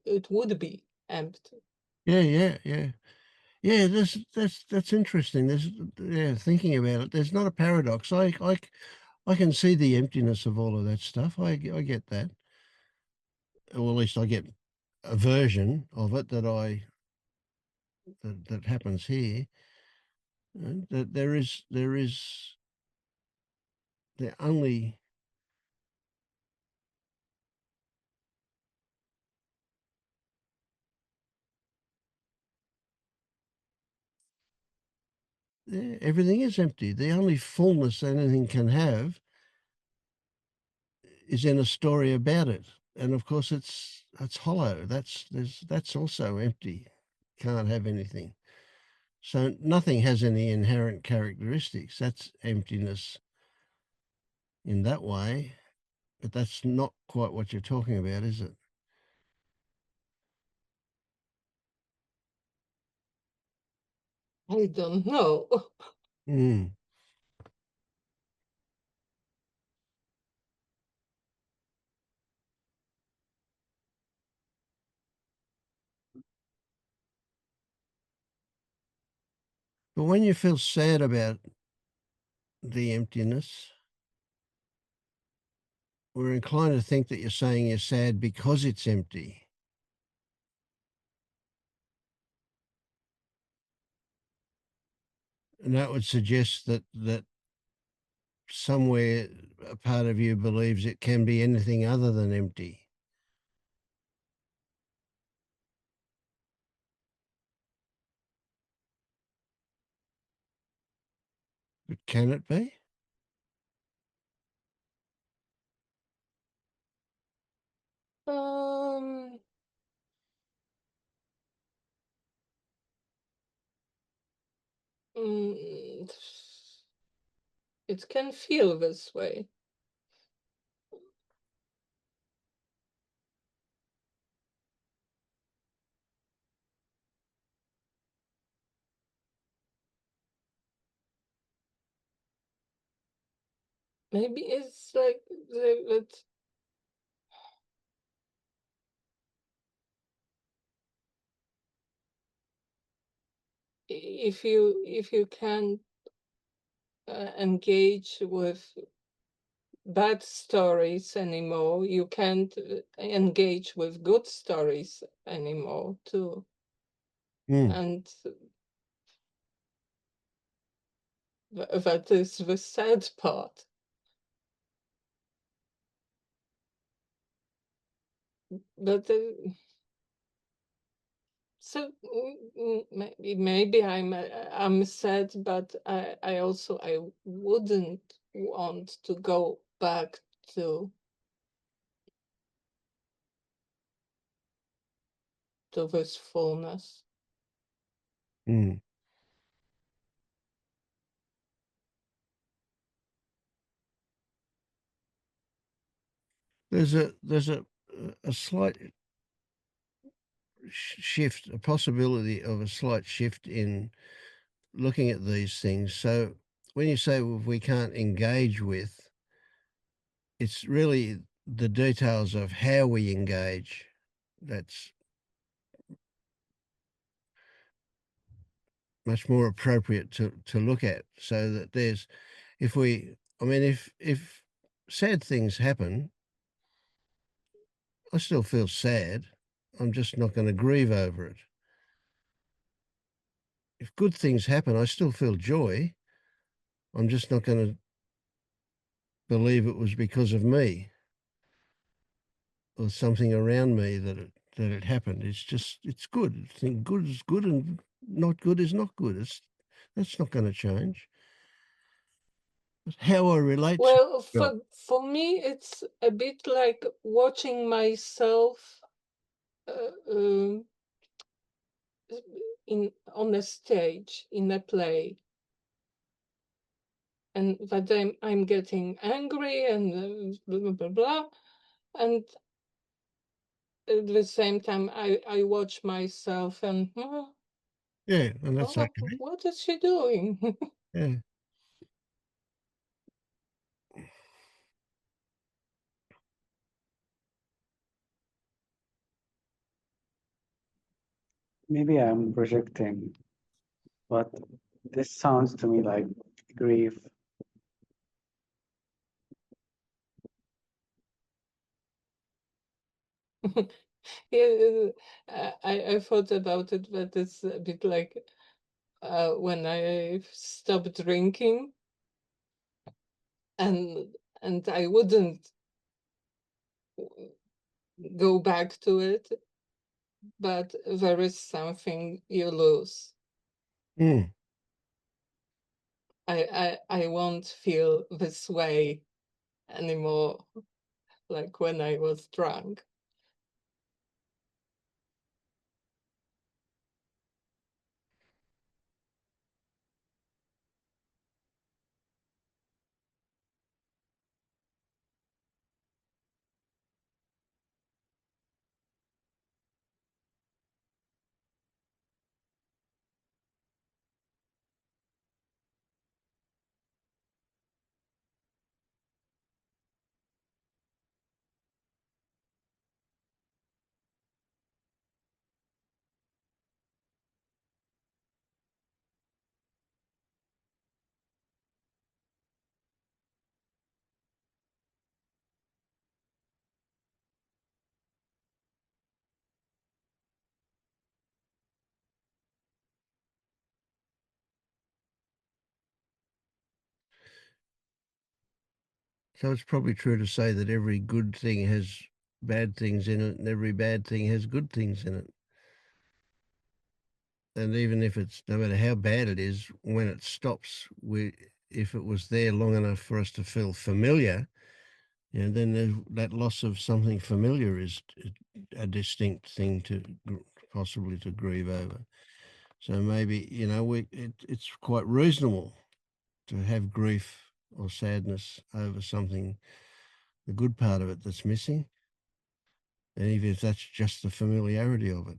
Speaker 6: It would be empty.
Speaker 1: Yeah, yeah, yeah. Yeah, that's interesting. There's yeah, thinking about it, there's not a paradox. I can see the emptiness of all of that stuff. I get that. Or at least I get a version of it that happens here. That there is the only yeah, everything is empty. The only fullness anything can have is in a story about it. And of course it's hollow. That's also empty. Can't have anything. So nothing has any inherent characteristics. That's emptiness in that way. but that's not quite what you're talking about, is it?
Speaker 6: I don't know.
Speaker 1: Mm. But when you feel sad about the emptiness, we're inclined to think that you're saying you're sad because it's empty. And that would suggest that somewhere a part of you believes it can be anything other than empty. But can it be?
Speaker 6: Um, mm, it can feel this way. Maybe it's like that if you can engage with bad stories anymore, you can't engage with good stories anymore too.
Speaker 1: Mm.
Speaker 6: And that is the sad part. But so maybe I'm sad, but I also I wouldn't want to go back to this fullness.
Speaker 1: Mm. There's a slight shift, a possibility of a slight shift in looking at these things. So when you say we can't engage with, it's really the details of how we engage that's much more appropriate to look at. So that there's, if sad things happen, I still feel sad. I'm just not going to grieve over it. If good things happen, I still feel joy. I'm just not going to believe it was because of me or something around me that it happened. It's good. I think good is good and not good is not good. That's not going to change. But how I relate to
Speaker 6: Well,
Speaker 1: well,
Speaker 6: for me, it's a bit like watching myself in on a stage in a play, and that I'm getting angry and blah blah blah blah, and at the same time I watch myself and
Speaker 1: yeah, and that's
Speaker 6: oh,
Speaker 1: okay.
Speaker 6: what is she doing?
Speaker 1: Yeah.
Speaker 7: Maybe I'm projecting, but this sounds to me like grief.
Speaker 6: Yeah, I thought about it, but it's a bit like when I stopped drinking, and I wouldn't go back to it, but there is something you lose.
Speaker 1: Mm.
Speaker 6: I won't feel this way anymore, like when I was drunk.
Speaker 1: So it's probably true to say that every good thing has bad things in it and every bad thing has good things in it. And even if it's, no matter how bad it is, when it stops, if it was there long enough for us to feel familiar, then that loss of something familiar is a distinct thing to possibly to grieve over. So maybe, it's quite reasonable to have grief or sadness over something, the good part of it that's missing, and even if that's just the familiarity of it.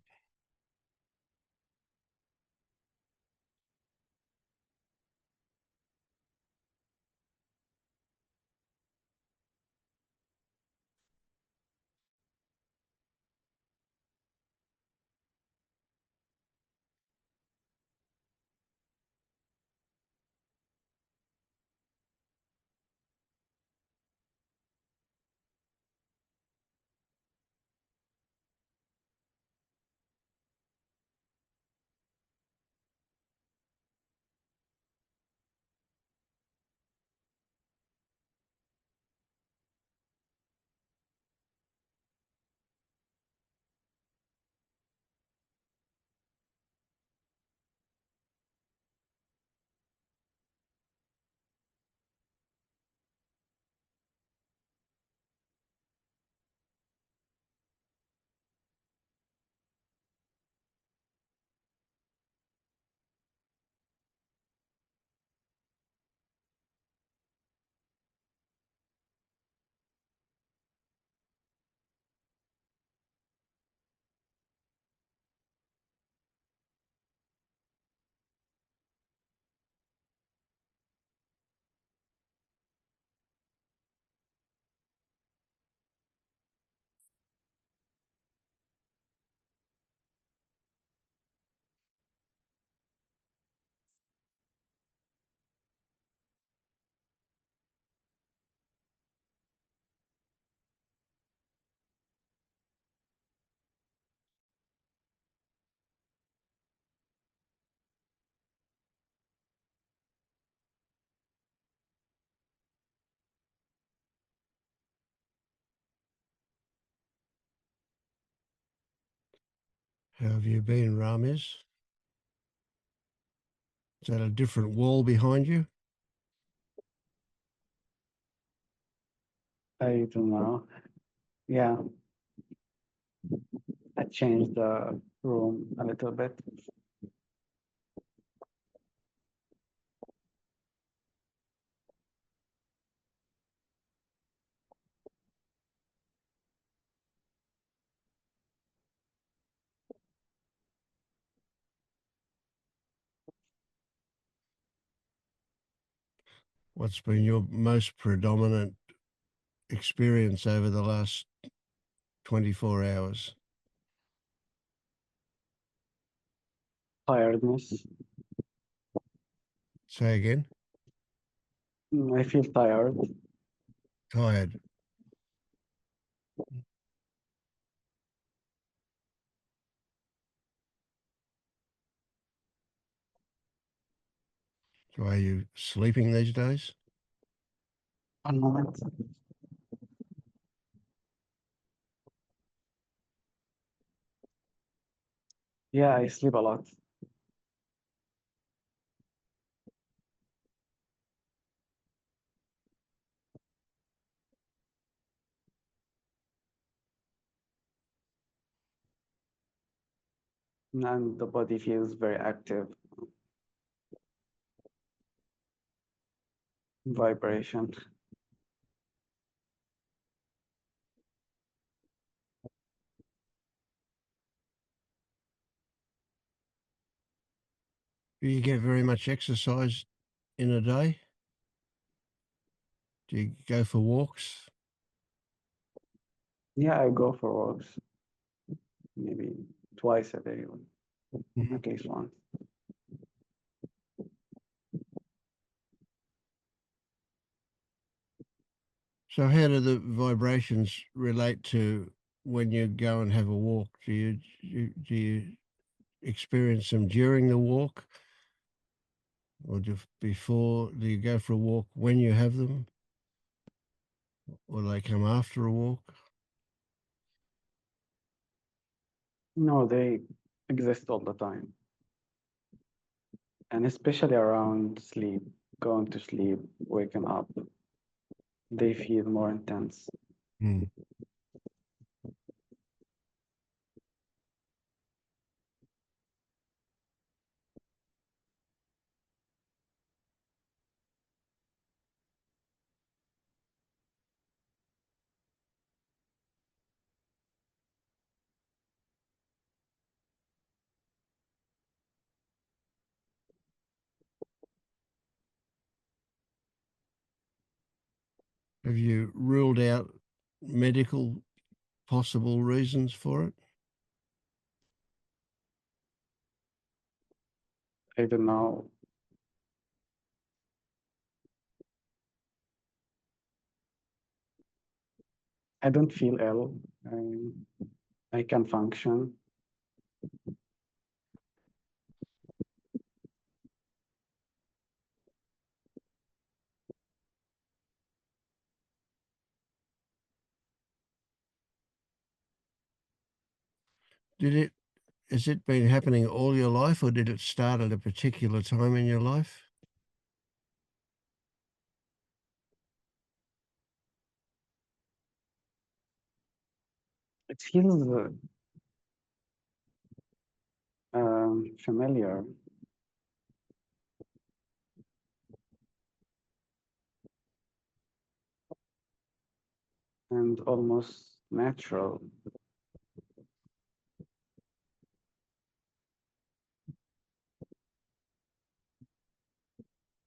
Speaker 1: How have you been, Ramis? Is that a different wall behind you?
Speaker 7: I don't know. Yeah, I changed the room a little bit.
Speaker 1: What's been your most predominant experience over the last 24 hours?
Speaker 7: Tiredness.
Speaker 1: Say again.
Speaker 7: I feel tired.
Speaker 1: Tired. So are you sleeping these days?
Speaker 7: One moment. Yeah, I sleep a lot. And the body feels very active. Vibration.
Speaker 1: Do you get very much exercise in a day? Do you go for walks?
Speaker 7: Yeah, I go for walks. Maybe twice a day, or
Speaker 1: Mhm.
Speaker 7: at least once.
Speaker 1: So how do the vibrations relate to when you go and have a walk? Do you experience them during the walk, or just before? Do you go for a walk when you have them? or they come after a walk?
Speaker 7: No, they exist all the time. And especially around sleep, going to sleep, waking up, they feel more intense.
Speaker 1: Hmm. Have you ruled out medical possible reasons for it?
Speaker 7: I don't know. I don't feel ill. I can function.
Speaker 1: Has it been happening all your life, or did it start at a particular time in your life?
Speaker 7: It feels familiar. And almost natural.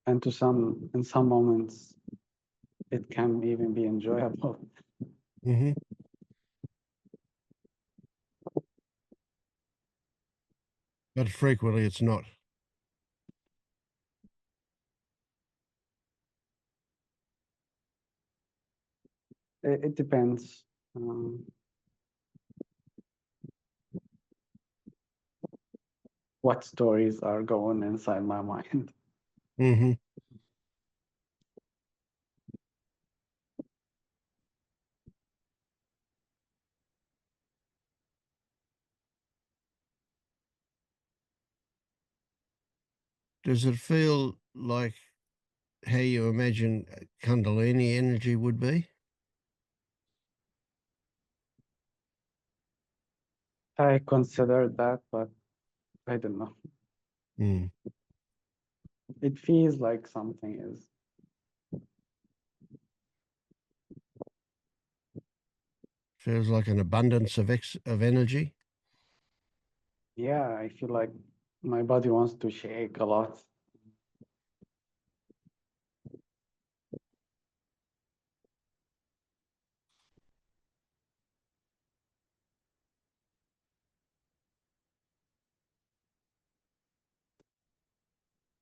Speaker 7: And in some moments, it can even be enjoyable.
Speaker 1: Mm-hmm. But frequently it's not.
Speaker 7: It depends. Um, what stories are going inside my mind.
Speaker 1: Mm-hmm. Does it feel like how you imagine Kundalini energy would be?
Speaker 7: I considered that, but I don't know.
Speaker 1: Mm.
Speaker 7: It feels like something is.
Speaker 1: Feels like an abundance of energy.
Speaker 7: Yeah, I feel like my body wants to shake a lot.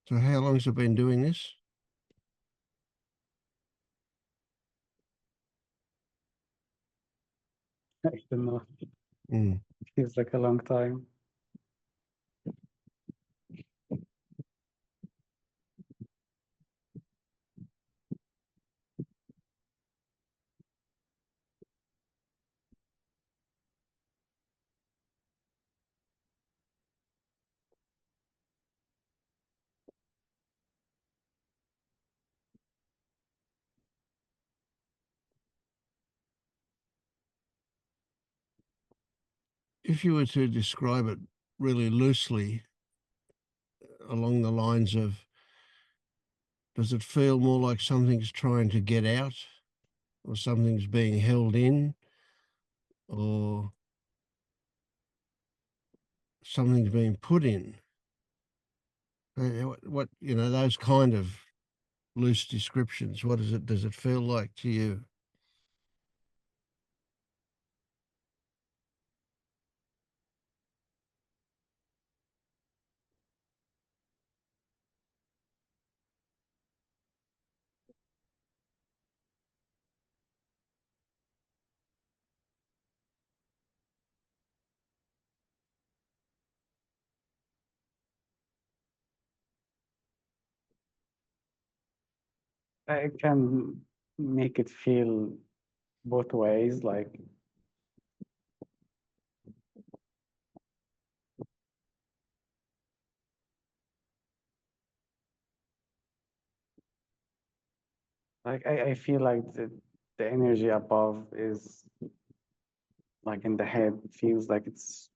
Speaker 1: So how long has it been doing this?
Speaker 7: I don't know.
Speaker 1: Mm.
Speaker 7: It feels like a long time.
Speaker 1: If you were to describe it really loosely along the lines of, does it feel more like something's trying to get out, or something's being held in, or something's being put in? What those kind of loose descriptions, what does it feel like to you?
Speaker 7: I can make it feel both ways, like I feel like the energy above is like in the head feels like it's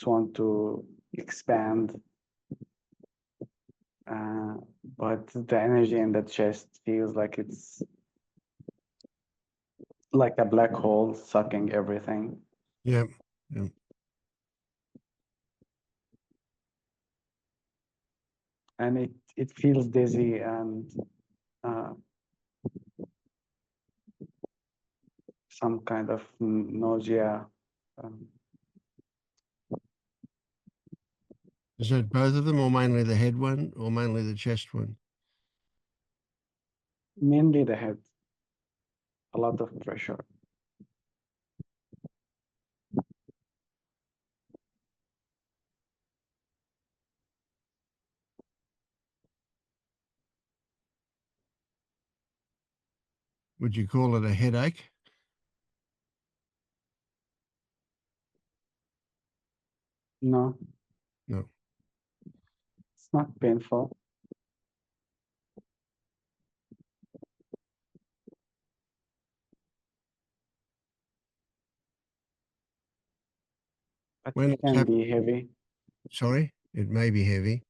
Speaker 7: want to expand, but the energy in the chest feels like it's like a black hole sucking everything.
Speaker 1: Yeah. Yeah.
Speaker 7: And it feels dizzy and some kind of nausea. Um,
Speaker 1: Is that both of them, or mainly the head one, or mainly the chest one?
Speaker 7: mainly the head, a lot of pressure.
Speaker 1: Would you call it a headache?
Speaker 7: No,
Speaker 1: No.
Speaker 7: it's not painful. But
Speaker 1: When
Speaker 7: it
Speaker 1: it's
Speaker 7: can be heavy.
Speaker 1: sorry, it may be heavy.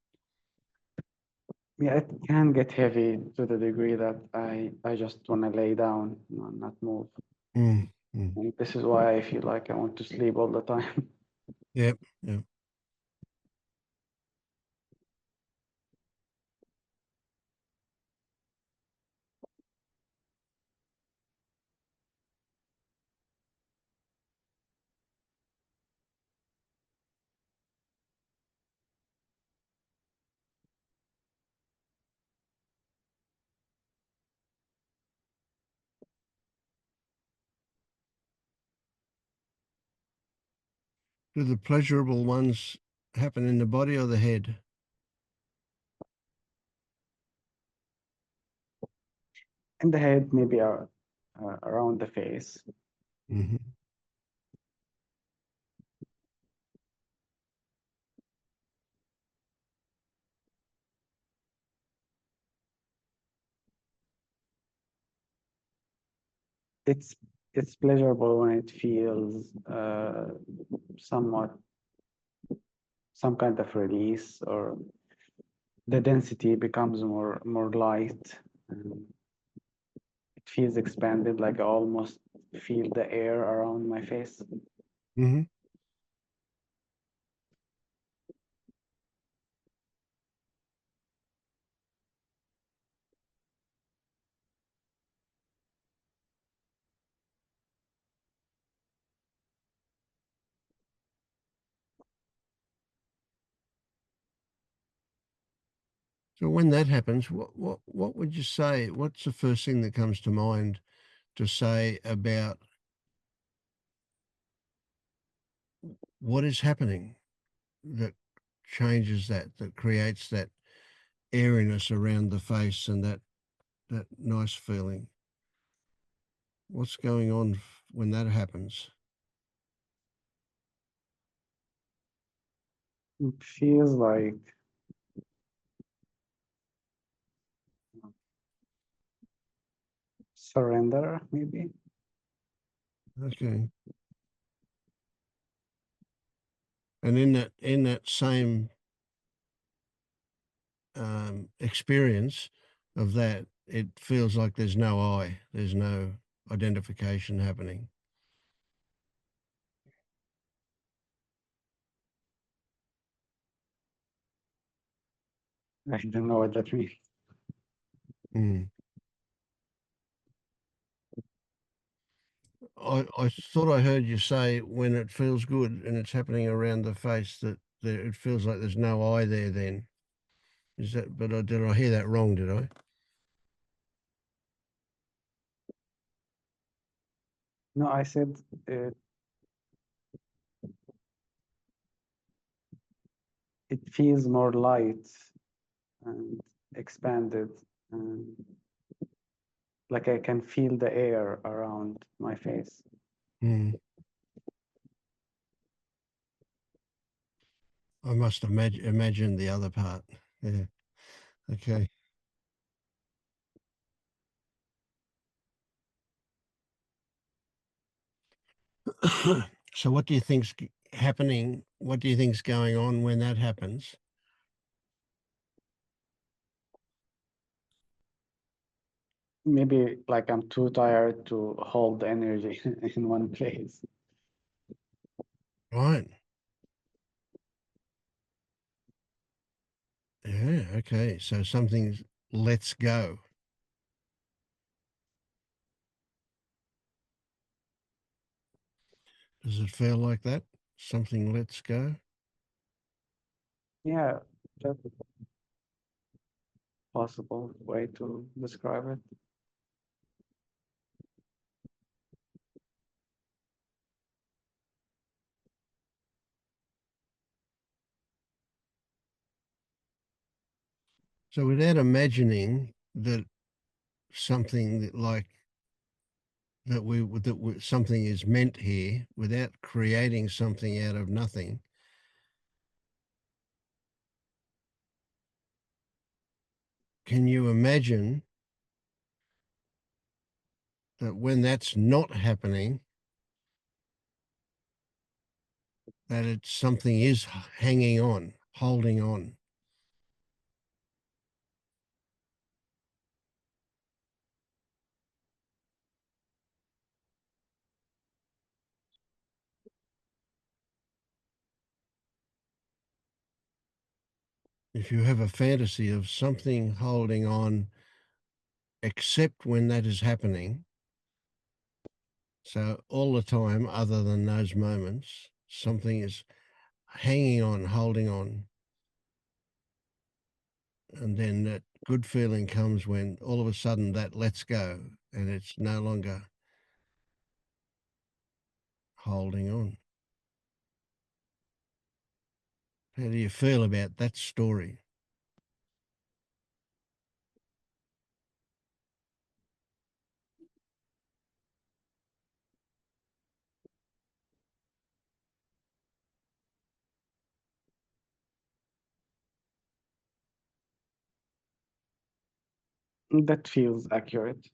Speaker 7: Yeah, it can get heavy to the degree that I just want to lay down, not move.
Speaker 1: Mm, mm.
Speaker 7: And this is why I feel like I want to sleep all the time.
Speaker 1: Yep. Yep. Do the pleasurable ones happen in the body or the head?
Speaker 7: In the head, maybe around the face.
Speaker 1: Mm-hmm.
Speaker 7: It's it's pleasurable when it feels somewhat some kind of release, or the density becomes more light. And it feels expanded, like I almost feel the air around my face.
Speaker 1: Mm-hmm. So when that happens, what would you say? What's the first thing that comes to mind to say about what is happening that changes that creates that airiness around the face and that nice feeling? What's going on when that happens?
Speaker 7: It feels like surrender, maybe.
Speaker 1: Okay. And in that same experience of that, it feels like there's no I, there's no identification happening.
Speaker 7: I don't know what that means.
Speaker 1: Mm. I thought I heard you say when it feels good and it's happening around the face that it feels like there's no I there then. Is that, but did I hear that wrong, did I?
Speaker 7: No, I said it feels more light and expanded. And like I can feel the air around my face.
Speaker 1: Mm. I must imagine the other part. Yeah. Okay. So what do you think's happening? What do you think's going on when that happens?
Speaker 7: Maybe like I'm too tired to hold the energy in one place.
Speaker 1: Right. Yeah. Okay. So something lets go. Does it feel like that? Something lets go?
Speaker 7: Yeah, that's a possible way to describe it.
Speaker 1: So without imagining that something that like something is meant here, without creating something out of nothing, can you imagine that when that's not happening, that it's something is hanging on, holding on? If you have a fantasy of something holding on, except when that is happening, so all the time, other than those moments, something is hanging on, holding on. And then that good feeling comes when all of a sudden that lets go and it's no longer holding on. How do you feel about that story?
Speaker 7: That feels accurate.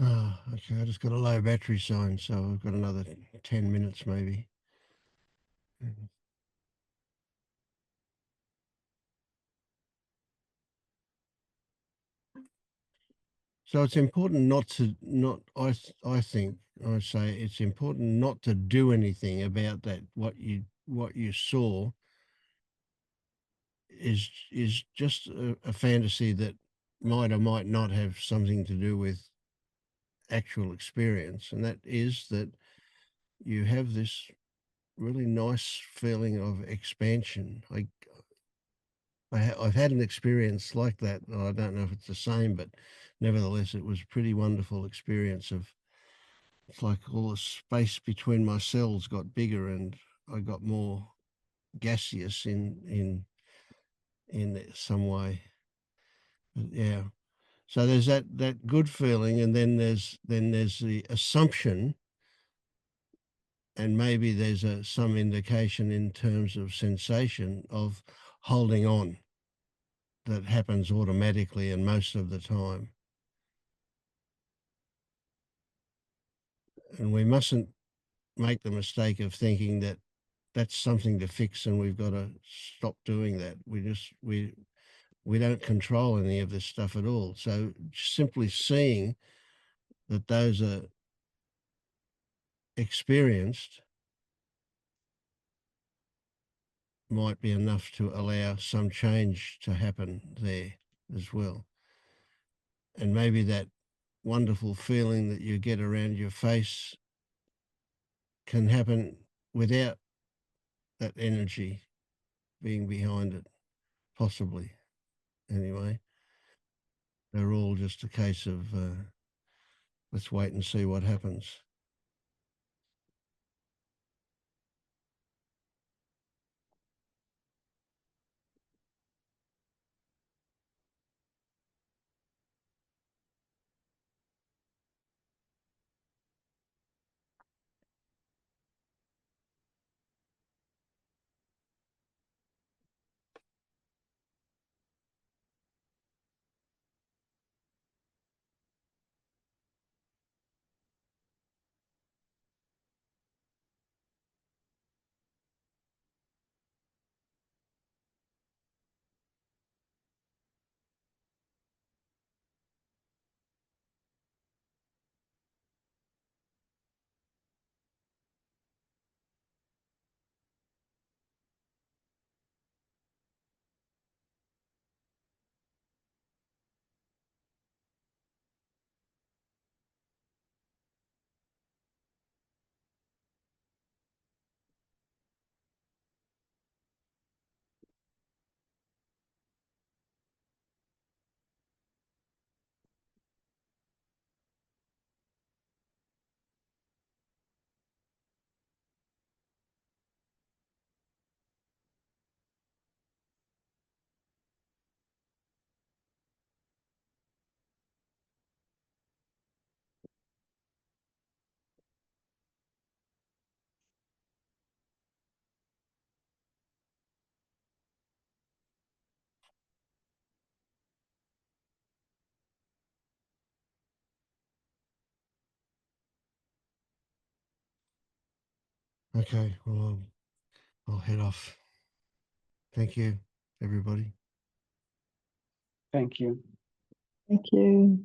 Speaker 1: Oh, okay. I just got a low battery sign, so I've got another 10 minutes maybe. Mhm. So it's important I think, I say it's important not to do anything about that. What you saw is just a fantasy that might or might not have something to do with actual experience. And that is that you have this really nice feeling of expansion. I've had an experience like that. I don't know if it's the same, but nevertheless, it was a pretty wonderful experience of, it's like all the space between my cells got bigger and I got more gaseous in some way. But yeah. So there's that good feeling, and then there's the assumption, and maybe there's some indication in terms of sensation of holding on that happens automatically and most of the time. And we mustn't make the mistake of thinking that that's something to fix and we've got to stop doing that. We don't control any of this stuff at all. So simply seeing that those are experienced might be enough to allow some change to happen there as well. And maybe that wonderful feeling that you get around your face can happen without that energy being behind it, possibly. Anyway, they're all just a case of let's wait and see what happens. Okay, well, I'll head off. Thank you, everybody.
Speaker 7: Thank you.
Speaker 2: Thank you.